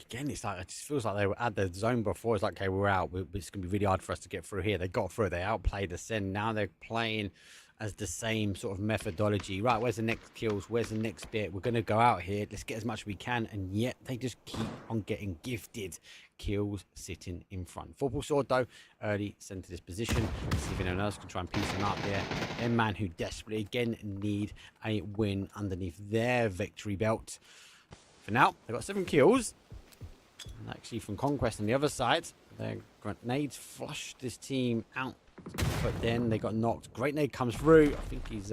Again, it's like, it just feels like they were at the zone before. It's like, okay, we're out. It's going to be really hard for us to get through here. They got through. They outplayed the Sen. Now they're playing as the same sort of methodology. Right, where's the next kills? Where's the next bit? We're going to go out here. Let's get as much as we can. And yet they just keep on getting gifted kills sitting in front. Football sword, though, early sent to this position. Let's see if anyone else can try and piece them up there. Their man who desperately, again, need a win underneath their victory belt. For now, they've got 7 kills. And actually, from Conquest on the other side, their grenades flushed this team out. But then they got knocked. Great nade comes through. I think he's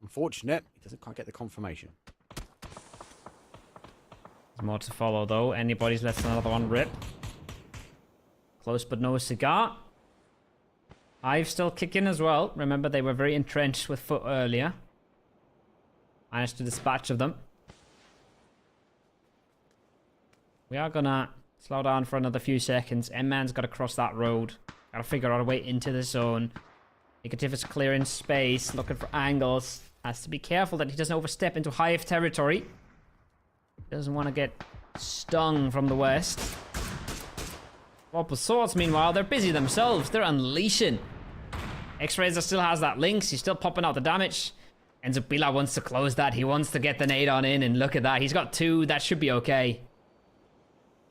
unfortunate. He doesn't quite get the confirmation. There's more to follow though. Anybody's lets another one rip. Close but no cigar. I've still kicking as well. Remember they were very entrenched with foot earlier. Managed to dispatch of them. We are gonna slow down for another few seconds. M-Man's got to cross that road. Gotta figure out a way into the zone. Negativus clearing space, looking for angles. Has to be careful that he doesn't overstep into Hive territory. Doesn't want to get stung from the west. Wobble Swords, meanwhile, they're busy themselves. They're unleashing. X-Razor still has that Lynx. He's still popping out the damage. And Zubila wants to close that. He wants to get the nade on in, and look at that. He's got 2. That should be okay.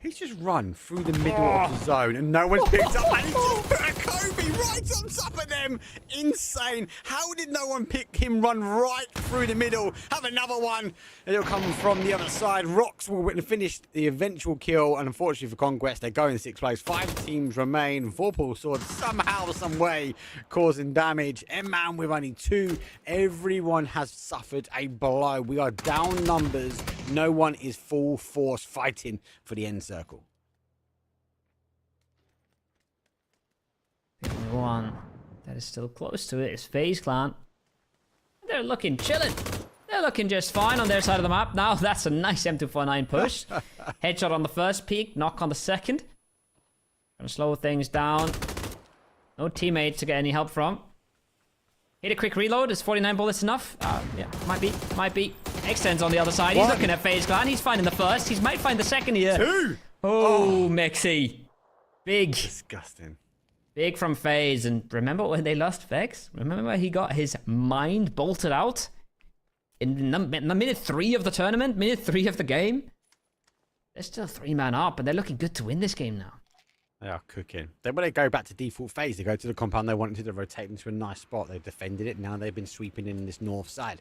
He's just run through the middle of the zone and no one's picked up. And he just put a Kobe right on top of them. Insane. How did no one pick him run right through the middle? Have another one. And it'll come from the other side. Rocks will finish the eventual kill. And unfortunately for Conquest, they go in 6th place. 5 teams remain. Vorpal Sword somehow, some way causing damage. M-Man with only 2. Everyone has suffered a blow. We are down numbers. No one is full force fighting for the end circle. The only one that is still close to it is FaZe Clan. They're looking chilling. They're looking just fine on their side of the map. Now that's a nice M249 push. Headshot on the first peak, knock on the second. Gonna slow things down. No teammates to get any help from. Hit a quick reload. Is 49 bullets enough? Yeah, might be. Extends on the other side. He's looking at FaZe Clan. He's finding the first. He might find the second here. 2! Oh, Mexi. Big. Disgusting. Big from FaZe. And remember when they lost Vex? Remember where he got his mind bolted out? In the minute 3 of the tournament? Minute 3 of the game? They're still 3-man up, and they're looking good to win this game now. They are cooking. Then when they go back to default phase, they go to the compound they wanted to rotate into a nice spot. They've defended it. Now they've been sweeping in this north side.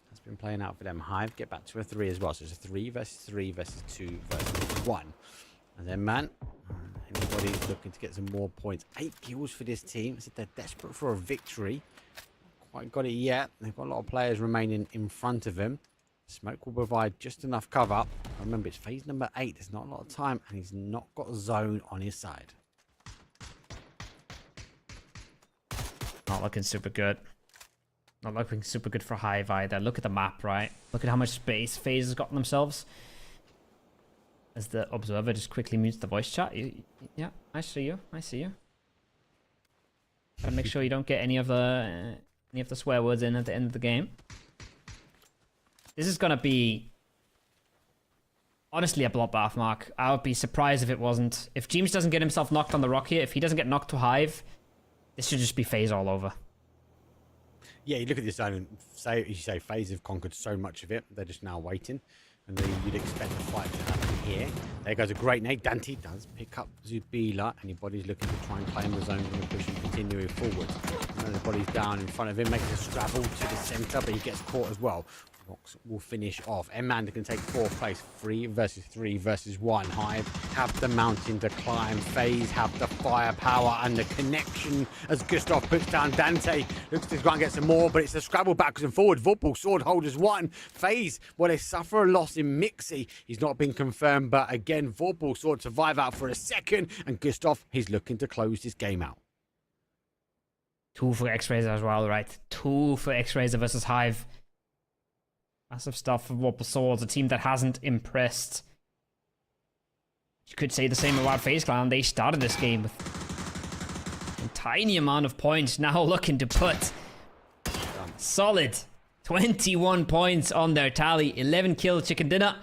That's been playing out for them. Hive get back to a 3 as well. So it's a 3 versus 3 versus 2 versus 1. And then, man, anybody's looking to get some more points. 8 kills for this team. So they're desperate for a victory. Quite got it yet. They've got a lot of players remaining in front of them. Smoke will provide just enough cover. Remember, it's phase number 8. There's not a lot of time, and he's not got a zone on his side. Not looking super good. Not looking super good for Hive either. Look at the map, right? Look at how much space FaZe has gotten themselves. As the observer just quickly mutes the voice chat. Yeah, I see you. I see you. Gotta make sure you don't get any of the swear words in at the end of the game. This is gonna be honestly a bloodbath, Mark. I would be surprised if it wasn't. If James doesn't get himself knocked on the rock here, if he doesn't get knocked to Hive, this should just be FaZe all over. Yeah, you look at this zone and say, as you say, FaZe have conquered so much of it. They're just now waiting. And you'd expect the fight to happen here. There goes a great nade. Dante does pick up Zubila. Anybody's looking to try and claim the zone and push and continue forward. And the body's down in front of him, making a scrabble to the center, but he gets caught as well. Box will finish off. Emmander can take 4th place. 3 versus 3 versus 1. Hive have the mountain to climb. FaZe have the firepower and the connection as Gustav puts down Dante. Looks to try and get some more, but it's a scrabble backwards and forward. Vorpal sword holders 1. FaZe, well, they suffer a loss in Mixie. He's not been confirmed, but again, Vorpal sword survive out for a second, and Gustav, he's looking to close this game out. 2 for X-Razor as well, right? 2 for X-Razor versus Hive. Massive stuff for Vorpal Swords, a team that hasn't impressed. You could say the same about FaZe Clan. They started this game with a tiny amount of points. Now looking to put solid 21 points on their tally. 11 kills, chicken dinner.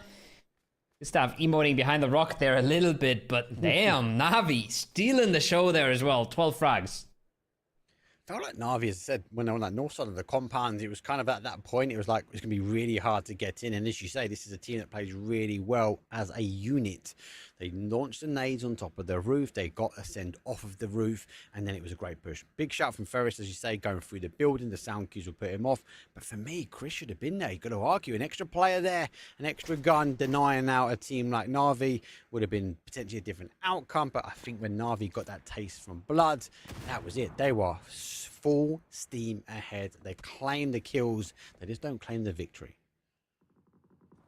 Gustav emoting behind the rock there a little bit, but damn, Na'Vi stealing the show there as well. 12 frags. Felt like Na'Vi, as I said, when they're on that north side of the compound, it was kind of at that point, it was like, it's going to be really hard to get in. And as you say, this is a team that plays really well as a unit. They launched the nades on top of the roof. They got a send off of the roof, and then it was a great push. Big shout from Ferris, as you say, going through the building. The sound cues will put him off. But for me, Chris should have been there. You've got to argue. An extra player there, an extra gun, denying out a team like Na'Vi would have been potentially a different outcome. But I think when Na'Vi got that taste from blood, that was it. They were full steam ahead. They claim the kills. They just don't claim the victory.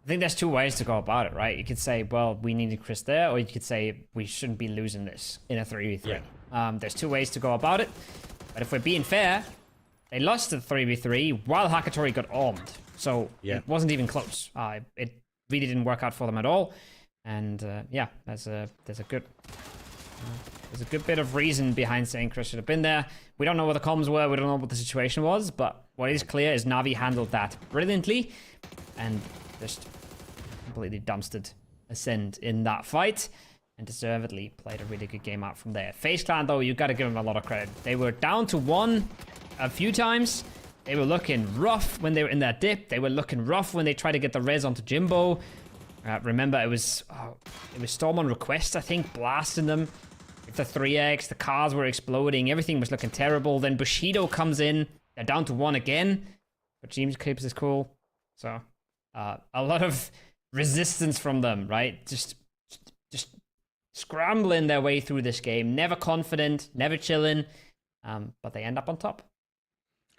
I think there's 2 ways to go about it, right? You could say, well, we needed Chris there, or you could say we shouldn't be losing this in a 3v3. Yeah. There's 2 ways to go about it. But if we're being fair, they lost the 3v3 while Hackatory got armed. So it wasn't even close. It really didn't work out for them at all. And yeah, there's a good bit of reason behind saying Chris should have been there. We don't know what the comms were. We don't know what the situation was. But what is clear is Na'Vi handled that brilliantly. And just completely dumpstered Ascend in that fight. And deservedly played a really good game out from there. FaZe Clan, though, you got to give them a lot of credit. They were down to 1 a few times. They were looking rough when they were in that dip. They were looking rough when they tried to get the res onto Jimbo. Remember, it was Storm on request, I think, blasting them. The 3x, the cars were exploding, everything was looking terrible. Then Bushido comes in, they're down to 1 again, but James keeps his cool. So a lot of resistance from them, right? Just scrambling their way through this game, never confident, never chilling, but they end up on top.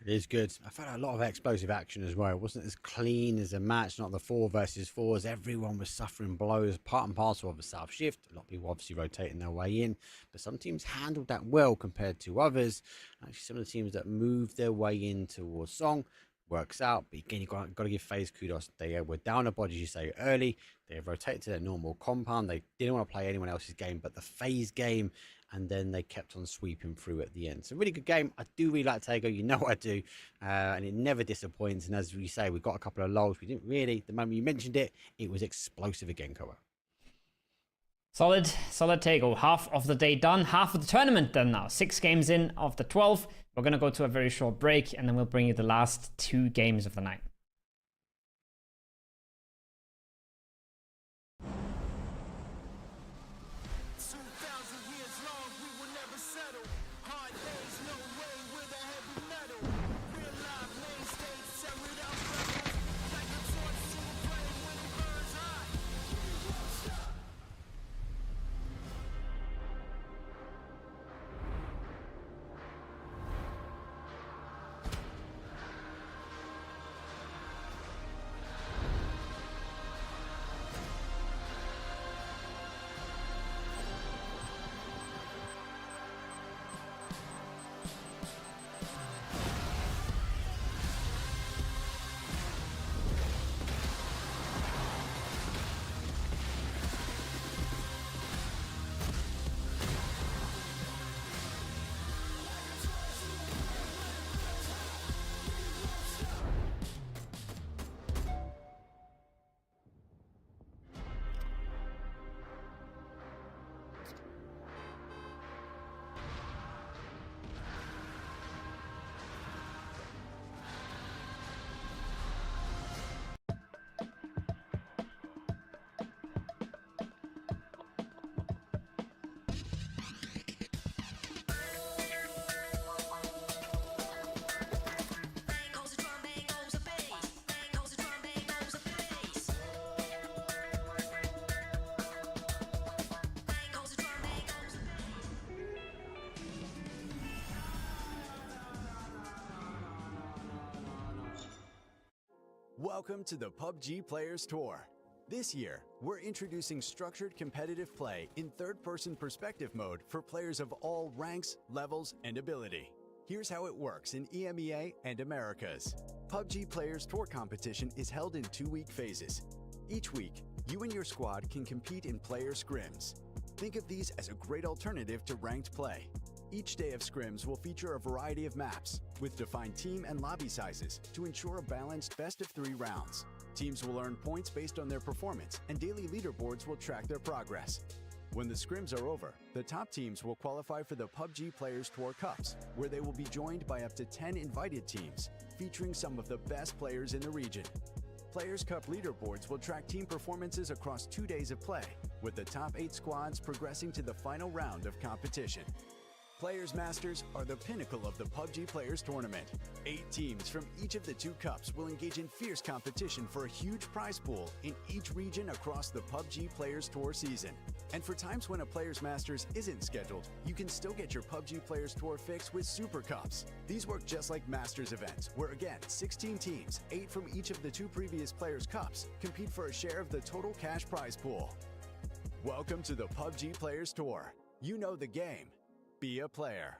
It is good. I felt a lot of explosive action as well. It wasn't as clean as a match, not the 4 versus 4s. Everyone was suffering blows, part and parcel of a South shift. A lot of people obviously rotating their way in, but some teams handled that well compared to others. Actually, some of the teams that moved their way in towards Song works out. But again, you've got to give FaZe kudos. They were down a body, as you say, early. They rotated to their normal compound. They didn't want to play anyone else's game but the FaZe game. And then they kept on sweeping through at the end. So really good game. I do really like Taego. You know I do. And it never disappoints. And as we say, we got a couple of lulls. We didn't really. The moment you mentioned it, it was explosive again, Koa. Solid Taego. Half of the day done. Half of the tournament done now. 6 games in of the 12. We're going to go to a very short break. And then we'll bring you the last 2 games of the night. Welcome to the PUBG Players Tour. This year, we're introducing structured competitive play in third-person perspective mode for players of all ranks, levels, and ability. Here's how it works in EMEA and Americas. PUBG Players Tour competition is held in 2-week phases. Each week, you and your squad can compete in player scrims. Think of these as a great alternative to ranked play. Each day of scrims will feature a variety of maps, with defined team and lobby sizes to ensure a balanced best-of-3 rounds. Teams will earn points based on their performance, and daily leaderboards will track their progress. When the scrims are over, the top teams will qualify for the PUBG Players Tour Cups, where they will be joined by up to 10 invited teams, featuring some of the best players in the region. Players' Cup leaderboards will track team performances across 2 days of play, with the top 8 squads progressing to the final round of competition. Players Masters are the pinnacle of the PUBG Players Tournament. 8 teams from each of the 2 cups will engage in fierce competition for a huge prize pool in each region across the PUBG Players Tour season. And for times when a Players Masters isn't scheduled, you can still get your PUBG Players Tour fix with Super Cups. These work just like Masters events, where again, 16 teams, 8 from each of the 2 previous Players Cups, compete for a share of the total cash prize pool. Welcome to the PUBG Players Tour. You know the game. Be a player.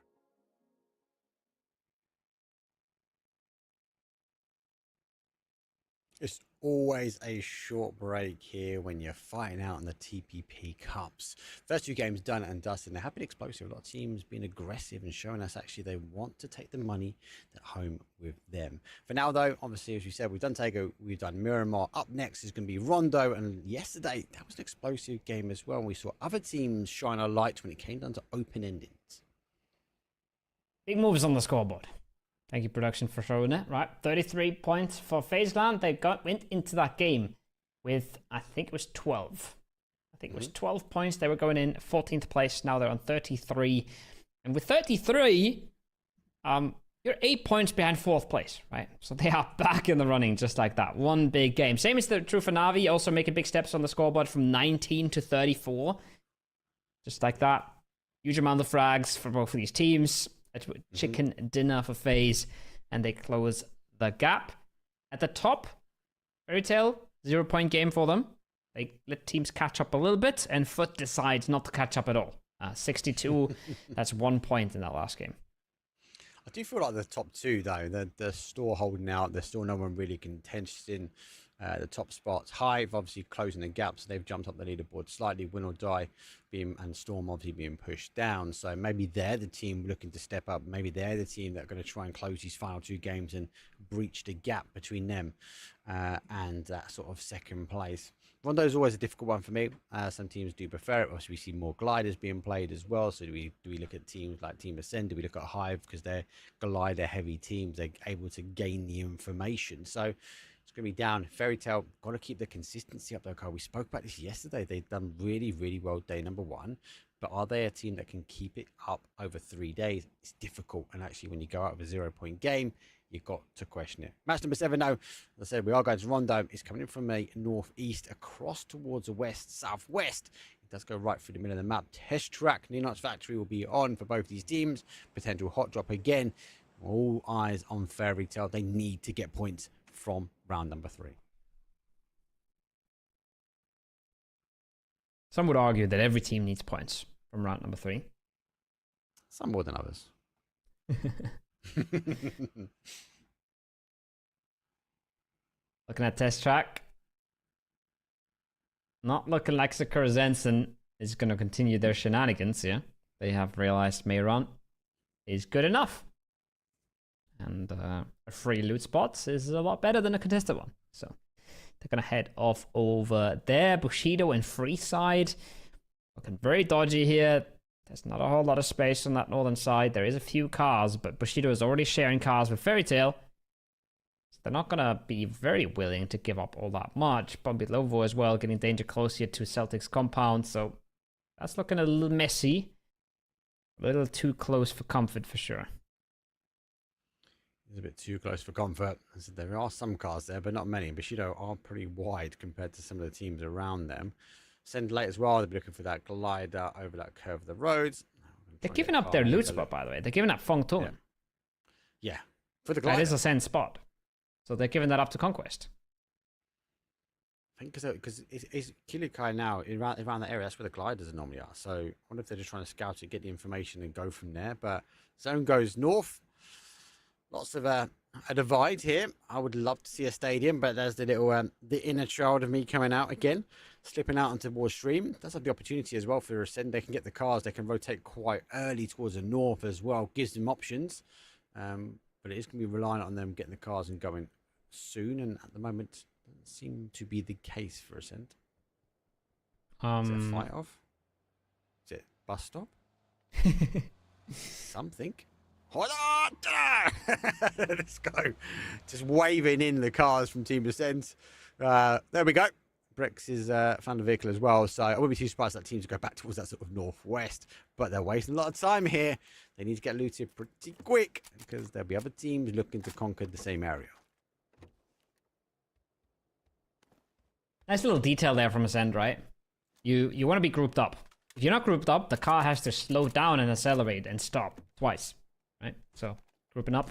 It's always a short break here when you're fighting out in the TPP Cups. First 2 games done and dusted, and they have been explosive. A lot of teams being aggressive and showing us actually they want to take the money at home with them. For now, though, obviously, as we said, we've done Taego, we've done Miramar. Up next is going to be Rondo, and yesterday, that was an explosive game as well. And we saw other teams shine a light when it came down to open endings. Big moves on the scoreboard. Thank you, production, for showing it. Right, 33 points for FaZe Clan. They went into that game with, I think it was 12. I think it was 12 points. They were going in 14th place. Now they're on 33. And with 33, you're 8 points behind 4th place, right? So they are back in the running just like that. One big game. Same is true for Na'Vi. Also making big steps on the scoreboard from 19 to 34. Just like that. Huge amount of frags for both of these teams. Chicken dinner for FaZe, and they close the gap. At the top, Fairy Tail, 0-point game for them. They let teams catch up a little bit, and Foot decides not to catch up at all. 62, that's 1 point in that last game. I do feel like the top 2, though, they're still holding out. There's still no one really contesting the top spots. Hive obviously closing the gap, so they've jumped up the leaderboard slightly. Win or Die and Storm obviously being pushed down. So maybe they're the team looking to step up. Maybe they're the team that are going to try and close these final 2 games and breach the gap between them and that sort of second place. Rondo's always a difficult one for me. Some teams do prefer it. Obviously, we see more gliders being played as well. So do we look at teams like Team Ascend? Do we look at Hive because they're glider-heavy teams? They're able to gain the information. So it's going to be down. Fairy Tail, got to keep the consistency up, though, Carl. We spoke about this yesterday. They've done really, really well day number 1. But are they a team that can keep it up over 3 days? It's difficult. And actually, when you go out of a 0-point game, you've got to question it. Match number 7, though. As I said, we are going to Rondo. It's coming in from a northeast across towards the west, southwest. It does go right through the middle of the map. Test track, Neonite's Factory will be on for both these teams. Potential hot drop again. All eyes on Fairy Tail. They need to get points from round number 3. Some would argue that every team needs points from round number 3. Some more than others. Looking at test track. Not looking like Sakura Zensen is going to continue their shenanigans here. They have realized Mayron is good enough. And a free loot spot is a lot better than a contested one. So they're going to head off over there. Bushido and Freeside. Looking very dodgy here. There's not a whole lot of space on that northern side. There is a few cars, but Bushido is already sharing cars with Fairy Tail. So they're not going to be very willing to give up all that much. Bobby Lovo as well, getting danger close here to Celtics compound. So that's looking a little messy. A little too close for comfort for sure. It's a bit too close for comfort. So there are some cars there, but not many. Bushido are pretty wide compared to some of the teams around them. Send late as well. They'll be looking for that glider over that curve of the roads. They're giving up their loot spot, by the way. They're giving up Feng Tun. Yeah. For the glider. That is a send spot. So they're giving that up to Conquest. think because it's Kilikai now around that area. That's where the gliders normally are. So I wonder if they're just trying to scout it, get the information, and go from there. But zone goes north. Lots of a divide here. I would love to see a stadium, but there's the little the inner child of me coming out again, slipping out onto War Stream. Does have the opportunity as well for Ascend. They can get the cars. They can rotate quite early towards the north as well. Gives them options, but it is going to be reliant on them getting the cars and going soon. And at the moment, doesn't seem to be the case for Ascend. Is it a fight off? Is it bus stop? Something. Hold on! Let's go. Just waving in the cars from Team Ascent. There we go. Brex is found a vehicle as well, so I wouldn't be too surprised that teams go back towards that sort of northwest. But they're wasting a lot of time here. They need to get looted pretty quick because there'll be other teams looking to conquer the same area. Nice little detail there from Ascend, right? You want to be grouped up. If you're not grouped up, the car has to slow down and accelerate and stop twice. Right, so grouping up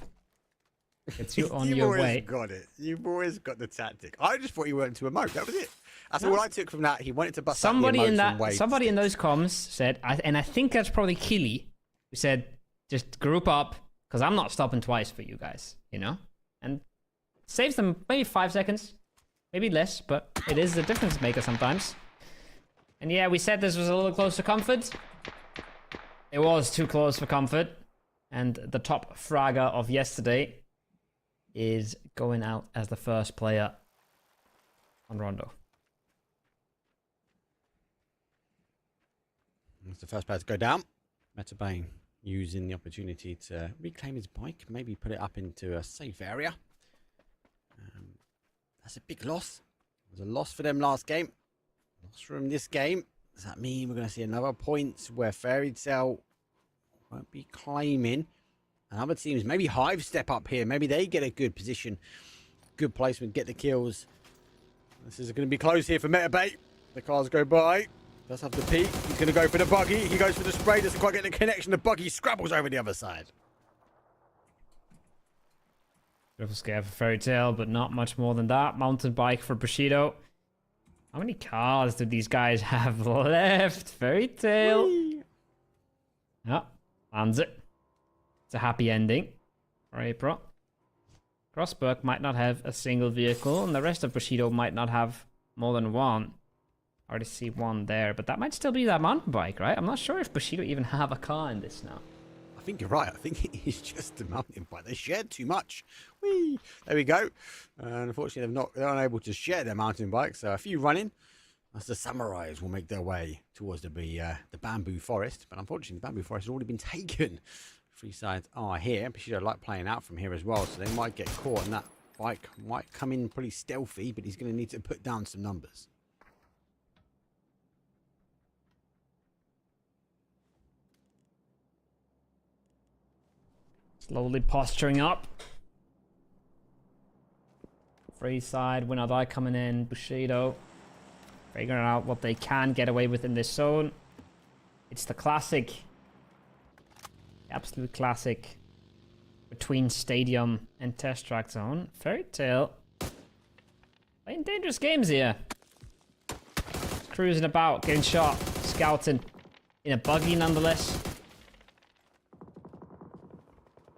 gets you on your way. You've always got it. You've always got the tactic. I just thought he went to emote. That was it. That's all I took from that. He wanted to bust somebody out the in that. wave Somebody in sticks. those comms said, and I think that's probably Keely, who said, "Just group up because I'm not stopping twice for you guys." You know, and saves them maybe 5 seconds, maybe less, but it is a difference maker sometimes. And yeah, we said this was a little close to comfort. It was too close for comfort. And the top fragger of yesterday is going out as the first player on Rondo. It's the first player to go down. Metabane using the opportunity to reclaim his bike, maybe put it up into a safe area. That's a big loss. It was a loss for them last game. Loss from this game. Does that mean we're going to see another point where Fairy Tail won't be claiming? And other teams, maybe Hive step up here. Maybe they get a good position, good placement, get the kills. This is going to be close here for Metabate. The cars go by. Does have the peak. He's going to go for the buggy. He goes for the spray. Doesn't quite get the connection. The buggy scrabbles over the other side. Beautiful scare for Fairy Tail, but not much more than that. Mountain bike for Bushido. How many cars do these guys have left? Fairy Tail. Whee! Yeah, lands it. It's a happy ending for April. Crossberg might not have a single vehicle, and the rest of Bushido might not have more than one. I already see one there, but that might still be that mountain bike, right? I'm not sure if Bushido even have a car in this now. I think you're right. I think it is just a mountain bike. They shared too much. Whee! There we go. And unfortunately, they're unable to share their mountain bike. So a few running. As the samurais will make their way towards the bamboo forest. But unfortunately, the bamboo forest has already been taken. Three sides are here. Bushido like playing out from here as well. So they might get caught, and that bike might come in pretty stealthy. But he's going to need to put down some numbers. Slowly posturing up. Free side, Win or Die coming in. Bushido figuring out what they can get away with in this zone. It's the classic, absolute classic between stadium and test track zone. Fairy Tail playing dangerous games here. Cruising about, getting shot, scouting in a buggy nonetheless.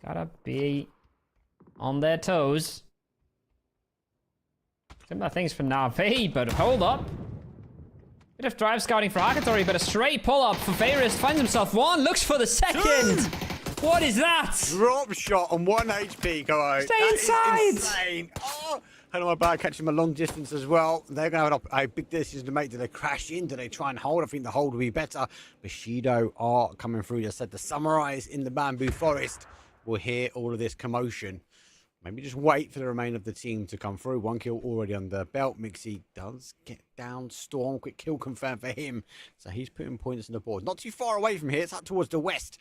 Gotta be on their toes. Similar things for Navi, but hold up. Bit of drive scouting for Arcatory, but a straight pull-up for Fairest. Finds himself one, looks for the second. What is that? Drop shot on 1 HP, go out. Stay That inside. is insane. Oh, had on my back, catching him a long distance as well. They're going to have a big decision to make. Do they crash in? Do they try and hold? I think the hold will be better. Bushido are coming through. Just said the samurais in the bamboo forest will hear all of this commotion. Maybe just wait for the remainder of the team to come through. One kill already under the belt. Mixie does get down. Storm, quick kill confirmed for him. So he's putting points on the board. Not too far away from here. It's up towards the west.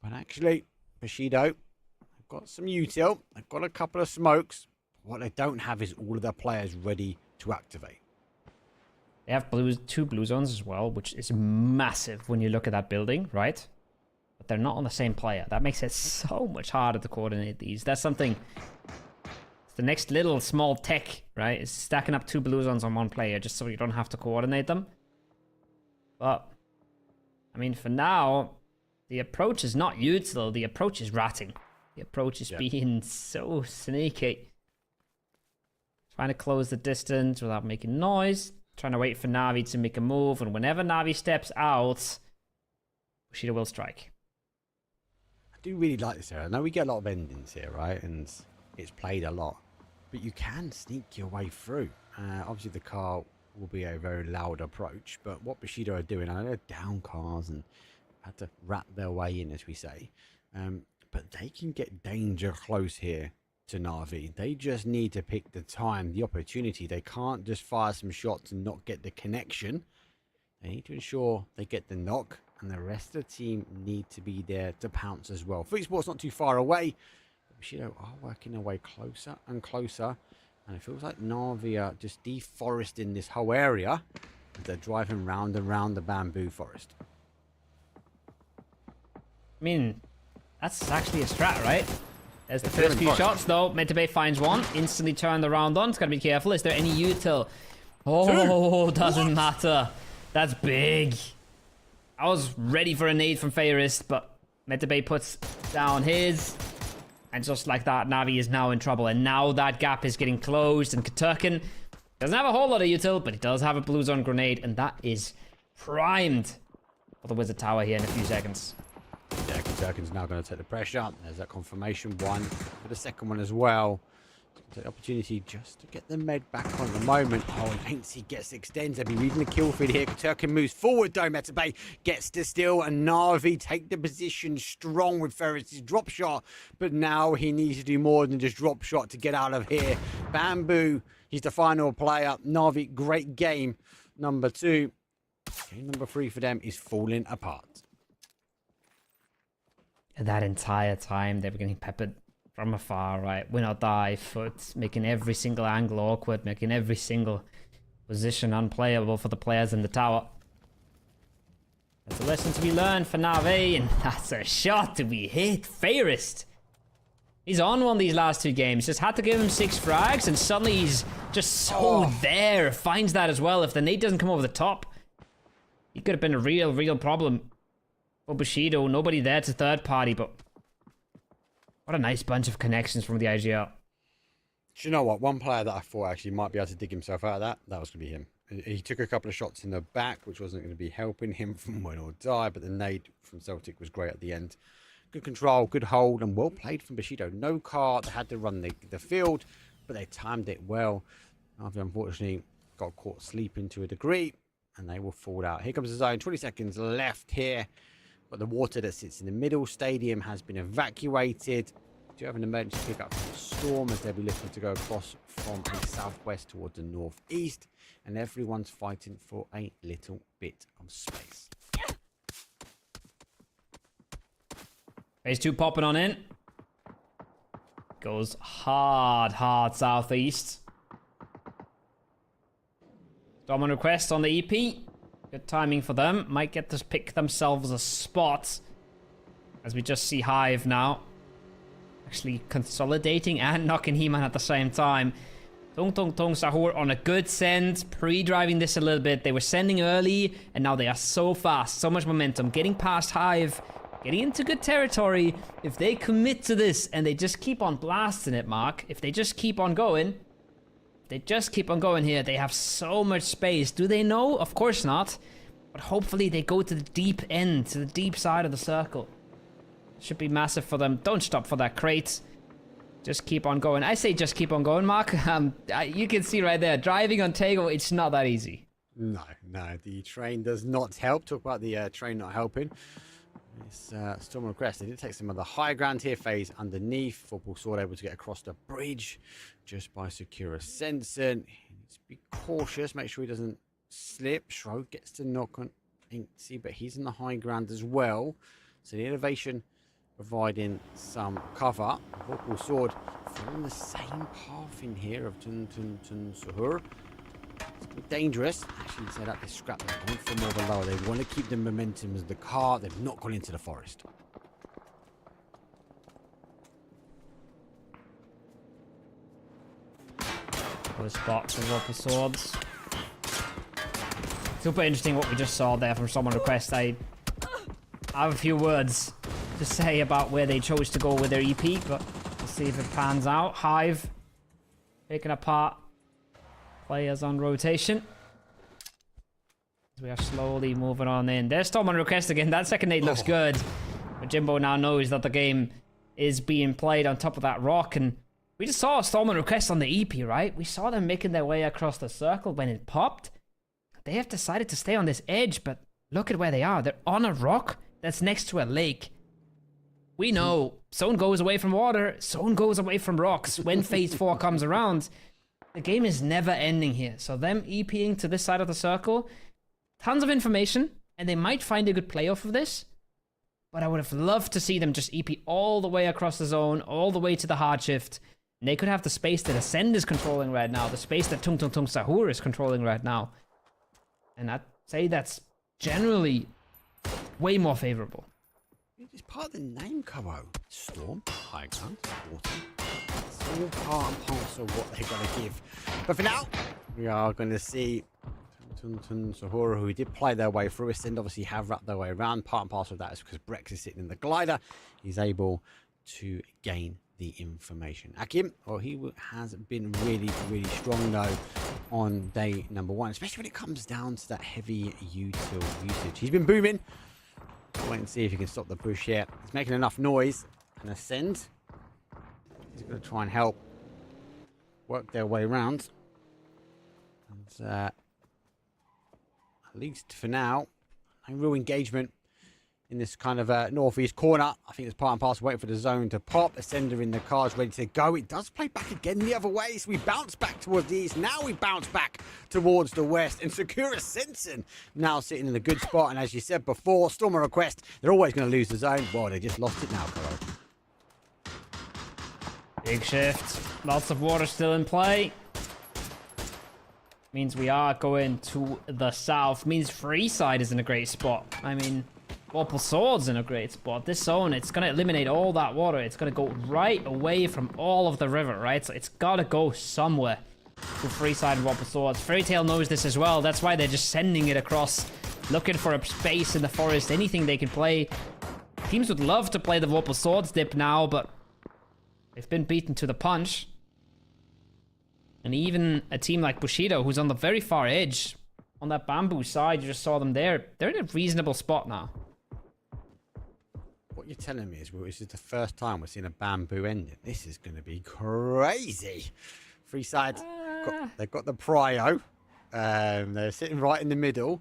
But actually, Bushido have got some util. They've got a couple of smokes. What they don't have is all of their players ready to activate. They have two blue zones as well, which is massive when you look at that building, right? But they're not on the same player. That makes it so much harder to coordinate these. That's something the next little small tech, right, is stacking up 2 blue zones on 1 player just so you don't have to coordinate them. But, I mean, for now, the approach is not util, the approach is ratting. The approach is being so sneaky. Trying to close the distance without making noise. Trying to wait for Na'Vi to make a move. And whenever Na'Vi steps out, Bushido will strike. I do really like this area. I know we get a lot of endings here, right? And it's played a lot. But you can sneak your way through. Obviously, the car will be a very loud approach. But what Bushido are doing, I know they're down cars and had to rat their way in, as we say. But they can get danger close here to Na'Vi. They just need to pick the time, the opportunity. They can't just fire some shots and not get the connection. They need to ensure they get the knock, and the rest of the team need to be there to pounce as well. Esports not too far away, but Bushido are working their way closer and closer, and it feels like Na'Vi are just deforesting this whole area as they're driving round and round the bamboo forest. I mean, that's actually a strat, right? There's the first few shots, though. Metabay finds one. Instantly turn the round on. It's got to be careful. Is there any util? Oh, doesn't matter. That's big. I was ready for a nade from Fairist, but Metabay puts down his. And just like that, Na'Vi is now in trouble. And now that gap is getting closed. And Katurkin doesn't have a whole lot of util, but he does have a blue zone grenade. And that is primed for the Wizard Tower here in a few seconds. Yeah, Katurkin's now going to take the pressure. There's that confirmation one for the second one as well. Take the opportunity just to get the med back on at the moment. Oh, and Ainsley gets extends. They'll be reading the kill feed here. Katurkin moves forward though. Metabay gets to steal, and Na'Vi take the position strong with Ferris' drop shot. But now he needs to do more than just drop shot to get out of here. Bamboo, he's the final player. Na'Vi, great game. Number 2. Game number 3 for them is falling apart. That entire time, they were getting peppered from afar, right? Win or die, foot, making every single angle awkward, making every single position unplayable for the players in the tower. That's a lesson to be learned for Na'Vi, and that's a shot to be hit. Fairist. He's on one these last 2 games. Just had to give him 6 frags, and suddenly he's just so there. Finds that as well. If the nade doesn't come over the top, he could have been a real problem. Bushido, nobody there to third party, but what a nice bunch of connections from the IGL. Do you know what? One player that I thought actually might be able to dig himself out of that was going to be him. He took a couple of shots in the back, which wasn't going to be helping him from win or die, but the nade from Celtic was great at the end. Good control, good hold, and well played from Bushido. No car, they had to run the field, but they timed it well. Na'Vi unfortunately got caught sleeping to a degree, and they will fall out. Here comes the zone, 20 seconds left here. But the water that sits in the middle stadium has been evacuated. Do you have an emergency pickup from the storm as they'll be looking to go across from the southwest towards the northeast, and everyone's fighting for a little bit of space. Phase 2 popping on in. Goes hard southeast. Storm on request on the EP. Good timing for them. Might get to pick themselves a spot. As we just see Hive now. Actually consolidating and knocking He-Man at the same time. Tung Sahur on a good send. Pre-driving this a little bit. They were sending early, and now they are so fast. So much momentum. Getting past Hive. Getting into good territory. If they commit to this and they just keep on blasting it, Mark. If they just keep on going. They just keep on going here. They have so much space. Do they know? Of course not. But hopefully they go to the deep end, to the deep side of the circle. Should be massive for them. Don't stop for that crate. Just keep on going. I say just keep on going, Mark. You can see right there. Driving on Taego, it's not that easy. No. The train does not help. Talk about the train not helping. It's Storm Request. They did take some of the high ground here. Phase underneath. Football Sword able to get across the bridge just by Secure Ascension. He needs to be cautious. Make sure he doesn't slip. Shrove gets to knock on Inksy, but he's in the high ground as well. So the elevation providing some cover. Football Sword following the same path in here of Tun Suhur. It's dangerous. Actually, set up this scrap. They want for more of a lower. They want to keep the momentum as the car. They've not gone into the forest. Good spot for Warple Swords. Super interesting what we just saw there from someone request. I have a few words to say about where they chose to go with their EP, but we'll see if it pans out. Hive picking apart players on rotation. We are slowly moving on in. There's Storm on request again. That second nade looks good. But Jimbo now knows that the game is being played on top of that rock. And we just saw a Storm on request on the EP, right? We saw them making their way across the circle when it popped. They have decided to stay on this edge, but look at where they are. They're on a rock that's next to a lake. We know zone goes away from water, zone goes away from rocks. When phase 4 comes around, the game is never ending here. So them EPing to this side of the circle, tons of information, and they might find a good play off of this. But I would have loved to see them just EP all the way across the zone, all the way to the hard shift. And they could have the space that Ascend is controlling right now, the space that Tung Tung Tung Sahur is controlling right now. And I'd say that's generally way more favorable. It's part of the name, Caro. Storm, high ground, water. It's all part and parcel of what they're going to give. But for now, we are going to see Sahura, who did play their way through. Ascend obviously have wrapped their way around. Part and parcel of that is because Brex is sitting in the glider. He's able to gain the information. Akim, well, he has been really, really strong though on day number 1, especially when it comes down to that heavy util usage. He's been booming. Wait and see if he can stop the push here. He's making enough noise. And Ascend, he's going to try and help work their way around. And at least for now, no real engagement in this kind of northeast corner. I think it's part and parcel waiting for the zone to pop. Ascender in the cars ready to go. It does play back again the other way. So we bounce back towards the east. Now we bounce back towards the west. And Sakura Sensen now sitting in a good spot. And as you said before, Stormer Request, they're always going to lose the zone. Well, they just lost it now, Carl. Big shift. Lots of water still in play. Means we are going to the south. Means Freeside is in a great spot. I mean, Warple Swords in a great spot. This zone, it's going to eliminate all that water. It's going to go right away from all of the river, right? So it's got to go somewhere to Freeside and Warple Swords. Fairy Tail knows this as well. That's why they're just sending it across, looking for a space in the forest, anything they can play. Teams would love to play the Warple Swords dip now, but they've been beaten to the punch. And even a team like Bushido, who's on the very far edge, on that bamboo side, you just saw them there. They're in a reasonable spot now. What you're telling me is, well, this is the first time we're seeing a bamboo ending. This is going to be crazy. Freeside, they've got the prio. They're sitting right in the middle.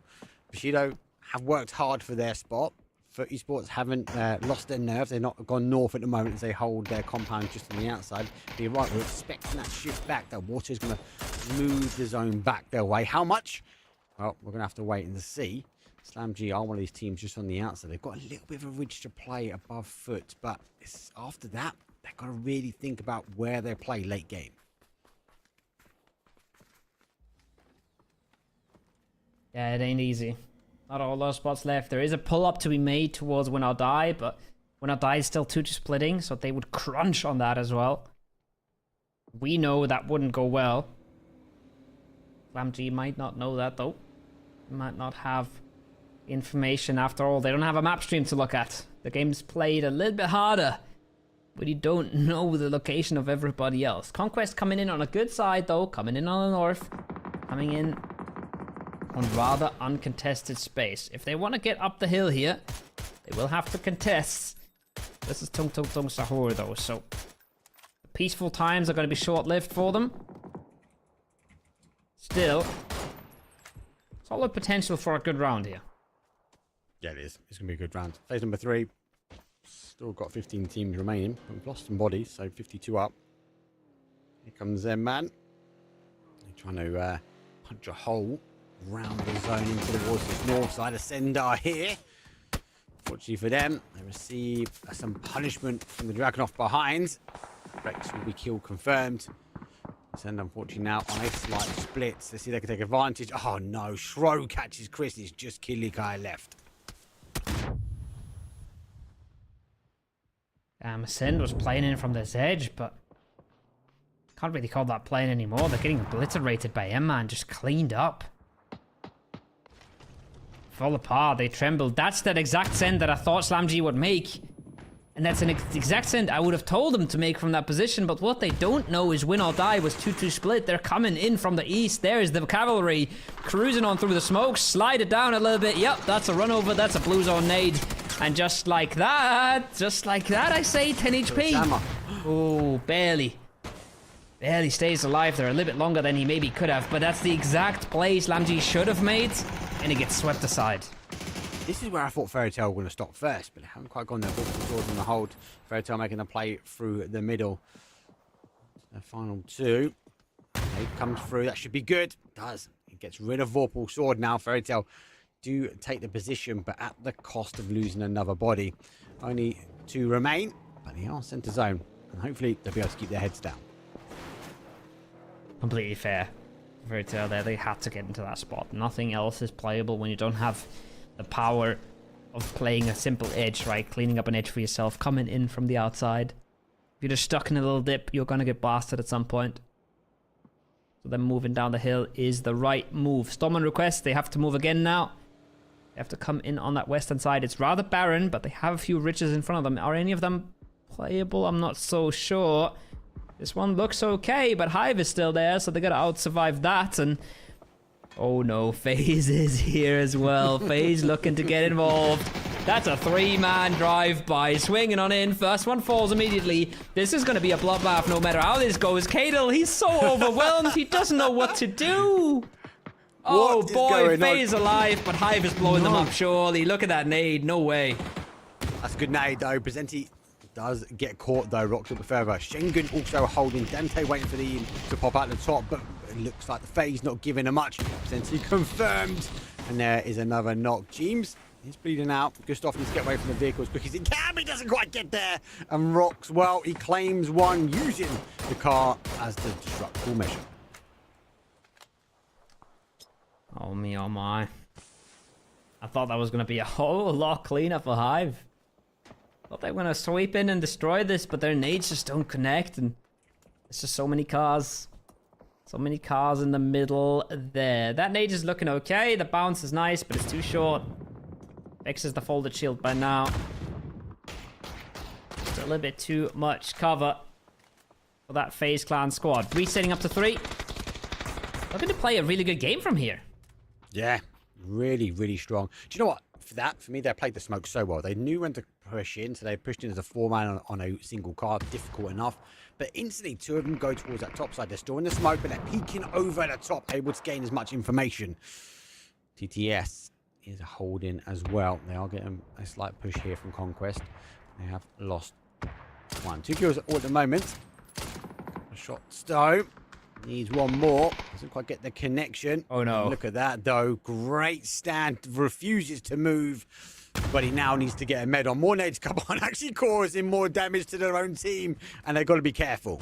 Bushido have worked hard for their spot. For Esports haven't lost their nerve. They're not gone north at the moment as they hold their compound just on the outside. But you're right, we're expecting that shift back. The water is going to move the zone back their way. How much? Well, we're going to have to wait and see. Slam G are one of these teams just on the outside. They've got a little bit of a ridge to play above foot, but it's after that, they've got to really think about where they play late game. Yeah, it ain't easy. Not all those spots left. There is a pull-up to be made towards Win or Die, but Win or Die is still 2 splitting, so they would crunch on that as well. We know that wouldn't go well. Slam G might not know that, though. Might not have information after all. They don't have a map stream to look at. The game's played a little bit harder, but you don't know the location of everybody else. Conquest coming in on a good side, though. Coming in on the north. Coming in on rather uncontested space. If they want to get up the hill here, they will have to contest. This is Tung Tung Tung Sahur, though, so the peaceful times are going to be short-lived for them. Still, solid potential for a good round here. Yeah, it is. It's going to be a good round. Phase number 3. Still got 15 teams remaining. We've lost some bodies, so 52 up. Here comes their man. They're trying to punch a hole round the zone into towards this north side. Ascender here. Fortunately for them, they receive some punishment from the Dragon off behind. Rex will be kill confirmed. Ascend, unfortunately, now on a slight split. Let's see if they can take advantage. Oh no, Shro catches Chris. It's just Kilikai left. Ascend was playing in from this edge, but Can't really call that playing anymore. They're getting obliterated by EMEA and just cleaned up. Fall apart, they trembled. That's that exact send that I thought SlamG would make. And that's an exact send I would have told them to make from that position, but what they don't know is win or die was 2-2 split. They're coming in from the east. There is the cavalry cruising on through the smoke. Slide it down a little bit. Yep, that's a run over. That's a blue zone nade. And just like that, I say 10 HP. Oh, barely stays alive there a little bit longer than he maybe could have, but that's the exact play SlamG should have made, and he gets swept aside. This is where I thought Fairy Tail were going to stop first, but they haven't quite gone there. Swords in the hold. Fairy Tail making the play through the middle. The final two. He comes through. That should be good. Does. He gets rid of Vorpal Sword now. Fairy Tail do take the position, but at the cost of losing another body. Only two remain, but they are center zone. And hopefully they'll be able to keep their heads down. Completely fair. Fairy Tail there. They had to get into that spot. Nothing else is playable when you don't have the power of playing a simple edge, right? Cleaning up an edge for yourself, coming in from the outside. If you're just stuck in a little dip, you're going to get blasted at some point. So then moving down the hill is the right move. Stormman request, they have to move again now. They have to come in on that western side. It's rather barren, but they have a few ridges in front of them. Are any of them playable? I'm not so sure. This one looks okay, but Hive is still there, so they got to out-survive that, and oh no, FaZe is here as well. FaZe looking to get involved. That's a three-man drive-by. Swinging on in. First one falls immediately. This is going to be a bloodbath no matter how this goes. Kadel, he's so overwhelmed. He doesn't know what to do. Oh boy, FaZe alive, but Hive is blowing them up surely. Look at that nade. No way. That's a good nade though. Presenti does get caught though. Rocks up further. Shengun also holding. Dante waiting for the to pop out the top, but it looks like the FaZe not giving her much. Presenti confirmed. And there is another knock. James, he's bleeding out. Gustav needs to get away from the vehicle as quick as he can. He doesn't quite get there. And Rocks, well, he claims one using the car as the destructible measure. Oh me, oh my. I thought that was going to be a whole lot cleaner for Hive. Thought they were going to sweep in and destroy this, but their nades just don't connect, and there's just so many cars. So many cars in the middle there. That nade is looking okay. The bounce is nice, but it's too short. Fixes the folded shield by now. It's a little bit too much cover for that FaZe Clan squad. Resetting up to 3. Looking to play a really good game from here. Yeah, really, really strong. Do you know what? For me, they played the smoke so well. They knew when to push in, so they pushed in as a 4-man on a single car. Difficult enough. But instantly, 2 of them go towards that top side. They're still in the smoke, but they're peeking over the top, able to gain as much information. TTS is holding as well. They are getting a slight push here from Conquest. They have lost 1. 2 kills all at the moment. A shot Stowe. Needs one more. Doesn't quite get the connection. Oh no. Look at that though. Great stand. Refuses to move. But he now needs to get a med on. More nades come on. Actually causing more damage to their own team. And they've got to be careful.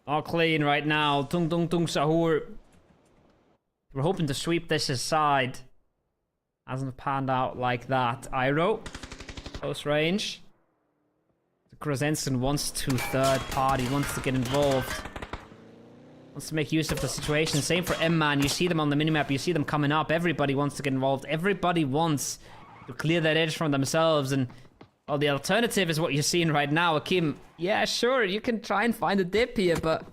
All clean right now. Tung tung tung sahur. We're hoping to sweep this aside. Hasn't panned out like that. Iro. Close range. Krasensen wants to third party, wants to get involved. Wants to make use of the situation. Same for M-Man. You see them on the minimap. You see them coming up. Everybody wants to get involved. Everybody wants to clear that edge from themselves. And, well, the alternative is what you're seeing right now. Akim, yeah, sure, you can try and find a dip here, but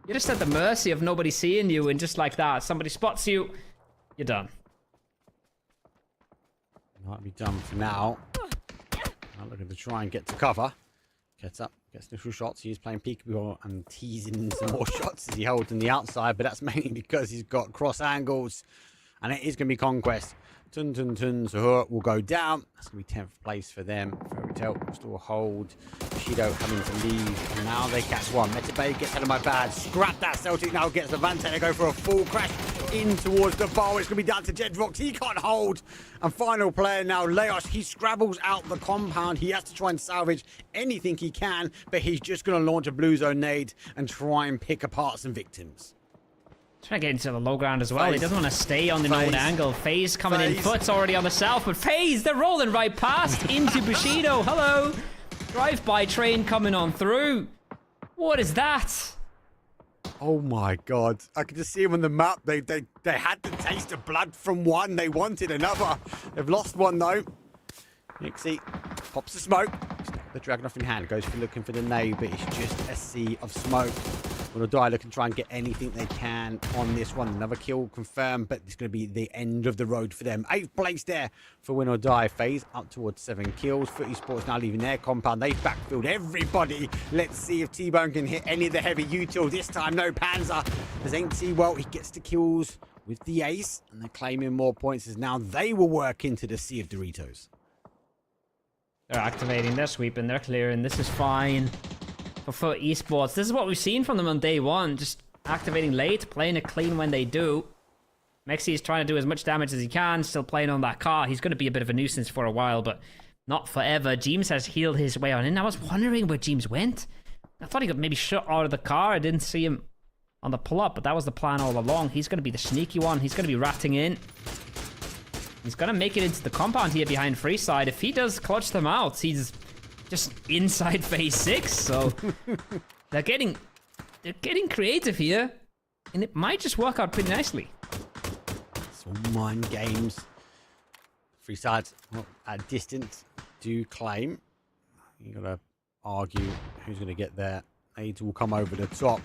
you're just at the mercy of nobody seeing you. And just like that, somebody spots you, you're done. Might be done for now. I'm looking to try and get to cover. Gets up, gets initial shots. He's playing peekaboo and teasing in some more shots as he holds on the outside, but that's mainly because he's got cross angles. And it is going to be Conquest. Tun Tun Tun Sahur will go down. That's going to be 10th place for them. Fairy Tail still hold. Shido having to leave. And now they catch one. Metabay gets out of my bad. Scrap that. Celtic now gets the Vante. They go for a full crash in towards the bar. It's going to be down to Jedrox. He can't hold. And final player now, Leos. He scrabbles out the compound. He has to try and salvage anything he can. But he's just going to launch a blue zone nade and try and pick apart some victims. Trying to get into the low ground as well. He doesn't want to stay on the known angle. FaZe coming in. Foot's already on the south, but FaZe, they're rolling right past into Bushido. Hello. Drive-by train coming on through. What is that? Oh my god. I can just see them on the map. They had the taste of blood from one. They wanted another. They've lost one though. Nixie pops the smoke. The Dragunov in hand. Goes for looking for the nade, but it's just a sea of smoke. Will die looking to try and get anything they can on this one. Another kill confirmed, but it's going to be the end of the road for them. 8th place there for win or die phase, up towards 7 kills. Esports now leaving their compound. They've backfilled everybody. Let's see if T-Bone can hit any of the heavy util. This time, no Panzer. As Ain't well, he gets the kills with the ace, and they're claiming more points as now they will work into the sea of Doritos. They're activating, they're sweeping, they're clearing. This is fine. For Esports, this is what we've seen from them on day one. Just activating late, playing it clean when they do. Mexi is trying to do as much damage as he can, still playing on that car. He's going to be a bit of a nuisance for a while, but not forever. James has healed his way on in. I was wondering where James went. I thought he got maybe shot out of the car. I didn't see him on the pull-up, but that was the plan all along. He's going to be the sneaky one. He's going to be ratting in. He's going to make it into the compound here behind Freeside. If he does clutch them out, he's just inside phase 6, so they're getting creative here, and it might just work out pretty nicely. It's all mind games. Freeside, well, at distance, do claim. You gotta argue who's gonna get there. Aids will come over the top.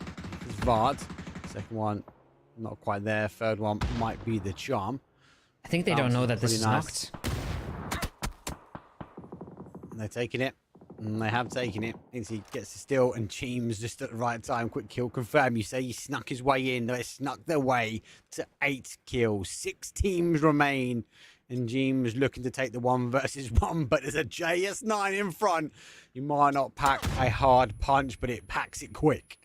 It's Vard. Second one, not quite there. Third one might be the charm. I think they don't know that this is knocked. And they're taking it. And they have taken it. He gets the steal, and James just at the right time. Quick kill confirmed. You say he snuck his way in. They snuck their way to 8 kills. 6 teams remain. And James looking to take the 1 versus 1. But there's a JS9 in front. You might not pack a hard punch, but it packs it quick.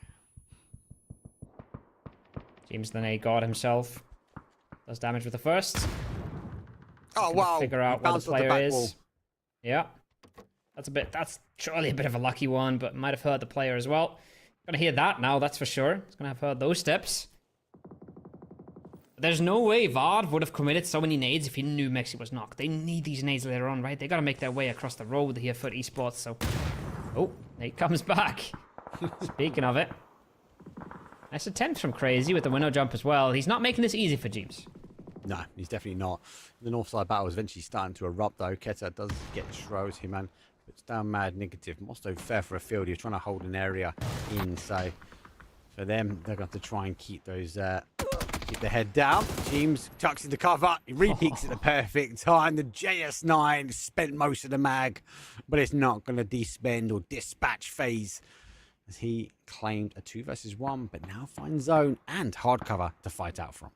James the nade guard himself. Does damage with the first. Oh, wow. Figure out where the player is. Yeah. That's surely a bit of a lucky one, but might have hurt the player as well. Gonna hear that now, that's for sure. It's gonna have heard those steps. There's no way Vard would have committed so many nades if he knew Mexi was knocked. They need these nades later on, right? They gotta make their way across the road here for Esports, so... Oh, nade comes back. Speaking of it. Nice attempt from Crazy with the window jump as well. He's not making this easy for James. No, he's definitely not. The north side battle is eventually starting to erupt, though. Keta does get Shrows here, man. Puts down mad negative. Mosto fair for a field. He's trying to hold an area in, so for them, they're going to try and keep those, keep their head down. James tucks into cover. He re-peeks at the perfect time. The JS9 spent most of the mag, but it's not going to despend or dispatch phase as he claimed a 2 versus 1, but now finds zone and hard cover to fight out from.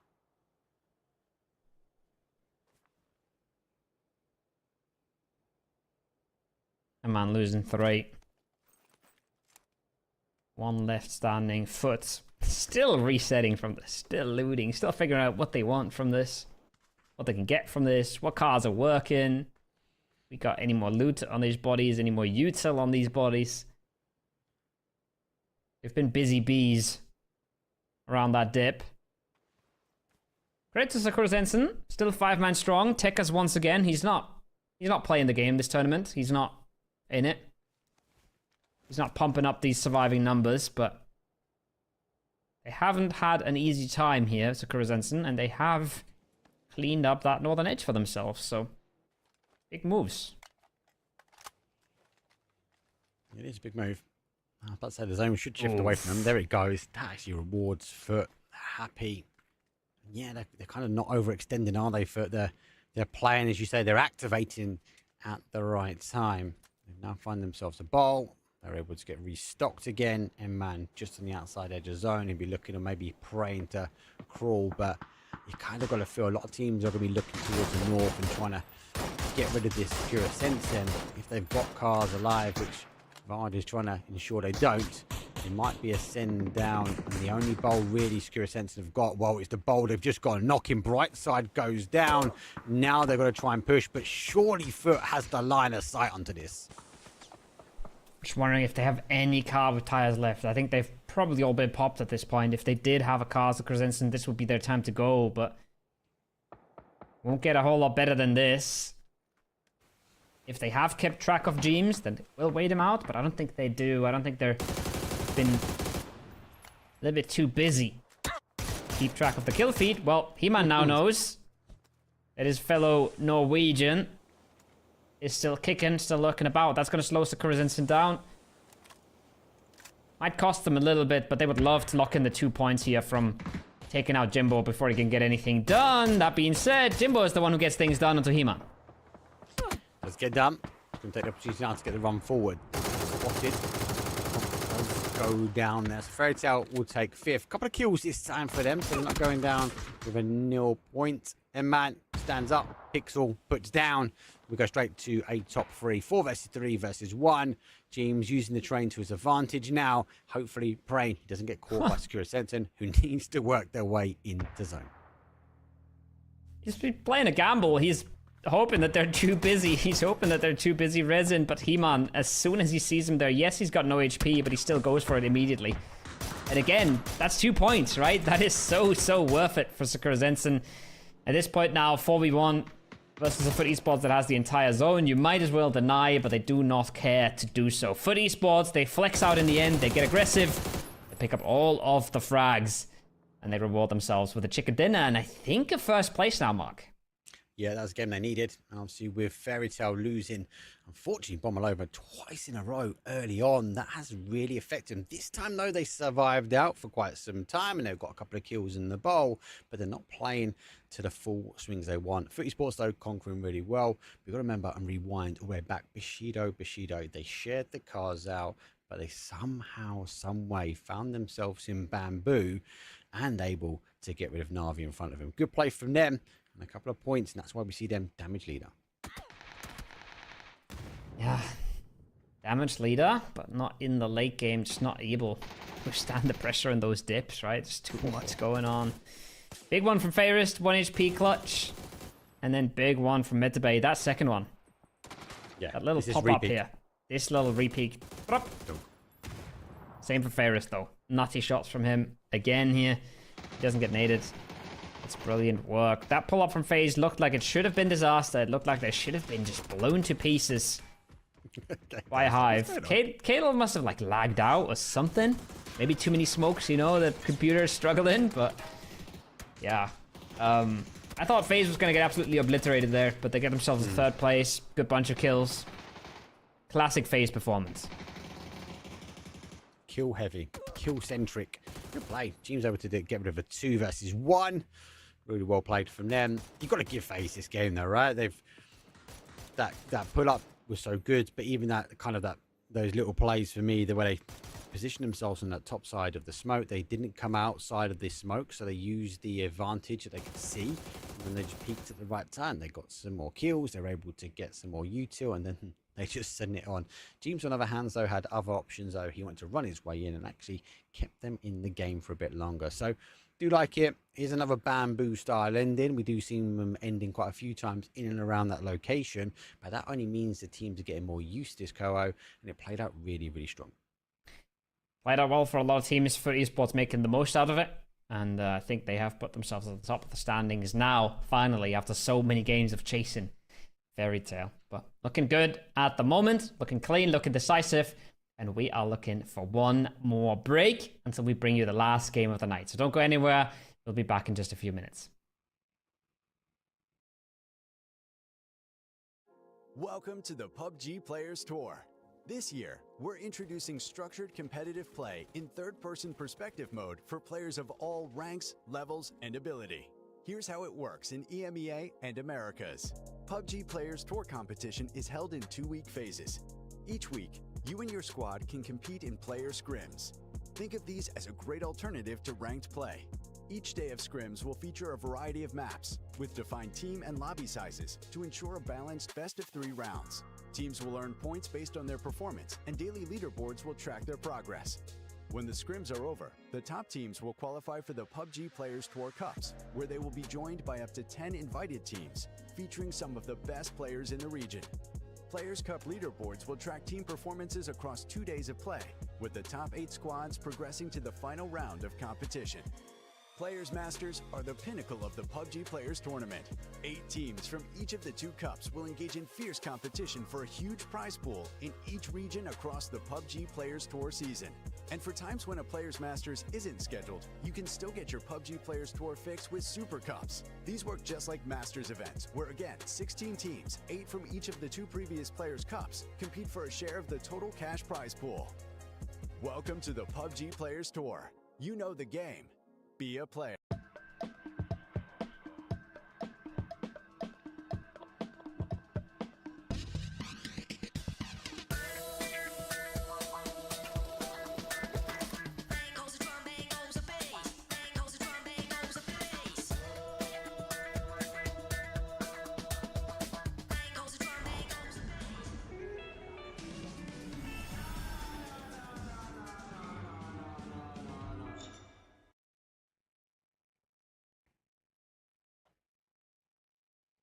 A man losing 3. 1 left standing. Foot still resetting from this. Still looting. Still figuring out what they want from this. What they can get from this. What cars are working. We got any more loot on these bodies. Any more util on these bodies. They've been busy bees around that dip. Great to Sakura Zensen. Still 5-man strong. Tekka's once again. He's not playing the game this tournament. He's not in it. He's not pumping up these surviving numbers, but they haven't had an easy time here, Sakura Zensen, and they have cleaned up that northern edge for themselves, so big moves. It is a big move. I was about to say the zone should shift away from them. There it goes. That actually rewards Foot. Happy. Yeah, they're kind of not overextending, are they, Foot? They're playing, as you say, they're activating at the right time. They now find themselves a bowl. They're able to get restocked again. And man, just on the outside edge of zone, he'd be looking to maybe praying to crawl. But you kind of got to feel a lot of teams are going to be looking towards the north and trying to get rid of this pure sense. And if they've got cars alive, which Vard is trying to ensure they don't, it might be a send down. And the only bowl really Secure Sense have got, well, it's the bowl they've just got. Knocking Bright Side goes down. Now they've got to try and push, but surely Foot has the line of sight onto this. Just wondering if they have any car with tires left. I think they've probably all been popped at this point. If they did have a car as a Crescent, this would be their time to go, but won't get a whole lot better than this. If they have kept track of James, then we'll wait him out, but I don't think they do. I don't think they're been a little bit too busy. Keep track of the kill feed. Well, He-Man now knows that his fellow Norwegian is still kicking, still lurking about. That's going to slow Sakura's instant down. Might cost them a little bit, but they would love to lock in the 2 points here from taking out Jimbo before he can get anything done. That being said, Jimbo is the one who gets things done onto He-Man. Let's get done. Going to take the opportunity now to get the run forward. Spotted. Does go down there. So Fairy Tail will take 5th. Couple of kills this time for them, so they're not going down with a 0 point. And man stands up. Pixel puts down. We go straight to a top 3. 4 versus 3 versus 1. James using the train to his advantage now. Hopefully praying he doesn't get caught by Sakura Senton, who needs to work their way into zone. He's been playing a gamble. He's hoping that they're too busy. He's hoping that they're too busy resin, but He-Man, as soon as he sees him there, yes, he's got no HP, but he still goes for it immediately. And again, that's 2 points, right? That is so worth it for Sakura Senton. At this point now, 4v1 versus a Foot Esports that has the entire zone. You might as well deny, but they do not care to do so. Foot Esports, they flex out in the end, they get aggressive, they pick up all of the frags, and they reward themselves with a chicken dinner, and I think a first place now, Mark. Yeah, that was a game they needed. And obviously, with Fairy Tail losing, unfortunately, Bombalova twice in a row early on, that has really affected them. This time, though, they survived out for quite some time, and they've got a couple of kills in the bowl, but they're not playing to the full swings they want. Foot Esports, though, conquering really well. We've got to remember and rewind all the way back. Bushido, they shared the cars out, but they somehow, some way found themselves in bamboo and able to get rid of Na'Vi in front of him. Good play from them. And a couple of points, and that's why we see them damage leader. Yeah, damage leader, but not in the late game, just not able to withstand the pressure in those dips, right? There's too much going on. Big one from Fairest, 1 HP clutch, and then big one from mid to bay. That second one. Yeah, that little pop up here. This little repeat. Same for Fairest though. Nutty shots from him again here. He doesn't get naded. It's brilliant work. That pull-up from FaZe looked like it should have been disaster. It looked like they should have been just blown to pieces by a Hive. Kalo must have like lagged out or something. Maybe too many smokes, you know, the computer's struggling, but yeah. I thought FaZe was going to get absolutely obliterated there, but they get themselves a 3rd place. Good bunch of kills. Classic FaZe performance. Kill heavy, kill centric. Good play. Team's able to get rid of a 2 versus 1. Really well played from them. You've got to give FaZe this game though, right? That pull up was so good, but even those little plays for me, the way they positioned themselves on that top side of the smoke, they didn't come outside of this smoke, so they used the advantage that they could see, and then they just peaked at the right time. They got some more kills, they were able to get some more util, and then they just sent it on. James, on the other hand, though, had other options, though. He wanted to run his way in and actually kept them in the game for a bit longer. So, do like it. Here's another bamboo style ending. We do see them ending quite a few times in and around that location, but that only means the teams are getting more used to this Ko, and it played out really, really strong. Played out well for a lot of teams. For Esports making the most out of it, and I think they have put themselves at the top of the standings now, finally, after so many games of chasing Fairy Tail. But looking good at the moment, looking clean, looking decisive, and we are looking for one more break until we bring you the last game of the night. So don't go anywhere. We'll be back in just a few minutes. Welcome to the PUBG Players Tour. This year, we're introducing structured competitive play in third-person perspective mode for players of all ranks, levels, and ability. Here's how it works in EMEA and Americas. PUBG Players Tour competition is held in 2-week phases. Each week, you and your squad can compete in player scrims. Think of these as a great alternative to ranked play. Each day of scrims will feature a variety of maps, with defined team and lobby sizes to ensure a balanced best-of-3 rounds. Teams will earn points based on their performance, and daily leaderboards will track their progress. When the scrims are over, the top teams will qualify for the PUBG Players Tour Cups, where they will be joined by up to 10 invited teams, featuring some of the best players in the region. Players' Cup leaderboards will track team performances across 2 days of play, with the top 8 squads progressing to the final round of competition. Players Masters are the pinnacle of the PUBG Players Tournament. 8 teams from each of the 2 cups will engage in fierce competition for a huge prize pool in each region across the PUBG Players Tour season. And for times when a Players Masters isn't scheduled, you can still get your PUBG Players Tour fix with Super Cups. These work just like Masters events, where again, 16 teams, 8 from each of the 2 previous Players Cups, compete for a share of the total cash prize pool. Welcome to the PUBG Players Tour. You know the game. Be a player.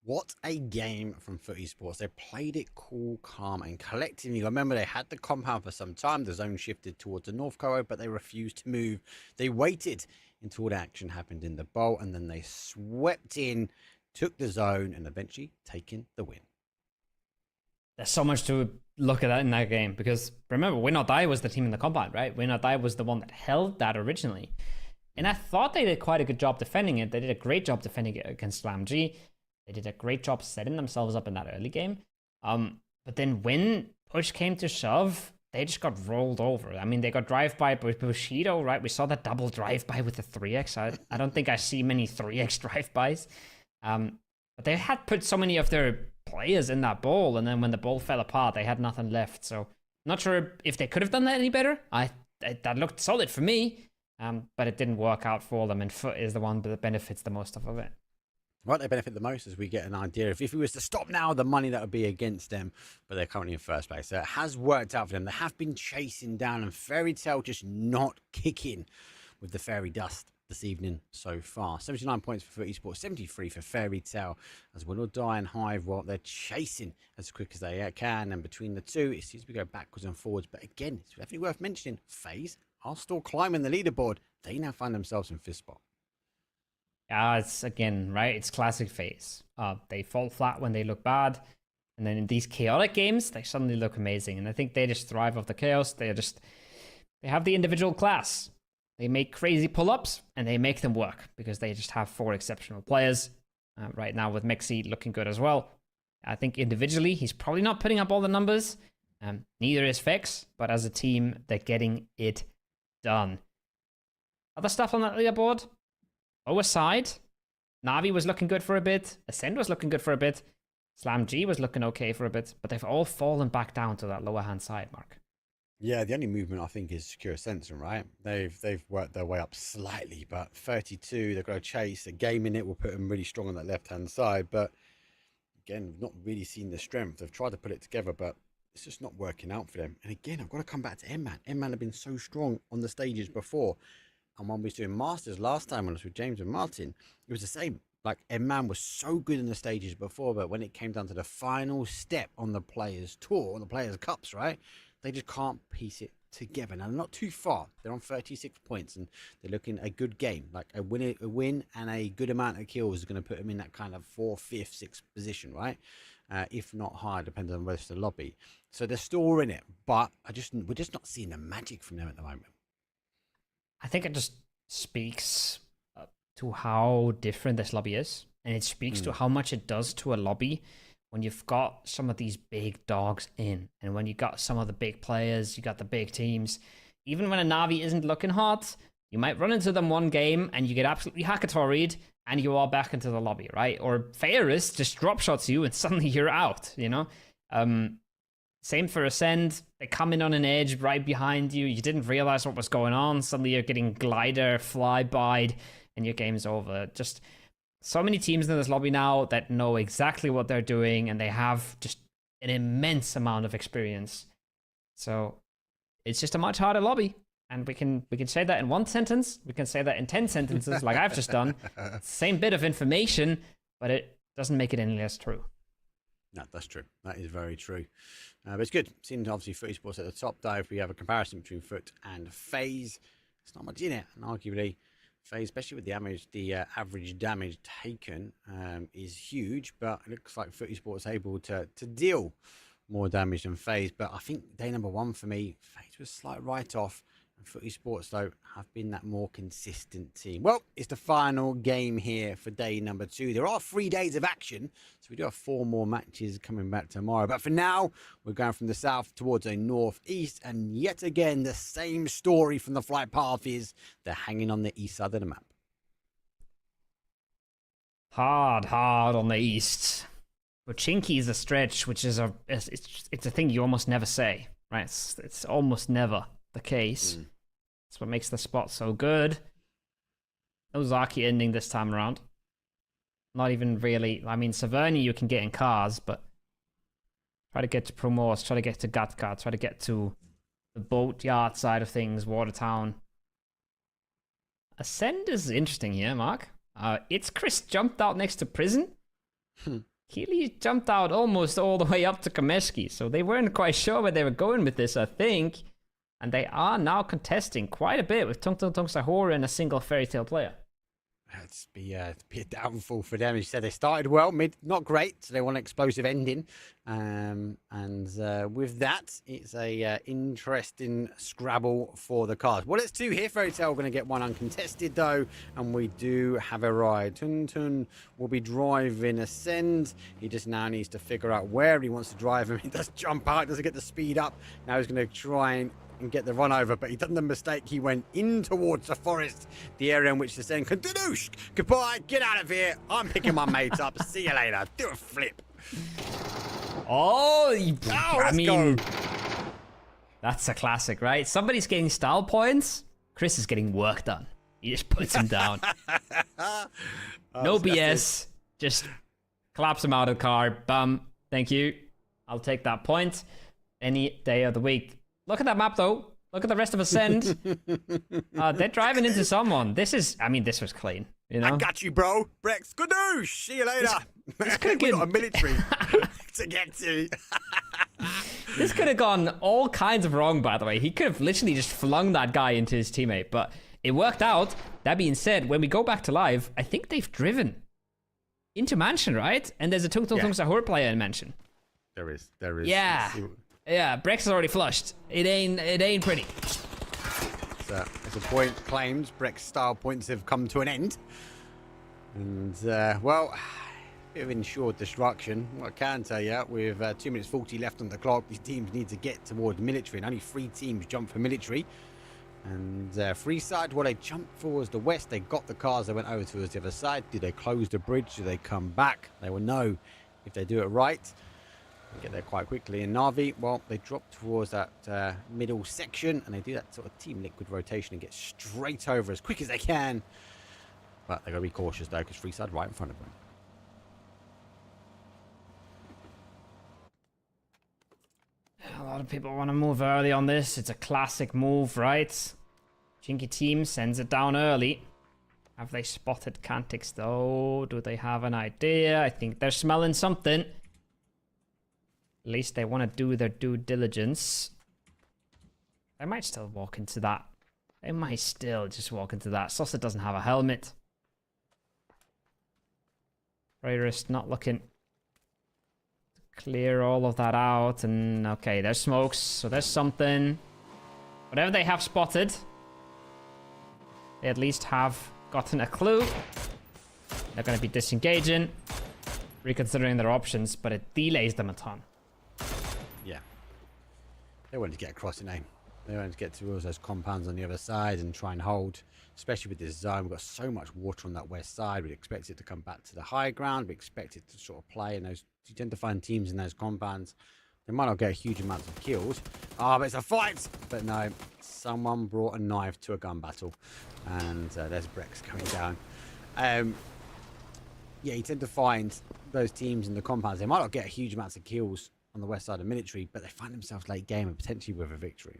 What a game from FUT Esports. They played it cool, calm, and collectively. Remember, they had the compound for some time. The zone shifted towards the North Corridor, but they refused to move. They waited until the action happened in the bowl, and then they swept in, took the zone, and eventually taken the win. There's so much to look at that in that game, because remember, Win or Die was the team in the compound, right? Win or Die was the one that held that originally. And I thought they did quite a good job defending it. They did a great job defending it against SlamG. They did a great job setting themselves up in that early game. But then when push came to shove, they just got rolled over. I mean, they got drive-by with Bushido, right? We saw that double drive-by with the 3x. I don't think I see many 3x drive-bys. But they had put so many of their players in that ball, and then when the ball fell apart, they had nothing left. So not sure if they could have done that any better. That looked solid for me, but it didn't work out for them, and FUT is the one that benefits the most of it. Right, they benefit the most as we get an idea of if it was to stop now, the money that would be against them, but they're currently in first place. So it has worked out for them. They have been chasing down, and Fairy Tail just not kicking with the fairy dust this evening so far. 79 points for FUT Esports, 73 for Fairy Tail, as Win or Die and Hive, well, they're chasing as quick as they can, and between the two, it seems to be going backwards and forwards. But again, it's definitely worth mentioning, FaZe are still climbing the leaderboard. They now find themselves in 5th spot. It's again, right? It's classic FaZe. They fall flat when they look bad. And then in these chaotic games, they suddenly look amazing. And I think they just thrive off the chaos. They have the individual class. They make crazy pull-ups and they make them work because they just have 4 exceptional players. Right now with Mexi looking good as well. I think individually, he's probably not putting up all the numbers. Neither is Fex, but as a team, they're getting it done. Other stuff on that leaderboard? Lower side, Na'Vi was looking good for a bit. Ascend was looking good for a bit. SlamG was looking okay for a bit. But they've all fallen back down to that lower hand side, Mark. Yeah, the only movement I think is Secure Sensor, right? They've worked their way up slightly, but 32, they've got to chase. A game in it will put them really strong on that left-hand side. But again, we've not really seen the strength. They've tried to put it together, but it's just not working out for them. And again, I've got to come back to M-Man. M-Man have been so strong on the stages before. And when we was doing Masters last time when I was with James and Martin, it was the same. Like, M-Man was so good in the stages before, but when it came down to the final step on the Players Tour, on the Players Cups, right, they just can't piece it together. Now, they're not too far. They're on 36 points, and they're looking a good game. Like, a win and a good amount of kills is going to put them in that kind of 4th, 5th, 6th position, right? If not higher, depending on the rest of the lobby. So they're still in it, but we're just not seeing the magic from them at the moment. I think it just speaks to how different this lobby is. And it speaks to how much it does to a lobby when you've got some of these big dogs in. And when you got some of the big players, you got the big teams. Even when a Na'Vi isn't looking hot, you might run into them one game and you get absolutely hackatoried and you are back into the lobby, right? Or Ferris just drop shots you and suddenly you're out, you know? Same for Ascend. They come in on an edge right behind you. You didn't realize what was going on. Suddenly you're getting glider, fly-byed, and your game's over. Just so many teams in this lobby now that know exactly what they're doing, and they have just an immense amount of experience. So it's just a much harder lobby. And we can say that in 1 sentence. We can say that in 10 sentences, like I've just done. Same bit of information, but it doesn't make it any less true. No, that's true. That is very true. But it's good. Seeing obviously FUT Esports at the top, though. If we have a comparison between FUT and FaZe, there's not much in it. And arguably, FaZe, especially with the average damage taken, is huge. But it looks like FUT Esports able to deal more damage than FaZe. But I think day number 1 for me, FaZe was a slight write-off. Footy Sports, though, have been that more consistent team. Well, it's the final game here for day number 2. There are 3 days of action, so we do have 4 more matches coming back tomorrow. But for now, we're going from the south towards a northeast, and yet again, the same story from the flight path is they're hanging on the east side of the map. Hard on the east. But Chinky is a stretch, which is it's a thing you almost never say, right? It's almost never the case. That's what makes the spot so good. No Zaki ending this time around. Not even really. I mean, Saverni you can get in cars, but try to get to Promos, try to get to Gatka, try to get to the boatyard side of things, Watertown. Ascend is interesting here, Mark. It's Chris jumped out next to Prison. Keely jumped out almost all the way up to Kameshki, so they weren't quite sure where they were going with this, I think. And they are now contesting quite a bit with Tung Tung Tung Sahura and a single Fairy Tale player. It's be a downfall for them. As you said, they started well, not great, so they want an explosive ending. With that, it's a interesting scrabble for the cars. Well, it's 2 here. Fairy Tale are going to get 1 uncontested, though, and we do have a ride. Tun Tun will be driving Ascend. He just now needs to figure out where he wants to drive him. He does jump out, doesn't get the speed up. Now he's going to try and get the run over, but he done the mistake. He went in towards the forest, the area in which the saying, "Kadoosh, goodbye, get out of here. I'm picking my mate up. See you later." Do a flip. I mean, that's a classic, right? Somebody's getting style points. Chris is getting work done. He just puts him down. No BS. Just claps him out of the car. Bum. Thank you. I'll take that point any day of the week. Look at that map, though. Look at the rest of Ascend. They're driving into someone. This was clean. You know? I got you, bro. Brex, good-noosh. See you later. This We got a military to get to. This could have gone all kinds of wrong, by the way. He could have literally just flung that guy into his teammate, but it worked out. That being said, when we go back to live, I think they've driven into Mansion, right? And there's a Tung Tung Tung Sahur player in Mansion. There is. Yeah, Brex is already flushed. It ain't pretty. So, as a point claimed, Breck's style points have come to an end. And, well, bit of ensured destruction. What I can tell you, with 2 minutes 40 left on the clock, these teams need to get towards military, and only 3 teams jump for military. And Freeside, what they jumped for was the west. They got the cars, they went over towards the other side. Do they close the bridge? Do they come back? They will know if they do it right. Get there quite quickly. And Navi, well, they drop towards that middle section, and they do that sort of team liquid rotation and get straight over as quick as they can. But they've got to be cautious, though, because Freeside right in front of them. A lot of people want to move early on this. It's a classic move, right? Chinky team sends it down early. Have they spotted Cantix, though? Do they have an idea? I think they're smelling something. At least they want to do their due diligence. They might still walk into that. They might still just walk into that. Sosa doesn't have a helmet. Raiders not looking to clear all of that out. And okay, there's smokes. So there's something. Whatever they have spotted, they at least have gotten a clue. They're going to be disengaging, reconsidering their options, but it delays them a ton. Yeah. They wanted to get across the name. They wanted to get towards those compounds on the other side and try and hold, especially with this zone. We've got so much water on that west side. We'd expect it to come back to the high ground. We expect it to sort of play in those. You tend to find teams in those compounds. They might not get huge amounts of kills. But it's a fight. But no, someone brought a knife to a gun battle. And there's Brex coming down. Yeah, you tend to find those teams in the compounds. They might not get huge amounts of kills on the west side of military, but they find themselves late game and potentially with a victory.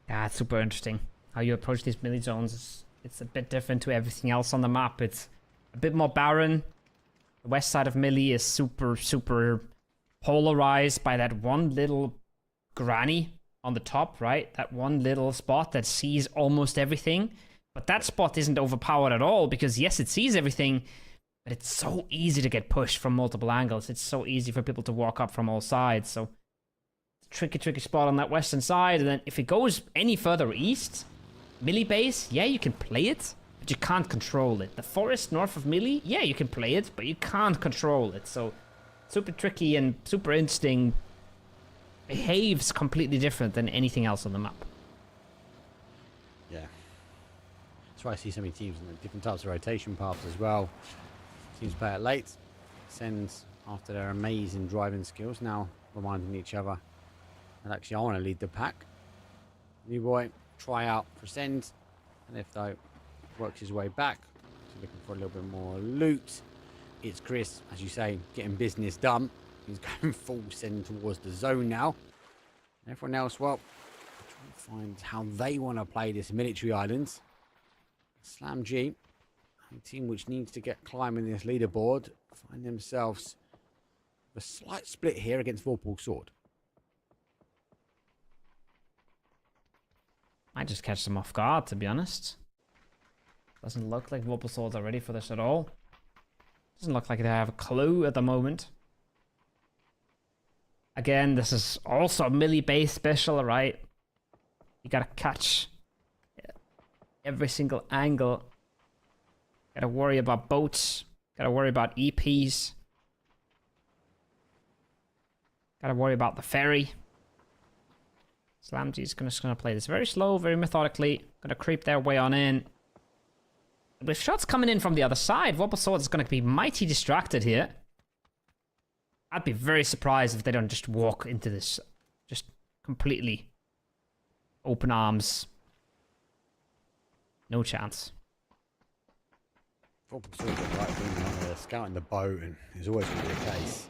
Yeah, it's super interesting how you approach these melee zones. It's a bit different to everything else on the map. It's a bit more barren. The west side of melee is super polarized by that one little granny on the top, right? That one little spot that sees almost everything. But that spot isn't overpowered at all because, yes, it sees everything, but it's so easy to get pushed from multiple angles. It's so easy for people to walk up from all sides. So tricky spot on that western side. And then if it goes any further east, Millie base, yeah, you can play it, but you can't control it. The forest north of Millie, yeah, you can play it, but you can't control it. So super tricky, and super interesting. Behaves completely different than anything else on the map. Yeah. That's why I see so many teams in the different types of rotation paths as well. Teams play it late, sends after their amazing driving skills, now reminding each other that actually I want to lead the pack. New boy, try out for send, and if though works his way back, so looking for a little bit more loot. It's Chris, as you say, getting business done. He's going full send towards the zone now. And everyone else, well, trying to find how they want to play this military island. Slam G, a team which needs to get climbing this leaderboard, find themselves with a slight split here against Vorpal Sword. Might just catch them off guard, to be honest. Doesn't look like Vorpal Swords are ready for this at all. Doesn't look like they have a clue at the moment. Again, this is also a melee-based special, right? You gotta catch every single angle. Gotta worry about boats. Gotta worry about EPs. Gotta worry about the ferry. Slamgy's just gonna play this very slow, very methodically. Gonna creep their way on in. With shots coming in from the other side, Vorpal Sword is gonna be mighty distracted here. I'd be very surprised if they don't just walk into this just completely open arms. No chance. Vorpal Sword got the right thing on there, scouting the boat, and it's always going to be the case.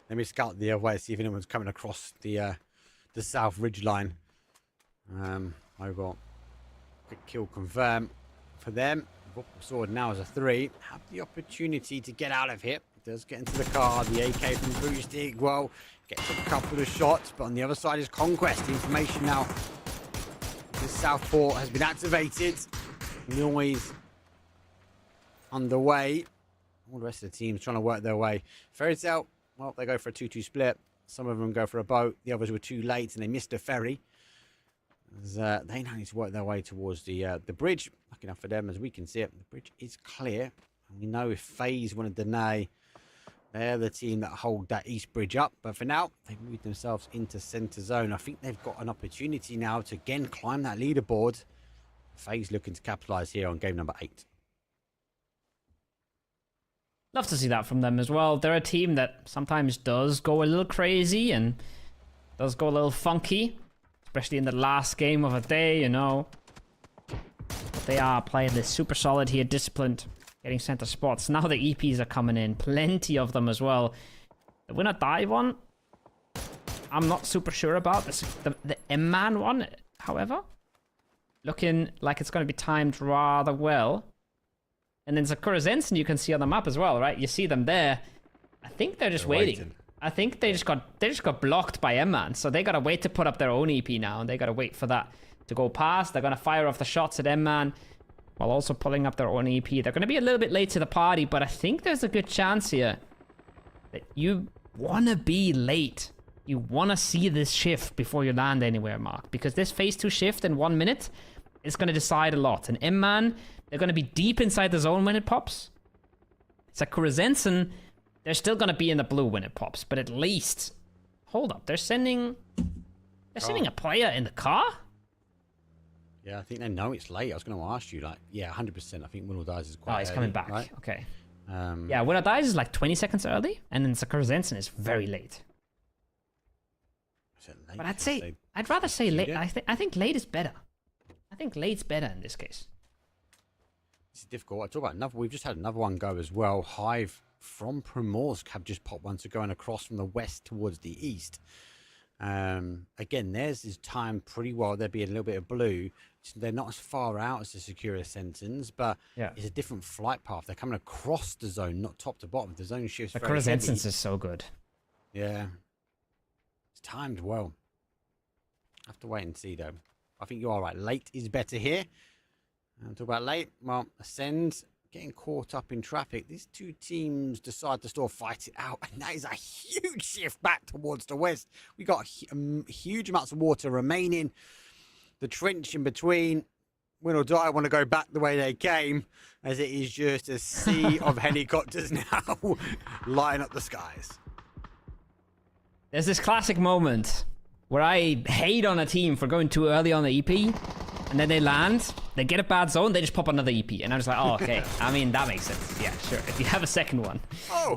Let me scout the other way, see if anyone's coming across the south ridge line. I got quick kill confirm for them. Vorpal Sword now as a 3. Have the opportunity to get out of here. Does get into the car. The AK from Boostig, well, gets a couple of shots, but on the other side is Conquest. The information now. The Southport has been activated. Noise underway. All the rest of the teams trying to work their way. Fairy Tale, well, they go for a 2-2 split. Some of them go for a boat. The others were too late and they missed a ferry. As, they now need to work their way towards the bridge. Lucky enough for them, as we can see it, the bridge is clear. And we know if FaZe want to deny, they're the team that hold that east bridge up. But for now, they've moved themselves into center zone. I think they've got an opportunity now to again climb that leaderboard. FaZe looking to capitalize here on game number 8. Love to see that from them as well. They're a team that sometimes does go a little crazy and does go a little funky, especially in the last game of a day, you know. But they are playing this super solid here, disciplined, getting center spots. Now the EPs are coming in, plenty of them as well. The winner dive one, I'm not super sure about. The M-Man one, however, looking like it's going to be timed rather well. And then Sakura Zensen you can see on the map as well, right? You see them there. I think they're just waiting. I think they just got blocked by M-Man, so they gotta wait to put up their own EP now, and they gotta wait for that to go past. They're gonna fire off the shots at M-Man while also pulling up their own EP. They're gonna be a little bit late to the party, but I think there's a good chance here that you wanna be late. You wanna see this shift before you land anywhere, Mark, because this phase 2 shift in 1 minute is gonna decide a lot. And M-Man, they're going to be deep inside the zone when it pops. Sakura Zensen, they're still going to be in the blue when it pops. But at least... Hold up. They're sending a player in the car? Yeah, I think they know it's late. I was going to ask you, like, yeah, 100%. I think Winnow Dies is quite he's early, coming back. right? Okay. Yeah, Winnow Dies is like 20 seconds early. And then Sakura Zensen is very late. Is it late? But I'd rather say late. I think late is better. I think late's better in this case. It's difficult. I talk about another. We've just had another one go as well. Hive from Primorsk have just popped one, so going across from the west towards the east. Again, theirs is timed pretty well. There being a little bit of blue. They're not as far out as the Sakura Sentence, but it's a different flight path. They're coming across the zone, not top to bottom. The zone shifts very heavy. Sakura Sentence is so good. Yeah, it's timed well. I have to wait and see though. I think you are right. Late is better here. And talk about late. Well, Ascend getting caught up in traffic. These two teams decide to still fight it out, and that is a huge shift back towards the west. We got huge amounts of water remaining. The trench in between, win or die, want to go back the way they came, as it is just a sea of helicopters now lighting up the skies. There's this classic moment where I hate on a team for going too early on the EP, and then they land, they get a bad zone, they just pop another EP, and I'm just like, oh, okay. I mean, that makes sense. Yeah, sure. If you have a second one,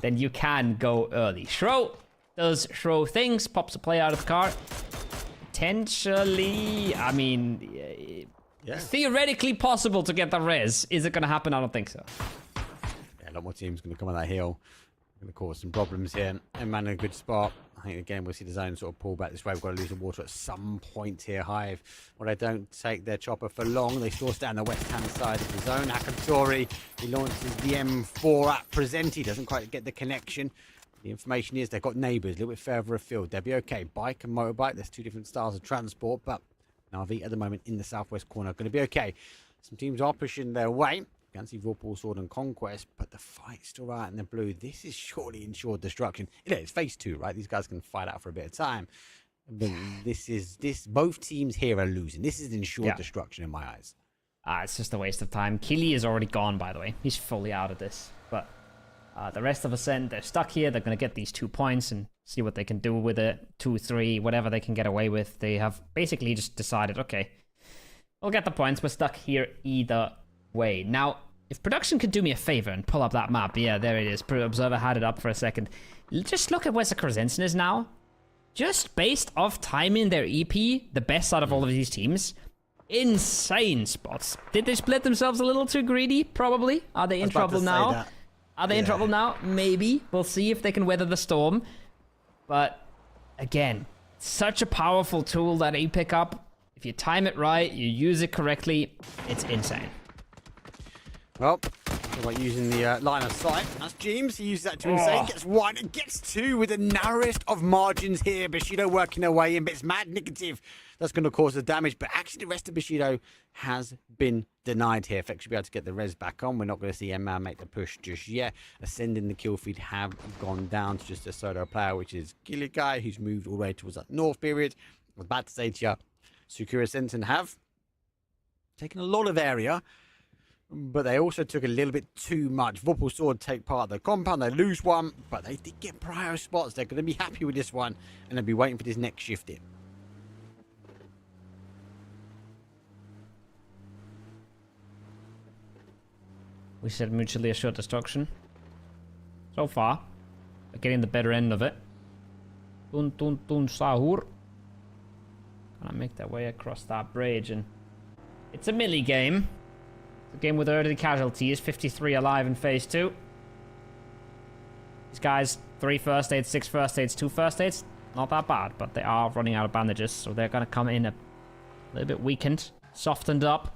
then you can go early. Shro does Shro things, pops a play out of the car. Potentially, I mean, theoretically possible to get the res. Is it going to happen? I don't think so. Yeah, a lot more teams going to come on that hill. Going to cause some problems here. And man in a good spot. I think, again, we'll see the zone sort of pull back this way. We've got to lose the water at some point here. Hive, well, they don't take their chopper for long. They still stay on the west-hand side of the zone. Hakatori, he launches the M4 at Presenti. Doesn't quite get the connection. The information is they've got neighbours a little bit further afield. They'll be okay. Bike and motorbike, there's two different styles of transport. But Na'Vi at the moment in the southwest corner are going to be okay. Some teams are pushing their way. Can't see Vorpal, Sword and Conquest, but the fight's still out in the blue. This is surely ensured destruction. It's phase 2, right? These guys can fight out for a bit of time. But both teams here are losing. This is ensured destruction in my eyes. It's just a waste of time. Kili is already gone, by the way. He's fully out of this. But the rest of Ascent, they're stuck here. They're going to get these 2 points and see what they can do with it. 2, 3, whatever they can get away with. They have basically just decided, okay, we'll get the points. We're stuck here either way. Now, if production could do me a favor and pull up that map, yeah, there it is. Observer had it up for a second. Just look at where Zakrzewski is now. Just based off timing their EP, the best out of all of these teams. Insane spots. Did they split themselves a little too greedy? Probably. Are they in trouble now? Are they in trouble now? Maybe. We'll see if they can weather the storm. But again, such a powerful tool that you pick up. If you time it right, you use it correctly, it's insane. Well, about using the line of sight. That's James. He uses that to insane. Gets 1 and gets 2 with the narrowest of margins here. Bushido working their way in, but it's mad negative. That's going to cause the damage. But actually, the rest of Bushido has been denied here. Fex should be able to get the res back on. We're not going to see EMEA make the push just yet. Ascending the kill feed have gone down to just a solo player, which is Gilligai, who's moved all the way towards that north period. I was about to say to you, Sukura Senton have taken a lot of area, but they also took a little bit too much. Vorpal Sword take part of the compound. They lose 1, but they did get prior spots. They're going to be happy with this one, and they'll be waiting for this next shift in. We said mutually assured destruction. So far, they're getting the better end of it. Tun tun tun sahur. Gonna make their way across that bridge, and it's a melee game. It's a game with early casualties. 53 alive in phase 2. These guys, 3 first aids, 6 first aids, 2 first aids. Not that bad, but they are running out of bandages, so they're gonna come in a little bit weakened, softened up.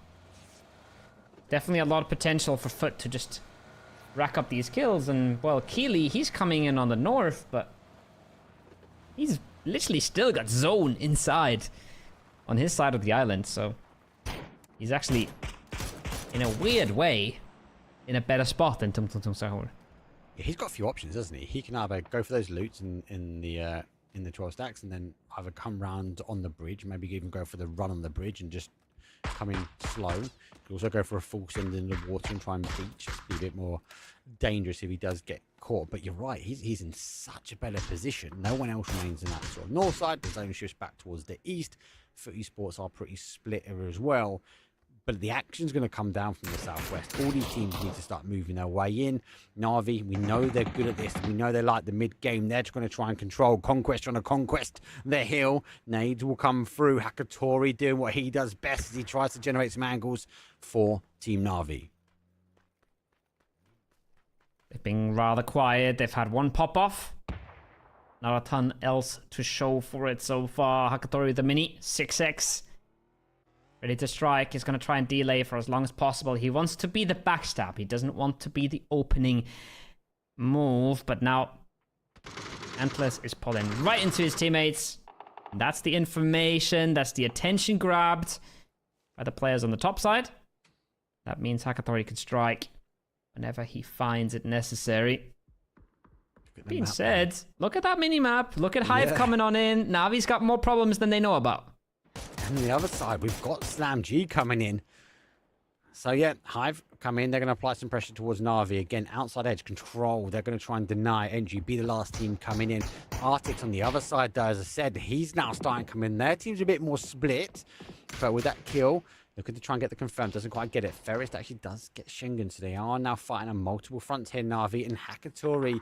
Definitely a lot of potential for Foot to just rack up these kills. And, well, Keely, he's coming in on the north, but he's literally still got zone inside on his side of the island. So he's actually, in a weird way, in a better spot than Tum Tum Tum Sahur. Yeah, he's got a few options, doesn't he? He can either go for those loots in the 12 stacks, and then either come round on the bridge, maybe even go for the run on the bridge and just come in slow. He can also go for a full send in the water and try and beach. Just be a bit more dangerous if he does get caught. But you're right, he's in such a better position. No one else remains in that sort of north side. The zone shifts back towards the east. Foot Esports are pretty split as well. But the action's going to come down from the southwest. All these teams need to start moving their way in. Na'Vi, we know they're good at this. We know they like the mid-game. They're just going to try and control. Conquest trying to conquest the hill. Nades will come through. Hakatori doing what he does best as he tries to generate some angles for Team Na'Vi. They've been rather quiet. They've had 1 pop-off. Not a ton else to show for it so far. Hakatori with the mini. 6x. Ready to strike. He's going to try and delay for as long as possible. He wants to be the backstab. He doesn't want to be the opening move. But now, Antlers is pulling right into his teammates. And that's the information. That's the attention grabbed by the players on the top side. That means Hakatori can strike whenever he finds it necessary. Being map, said, look at that mini-map. Look at Hive coming on in. Navi's got more problems than they know about. And on the other side, we've got Slam G coming in. So yeah, Hive come in. They're going to apply some pressure towards Na'Vi. Again, outside edge control. They're going to try and deny entry. Be the last team coming in. Arctic's on the other side, though, as I said, he's now starting to come in. Their team's a bit more split. But with that kill, looking to try and get the confirmed. Doesn't quite get it. Ferris actually does get Schengen. So they are now fighting on multiple fronts here, Na'Vi. And Hakatori,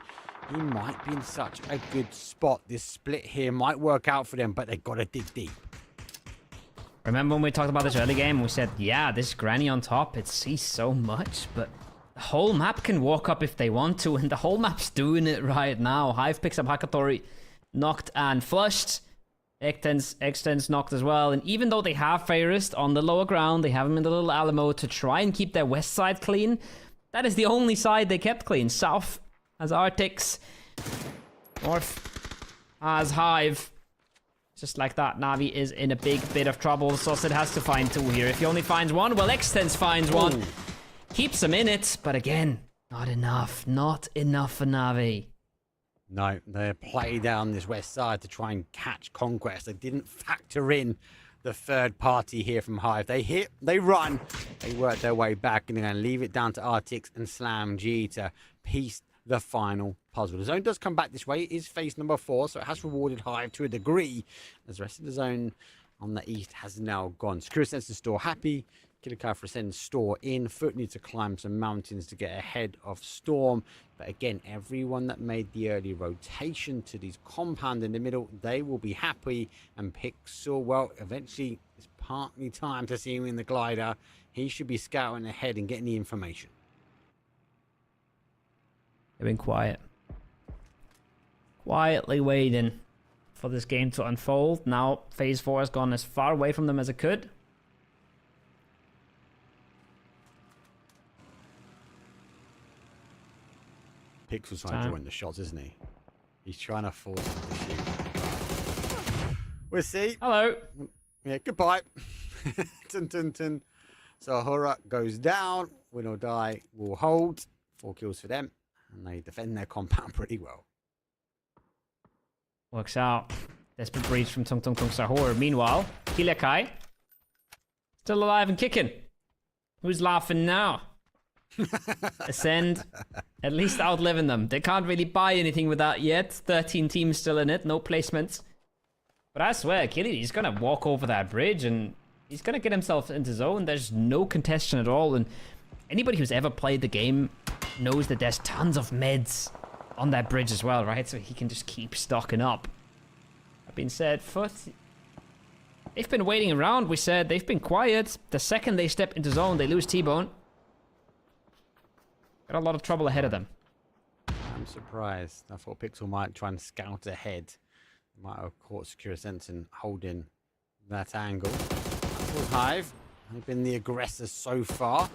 he might be in such a good spot. This split here might work out for them, but they've got to dig deep. Remember when we talked about this early game? We said, yeah, this granny on top, it sees so much, but the whole map can walk up if they want to, and the whole map's doing it right now. Hive picks up Hakatori, knocked and flushed. Extends knocked as well, and even though they have Fairest on the lower ground, they have him in the little Alamo to try and keep their west side clean. That is the only side they kept clean. South has Arctics, north has Hive. Just like that, Na'Vi is in a big bit of trouble. Sauced has to find two here. If he only finds one, well, Extens finds one. Keeps him in it, but again, not enough. Not enough for Na'Vi. No, they play down this west side to try and catch Conquest. They didn't factor in the third party here from Hive. They hit, they run, they work their way back, and they're going to leave it down to Artix and Slam G to piece the final puzzle. The zone does come back this way. It is phase number 4, so it has rewarded Hive to a degree, as the rest of the zone on the east has now gone. Secure Sensor Store happy. Killer Cow for Ascend Store in. Foot needs to climb some mountains to get ahead of Storm. But again, everyone that made the early rotation to these compound in the middle, they will be happy. And Pixel, well, eventually it's partly time to see him in the glider. He should be scouting ahead and getting the information. They've been quiet. Quietly waiting for this game to unfold. Now, phase 4 has gone as far away from them as it could. Pixel's trying to join the shots, isn't he? He's trying to force him to shoot. We'll see. Hello. Yeah, goodbye. Tun, tun, tun. So Ahura goes down. Win or die will hold. 4 kills for them. And they defend their compound pretty well. Works out. Desperate breach from Tung Tung Tung Sahur. Meanwhile, Kilekai still alive and kicking. Who's laughing now? Ascend, at least outliving them. They can't really buy anything with that yet. 13 teams still in it, no placements. But I swear, Killy, he's gonna walk over that bridge and he's gonna get himself into zone. There's no contention at all, and anybody who's ever played the game knows that there's tons of meds on that bridge as well, right? So he can just keep stocking up. That being said, Foot, they've been waiting around. We said they've been quiet. The second they step into zone, they lose T-Bone. Got a lot of trouble ahead of them. I'm surprised. I thought Pixel might try and scout ahead. Might have caught Secure Sense and holding that angle. That was Hive. They've been the aggressors so far.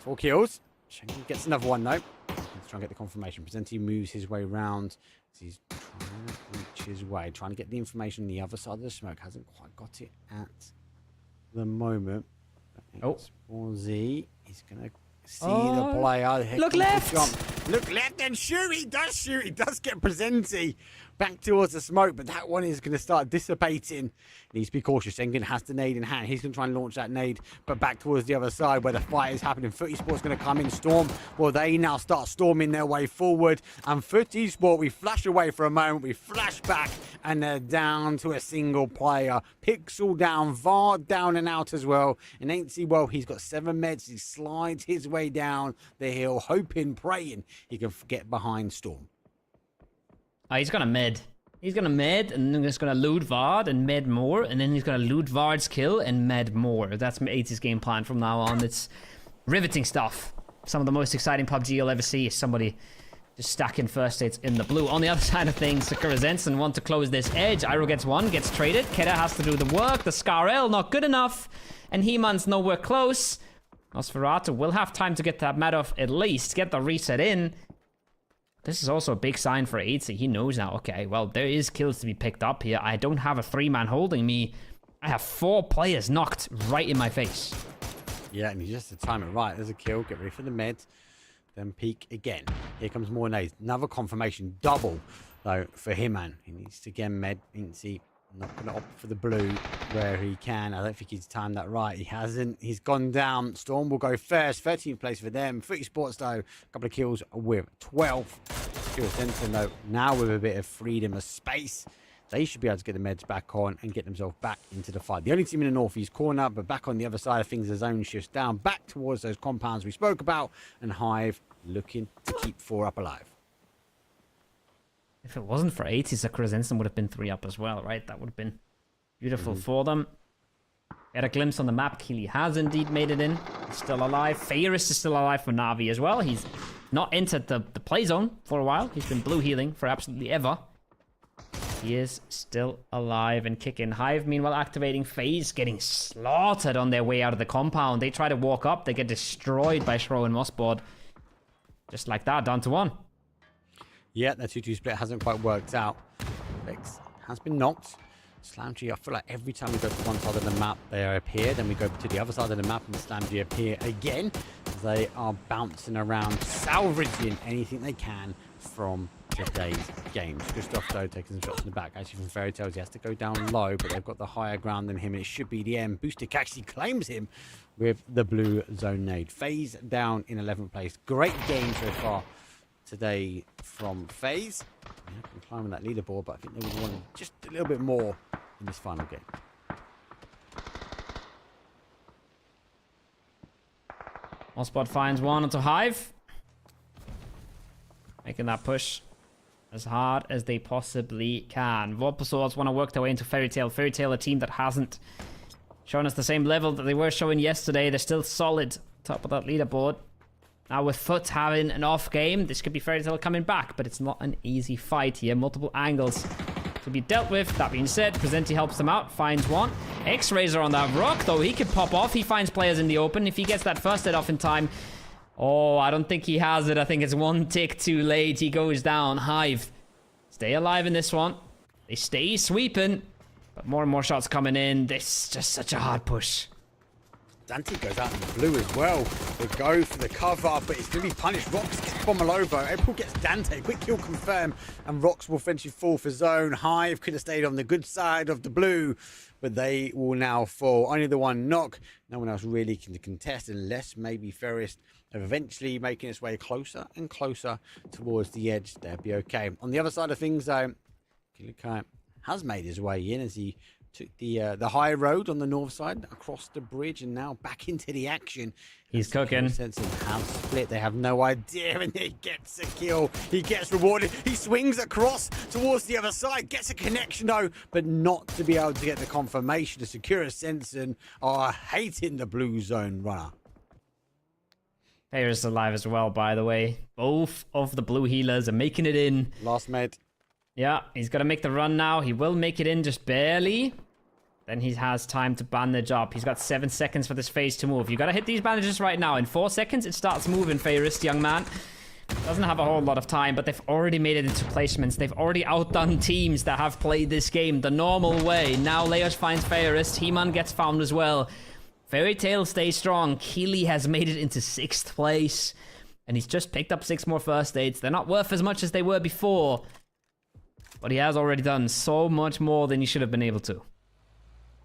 4 kills. Schengen gets another one though. Let's try and get the confirmation. Presenti moves his way round. He's trying to reach his way. Trying to get the information on the other side of the smoke. Hasn't quite got it at the moment. Oh. Z. He's going to see the player. Look left! Jump. Look left and shoot. He does shoot. He does get Presenti back towards the smoke, but that one is going to start dissipating. Needs to be cautious. Schengen has the nade in hand. He's going to try and launch that nade, but back towards the other side where the fight is happening. Foot Esports going to come in. Storm, well, they now start storming their way forward. And Foot Esports, we flash away for a moment. We flash back, and they're down to a single player. Pixel down, Vard down and out as well. And Ain't well, he's got 7 meds. He slides his way down the hill, hoping, praying he can get behind Storm. He's gonna med. He's gonna med, and then he's gonna loot Vard and med more, and then he's gonna loot Vard's kill and med more. That's Aids' game plan from now on. It's riveting stuff. Some of the most exciting PUBG you'll ever see is somebody just stacking first aids in the blue. On the other side of things, Sakura Zensen want to close this edge. Iroh gets one, gets traded. Keda has to do the work. The Scar-L not good enough, and He-Man's nowhere close. Nosferatu will have time to get that Madoff at least, get the reset in. This is also a big sign for Aidsy. He knows now, okay, well, there is kills to be picked up here. I don't have a 3-man holding me. I have 4 players knocked right in my face. Yeah, and you just to time it right. There's a kill. Get ready for the med. them peek again. Here comes more nades. Another confirmation. Double, though, for him, man. He needs to get med. Incy not going to opt for the blue where he can. I don't think he's timed that right. He hasn't. He's gone down. Storm will go first. 13th place for them. Esports, though, a couple of kills with 12. Secure Sentinel, though, now with a bit of freedom of space. They should be able to get the meds back on and get themselves back into the fight. The only team in the northeast corner, but back on the other side of things, the zone shifts down back towards those compounds we spoke about. And Hive looking to keep 4 up alive. If it wasn't for 80, Sakura Zenson would have been 3 up as well, right? That would have been beautiful for them. We had a glimpse on the map. Keely has indeed made it in. He's still alive. Fairest is still alive for Na'Vi as well. He's not entered the play zone for a while. He's been blue healing for absolutely ever. He is still alive and kicking. Hive, meanwhile, activating phase, getting slaughtered on their way out of the compound. They try to walk up. They get destroyed by Shro and Mossboard. Just like that, down to 1. Yeah, that 2-2 split hasn't quite worked out. Vex has been knocked. Slamg, I feel like every time we go to one side of the map, they appear. Then we go to the other side of the map and Slamg appear again. They are bouncing around, salvaging anything they can from today's games. Christoph, though, taking some shots in the back. Actually, from Fairy Tales, he has to go down low, but they've got the higher ground than him, and it should be the end. Boostic actually claims him with the blue zone nade. FaZe down in 11th place. Great game so far today from FaZe. Yeah, climbing that leaderboard, but I think they would want just a little bit more in this final game. Mossboard finds one onto Hive. Making that push as hard as they possibly can. Vorpasaurs want to work their way into Fairy Tail. Fairy Tail, a team that hasn't shown us the same level that they were showing yesterday. They're still solid top of that leaderboard. Now with Foot having an off game, this could be Fairy Tail coming back, but it's not an easy fight here. Multiple angles to be dealt with. That being said, Presenti helps them out, finds one. X-Razor on that rock, though, he could pop off. He finds players in the open. If he gets that first hit off in time... Oh, I don't think he has it. I think it's one tick too late. He goes down. Hive stay alive in this one. They stay sweeping, but more and more shots coming in. This is just such a hard push. Dante goes out in the blue as well. They go for the cover, but it's going to be punished. Rox gets Bommel over. April gets Dante. Quick kill confirmed, and Rox will eventually fall for zone. Hive could have stayed on the good side of the blue, but they will now fall. Only the one knock. No one else really can contest, unless maybe Ferris eventually making its way closer and closer towards the edge. They'll be okay. On the other side of things, though, Kilikai has made his way in as he took the high road on the north side across the bridge and now back into the action. He's cooking. Sensen have split. They have no idea, and he gets a kill. He gets rewarded. He swings across towards the other side, gets a connection though, but not to be able to get the confirmation. The Secura Sensen are hating the blue zone runner. Players alive as well, by the way. Both of the blue healers are making it in. Last med. Yeah, he's got to make the run now. He will make it in just barely. Then he has time to bandage up. He's got 7 seconds for this phase to move. You got to hit these bandages right now. In 4 seconds, it starts moving, Fairest, young man. Doesn't have a whole lot of time, but they've already made it into placements. They've already outdone teams that have played this game the normal way. Now Leos finds Fairest. He-Man gets found as well. Fairy Tail stays strong. Keely has made it into 6th place. And he's just picked up 6 more first aids. They're not worth as much as they were before. But he has already done so much more than he should have been able to.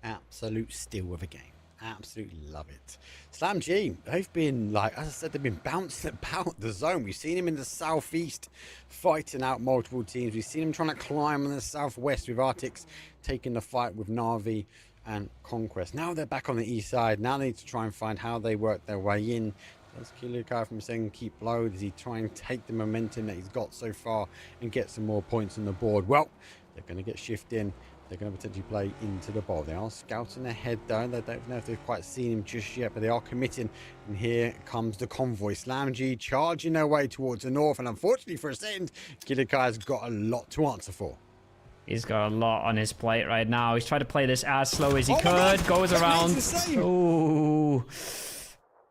Absolute steal of a game. Absolutely love it. Slamg, they've been, like, as I said, they've been bouncing about the zone. We've seen him in the southeast fighting out multiple teams. We've seen him trying to climb in the southwest with Arctics taking the fight with Na'Vi and Conquest. Now they're back on the east side. Now they need to try and find how they work their way in. Does Kilikai from saying keep low? Does he try and take the momentum that he's got so far and get some more points on the board? Well, they're going to get shift in. They're going to potentially play into the ball. They are scouting ahead though. They don't know if they've quite seen him just yet, but they are committing. And here comes the convoy. Slamg charging their way towards the north. And unfortunately for a second, Kilikai has got a lot to answer for. He's got a lot on his plate right now. He's trying to play this as slow as he could. Goes around. Ooh.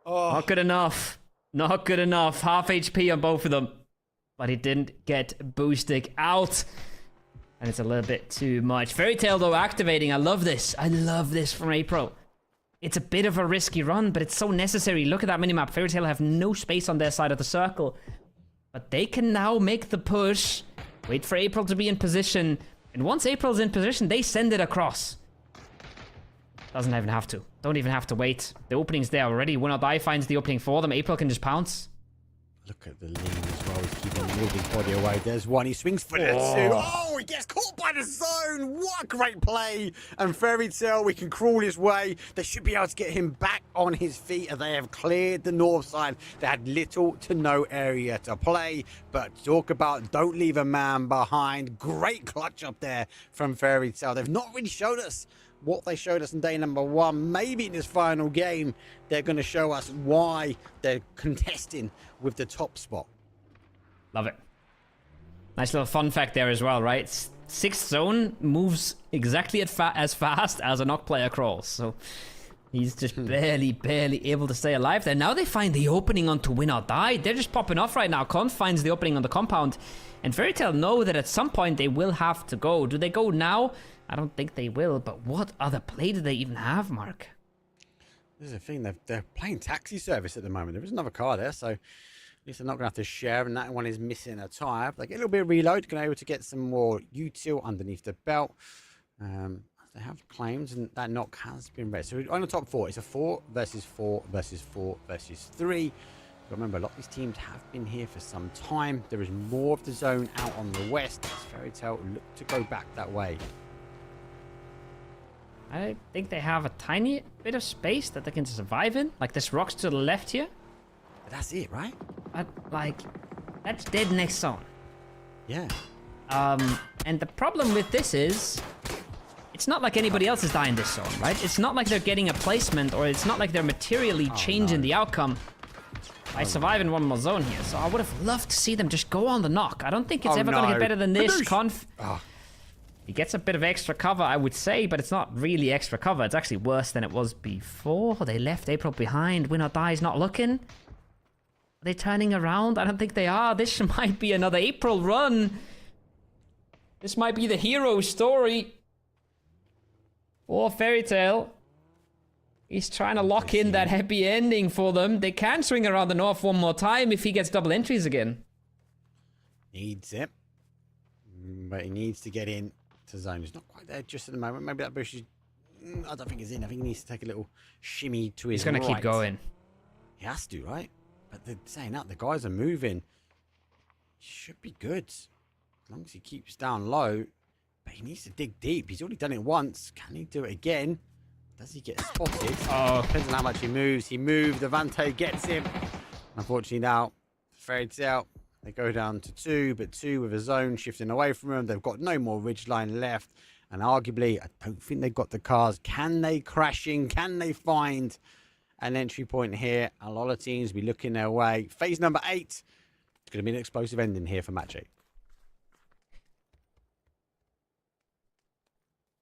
Oh. Not good enough. Not good enough. Half HP on both of them. But he didn't get Boostic out. And it's a little bit too much. Fairy Tail, though, activating. I love this. I love this from April. It's a bit of a risky run, but it's so necessary. Look at that minimap. Fairy Tail have no space on their side of the circle. But they can now make the push. Wait for April to be in position. And once April's in position, they send it across. Doesn't even have to. Don't even have to wait. The opening's there already. Win or Die finds the opening for them. April can just pounce. Look at the lead as well. He's keeping moving body away. There's one. He swings for the two. Oh, he gets caught by the zone. What a great play. And Fairy Tail, we can crawl his way. They should be able to get him back on his feet as they have cleared the north side. They had little to no area to play. But talk about don't leave a man behind. Great clutch up there from Fairy Tail. They've not really showed us what they showed us in day number 1. Maybe in this final game, they're going to show us why they're contesting with the top spot. Love it. Nice little fun fact there as well, right? 6th zone moves exactly as fast as a knock player crawls. So he's just barely able to stay alive there. Now they find the opening onto Win or Die. They're just popping off right now. Conf finds the opening on the compound. And Fairy Tail know that at some point they will have to go. Do they go now? I don't think they will, but what other play do they even have, Mark? This is the thing, they're playing taxi service at the moment. There is another car there, so at least they're not going to have to share, and that one is missing a tyre. They get a little bit of reload, going to be able to get some more util underneath the belt. They have claims, and that knock has been read. So on the top 4, it's a 4 versus 4 versus 4 versus 3. But remember, a lot of these teams have been here for some time. There is more of the zone out on the west. Fairy Tail look to go back that way. I think they have a tiny bit of space that they can survive in. Like this rock's to the left here. But that's it, right? But like, that's dead next zone. Yeah. And the problem with this is, it's not like anybody else is dying this zone, right? It's not like they're getting a placement, or it's not like they're materially changing the outcome by surviving one more zone here. So I would have loved to see them just go on the knock. I don't think it's ever going to get better than this. Conf. He gets a bit of extra cover, I would say, but it's not really extra cover. It's actually worse than it was before. They left April behind. Win or Die is not looking. Are they turning around? I don't think they are. This might be another April run. This might be the hero story for Fairy Tail. He's trying to lock in that happy ending for them. They can swing around the north one more time if he gets double entries again. Needs it. But he needs to get in to zone. He's not quite there just at the moment. Maybe that bush is... I don't think it's in. I think he needs to take a little shimmy to his right. He's going to keep going. He has to, right? But they're saying that the guys are moving. Should be good. As long as he keeps down low. But he needs to dig deep. He's already done it once. Can he do it again? Does he get spotted? Oh, depends on how much he moves. He moved. The Vante gets him. Unfortunately now, Fairy Tail, they go down to 2, but 2 with a zone shifting away from them. They've got no more ridgeline left. And arguably, I don't think they've got the cars. Can they crash in? Can they find an entry point here? A lot of teams will be looking their way. Phase number 8. It's going to be an explosive ending here for match 8.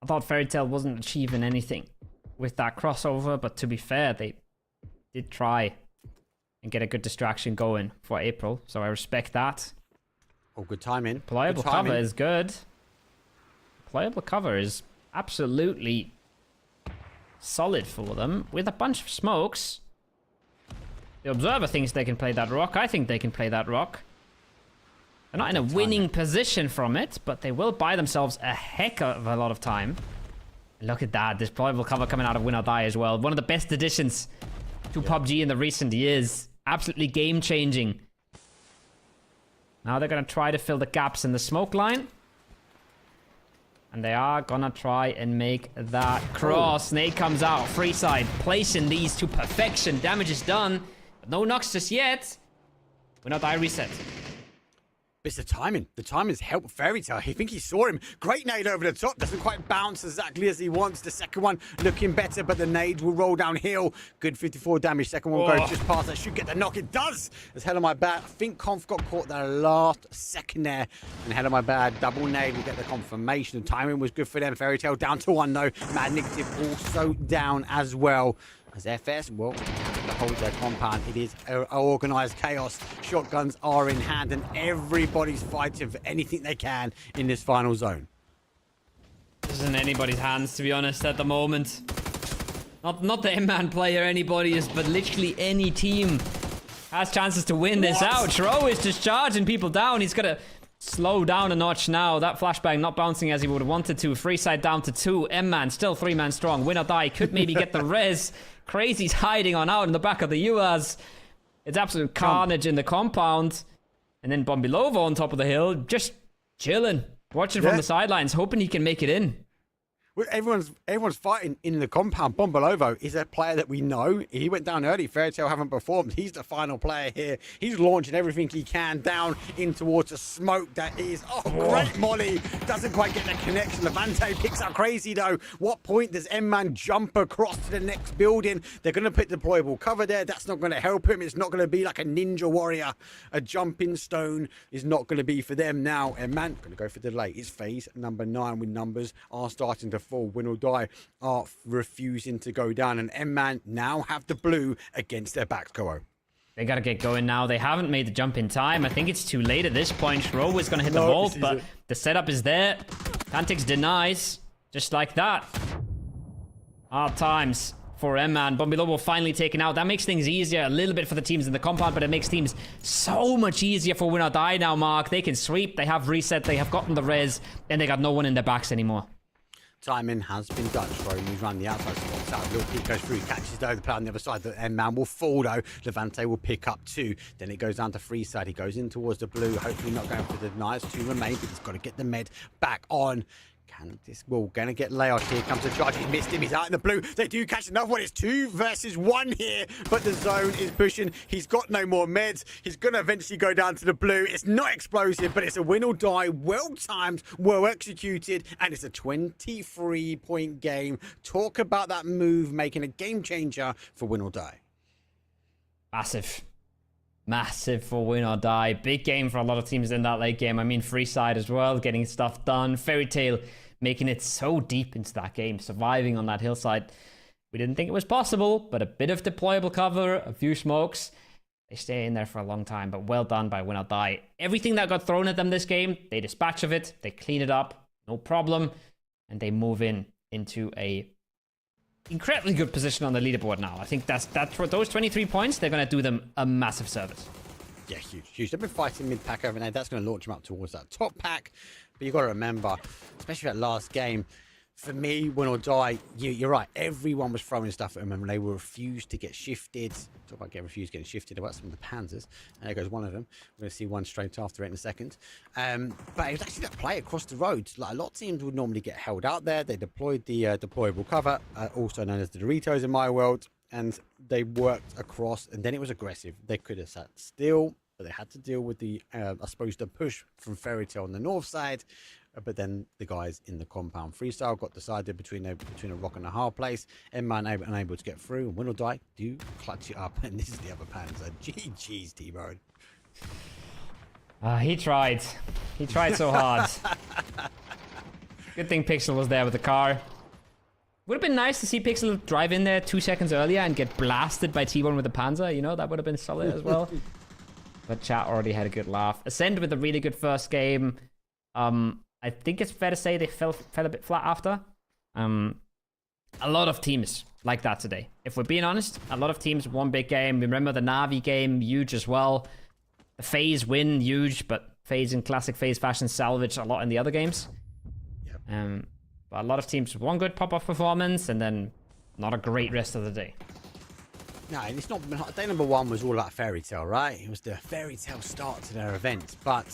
I thought Fairy Tail wasn't achieving anything with that crossover, but to be fair, they did try and get a good distraction going for April, so I respect that. Oh, good timing. Playable good timing. Cover is good. Playable cover is absolutely solid for them with a bunch of smokes. The Observer thinks they can play that rock. I think they can play that rock. They're not in a winning position from it, but they will buy themselves a heck of a lot of time. Look at that. This playable cover coming out of Win or Die as well. One of the best additions to PUBG in the recent years. Absolutely game-changing. Now they're going to try to fill the gaps in the smoke line. And they are going to try and make that cross. Nade comes out. Free side. Placing these to perfection. Damage is done. But no knocks just yet. Win or Die reset. It's the timing. The timing's helped Fairy Tail. I think he saw him. Great nade over the top. Doesn't quite bounce exactly as he wants. The second one looking better, but the nades will roll downhill. Good 54 damage. Second one goes just past. That should get the knock. It does. As hell of my bad. I think Conf got caught the last second there. And hell of my bad. Double nade will get the confirmation. The timing was good for them. Fairy Tail down to 1 though. Mad Negative also down as well. As FS, well, to hold their compound. It is organised chaos. Shotguns are in hand, and everybody's fighting for anything they can in this final zone. This is in anybody's hands, to be honest, at the moment. Not the M-Man player anybody is, but literally any team has chances to win this out. Shro is just charging people down. He's got to slow down a notch now. That flashbang not bouncing as he would have wanted to. Free side down to 2. M-Man still 3-man strong. Win or die. Could maybe get the res. Crazy's hiding on out in the back of the UAS. It's absolute carnage in the compound. And then Bombilovo on top of the hill. Just chilling. Watching from the sidelines. Hoping he can make it in. Well, everyone's fighting in the compound. Bombilovo is a player that we know. He went down early. Fairytale haven't performed. He's the final player here. He's launching everything he can down in towards the smoke that is. Oh, great molly. Doesn't quite get the connection. Levante picks up Crazy though. What point does M-Man jump across to the next building? They're going to put deployable cover there. That's not going to help him. It's not going to be like a ninja warrior. A jumping stone is not going to be for them now. M-Man going to go for delay. It's phase number 9 with numbers are starting to fall. Win or die are refusing to go down, and M-Man now have the blue against their backs. Go. They gotta get going now. They haven't made the jump in time. I think it's too late at this point. Shro is gonna hit the vault, but the setup is there. Tantix denies, just like that. Hard times for M-Man. Bombilovo finally taken out. That makes things easier a little bit for the teams in the compound, but it makes things so much easier for Win or Die now, Mark. They can sweep, they have reset, they have gotten the res, and they got no one in their backs anymore. Timing has been done. Shro moves around the outside, spots out. Little peek goes through, catches though. The player on the other side, the M-Man will fall though. Levante will pick up 2. Then it goes down to free side. He goes in towards the blue. Hopefully not going for the denies. 2 remain, but he's got to get the med back on. Can this ball gonna get layout? Here comes the charge. He missed him. He's out in the blue. They do catch another one. It's 2 versus 1 here, but the zone is pushing. He's got no more meds. He's gonna eventually go down to the blue. It's not explosive, but it's a win or die. Well timed, well executed, and it's a 23-point game. Talk about that move making a game changer for Win or Die. Massive for Win or Die. Big game for a lot of teams in that late game. I mean, Freeside as well, getting stuff done. Fairytale making it so deep into that game, surviving on that hillside. We didn't think it was possible, but a bit of deployable cover, a few smokes. They stay in there for a long time, but well done by Win or Die. Everything that got thrown at them this game, they dispatch of it, they clean it up, no problem, and they move into a incredibly good position on the leaderboard now. I think that's for those 23 points, they're going to do them a massive service. Yeah, huge. They've been fighting mid-pack overnight. That's going to launch them up towards that top pack. But you've got to remember, especially that last game, for me, Win or Die, you're right. Everyone was throwing stuff at them and they were refused to get shifted. Talk about getting shifted. About some of the Panzers. And there goes one of them. We're going to see one straight after it in a second. But it was actually that play across the road. Like a lot of teams would normally get held out there. They deployed the deployable cover, also known as the Doritos in my world. And they worked across, and then it was aggressive. They could have sat still, but they had to deal with the, I suppose, the push from Fairytale on the north side. But then the guys in the compound freestyle got decided between a rock and a hard place. M-Man unable to get through, and Win or Die do clutch it up. And this is the other Panzer. GG's, T-Bone. He tried. He tried so hard. Good thing Pixel was there with the car. Would have been nice to see Pixel drive in there 2 seconds earlier and get blasted by T1 with the Panzer. You know, that would have been solid as well. But chat already had a good laugh. Ascend with a really good first game. I think it's fair to say they fell a bit flat after. A lot of teams like that today. If we're being honest, a lot of teams won big game. Remember the Na'Vi game, huge as well. The FaZe win, huge, but FaZe in classic FaZe fashion salvaged a lot in the other games. Yep. But a lot of teams one good pop-off performance and then not a great rest of the day. No, it's not. Day number 1 was all about Fairytale, right? It was the Fairytale start to their event, but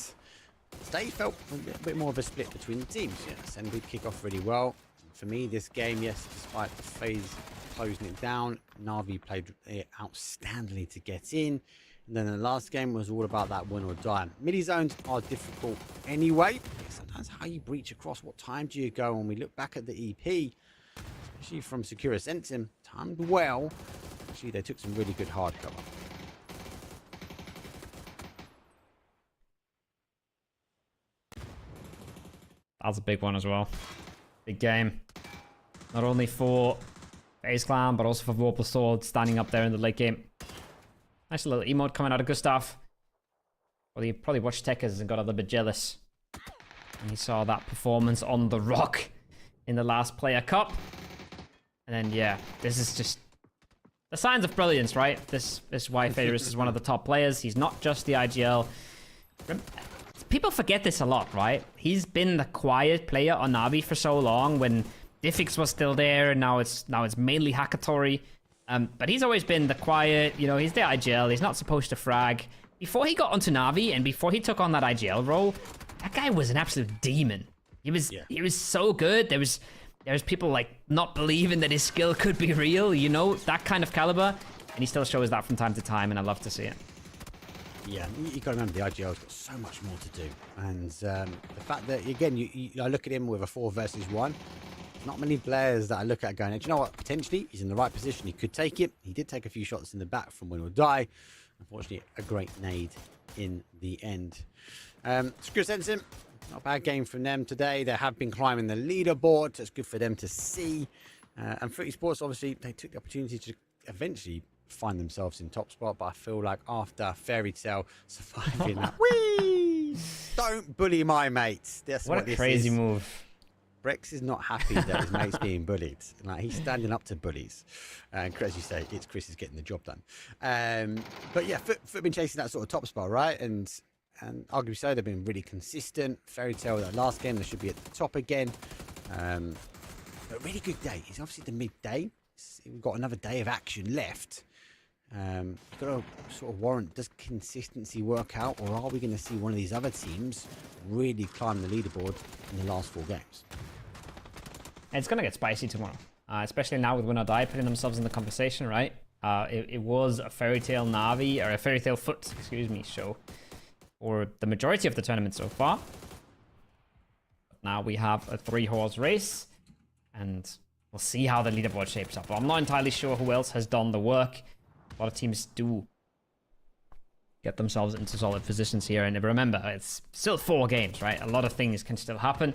today felt a bit more of a split between the teams. Yes, and we kick off really well. For me, this game, yes, despite FaZe closing it down, Na'Vi played outstandingly to get in. And then the last game was all about that Win or Die. Midi zones are difficult anyway. Sometimes how you breach across, what time do you go? When we look back at the EP, especially from Secura Sentim, timed well. Actually, they took some really good hard cover. That's a big one as well. Big game. Not only for FaZe Clan, but also for Vorpal Sword standing up there in the late game. Nice little emote coming out of Gustav. Well, he probably watched Tekkas and got a little bit jealous. And he saw that performance on the rock in the last Player Cup. And And then, yeah, this is just the signs of brilliance, right? This is why Faders is one of the top players. He's not just the IGL. People forget this a lot, right? He's been the quiet player on Navi for so long when Diffix was still there, and now it's mainly Hackatory. But he's always been the quiet, you know, he's the IGL, he's not supposed to frag. Before he got onto Navi and before he took on that IGL role, that guy was an absolute demon. He was so good. There was people like not believing that his skill could be real, you know, that kind of caliber. And he still shows that from time to time, and I love to see it. Yeah, you got to remember the IGL's got so much more to do. And the fact that, again, I look at him with a 4 versus 1. Not many players that I look at going, do you know what? Potentially, he's in the right position. He could take it. He did take a few shots in the back from Win or Die. Unfortunately, a great nade in the end. Screw Sensing, not a bad game from them today. They have been climbing the leaderboard. So it's good for them to see. And for Esports, obviously, they took the opportunity to eventually find themselves in top spot. But I feel like after Fairy Tail surviving that, whee! Don't bully my mates. That's what a crazy move. Brex is not happy that his mate's being bullied. Like, he's standing up to bullies. And as you say, it's Chris is getting the job done. But yeah, Foot been chasing that sort of top spot, right? And arguably so, they've been really consistent. Fairy Tail, that last game, they should be at the top again. But really good day. It's obviously the midday. We've got another day of action left. You've got to sort of warrant, does consistency work out, or are we going to see one of these other teams really climb the leaderboard in the last 4 games? It's going to get spicy tomorrow, especially now with Win or Die putting themselves in the conversation, right? It was a Fairy Tail Navi, or a Fairy Tail Foot, excuse me, show for the majority of the tournament so far. But now we have a 3-horse race, and we'll see how the leaderboard shapes up. Well, I'm not entirely sure who else has done the work. A lot of teams do get themselves into solid positions here. And remember, it's still 4 games, right? A lot of things can still happen.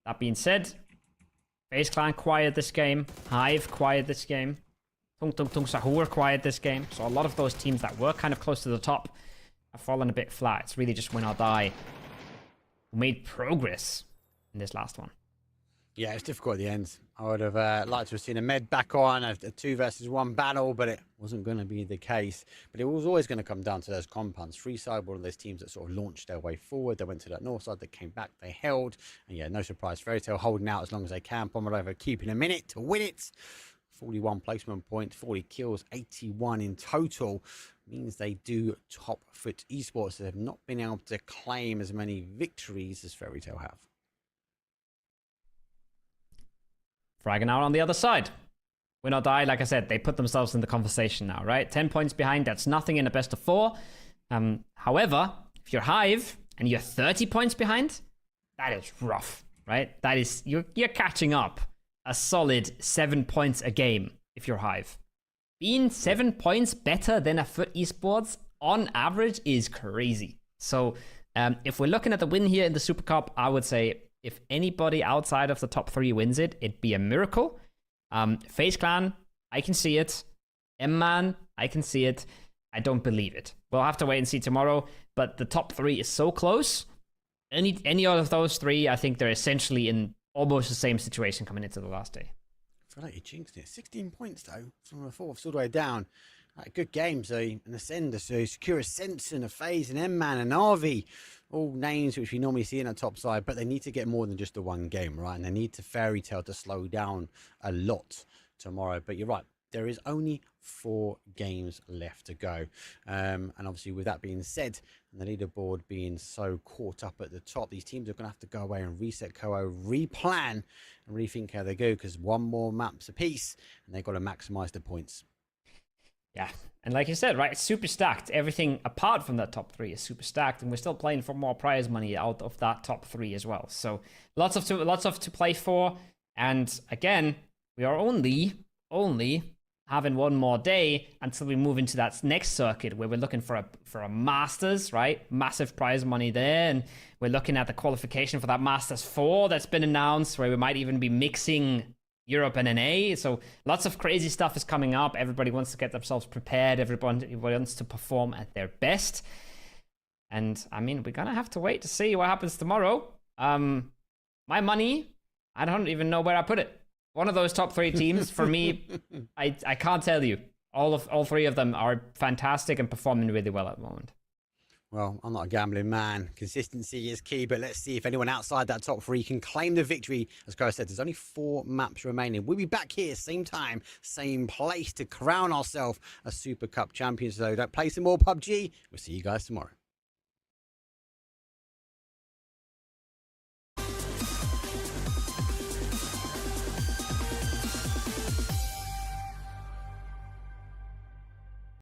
That being said, FaZe Clan quiet this game. Hive quiet this game. Tung Tung Tung Sahur quiet this game. So a lot of those teams that were kind of close to the top have fallen a bit flat. It's really just Win or Die who made progress in this last one. Yeah, it's difficult at the end. I would have liked to have seen a med back on, a 2 versus 1 battle, but it wasn't going to be the case. But it was always going to come down to those compounds. Freeside, one of those teams that sort of launched their way forward. They went to that north side, they came back, they held. And yeah, no surprise, Fairy Tail holding out as long as they can. Pomerova keeping a minute to win it. 41 placement points, 40 kills, 81 in total. Means they do top Foot Esports. They have not been able to claim as many victories as Fairy Tail have. Fragging out on the other side. Win or Die, like I said, they put themselves in the conversation now, right? 10 points behind, that's nothing in a best of 4. However, if you're Hive and you're 30 points behind, that is rough, right? That is, you're catching up a solid 7 points a game if you're Hive. Being 7 points better than a Foot Esports on average is crazy. So if we're looking at the win here in the Super Cup, I would say if anybody outside of the top 3 wins it, it'd be a miracle. FaZe Clan, I can see it. M-Man, I can see it. I don't believe it. We'll have to wait and see tomorrow, but the top 3 is so close. Any of those 3, I think they're essentially in almost the same situation coming into the last day. I feel like you jinxed it. 16 points, though, from the 4th all the way down. Good games, an Ascender, so Secure Sense and a FaZe and M-Man and RV. All names which we normally see in the top side, but they need to get more than just the 1 game, right? And they need to Fairy Tail to slow down a lot tomorrow. But you're right, there is only 4 games left to go. And obviously with that being said, and the leaderboard being so caught up at the top, these teams are going to have to go away and reset COO, replan and rethink how they go, because 1 more map's a piece and they've got to maximize the points. Yeah, and like you said, right, it's super stacked. Everything apart from that top 3 is super stacked, and we're still playing for more prize money out of that top 3 as well. So lots of to play for. And again, we are only having 1 more day until we move into that next circuit where we're looking for a Masters, right? Massive prize money there, and we're looking at the qualification for that Masters 4 that's been announced, where we might even be mixing Europe and NA. So lots of crazy stuff is coming up. Everybody wants to get themselves prepared. Everybody wants to perform at their best. And I mean, we're gonna have to wait to see what happens tomorrow. My money, I don't even know where I put it. one of those top 3 teams for me. I can't tell you. All 3 of them are fantastic and performing really well at the moment. Well, I'm not a gambling man. Consistency is key, but let's see if anyone outside that top 3 can claim the victory. As Kyle said, there's only 4 maps remaining. We'll be back here, same time, same place, to crown ourselves a Super Cup champion. So don't play some more PUBG. We'll see you guys tomorrow.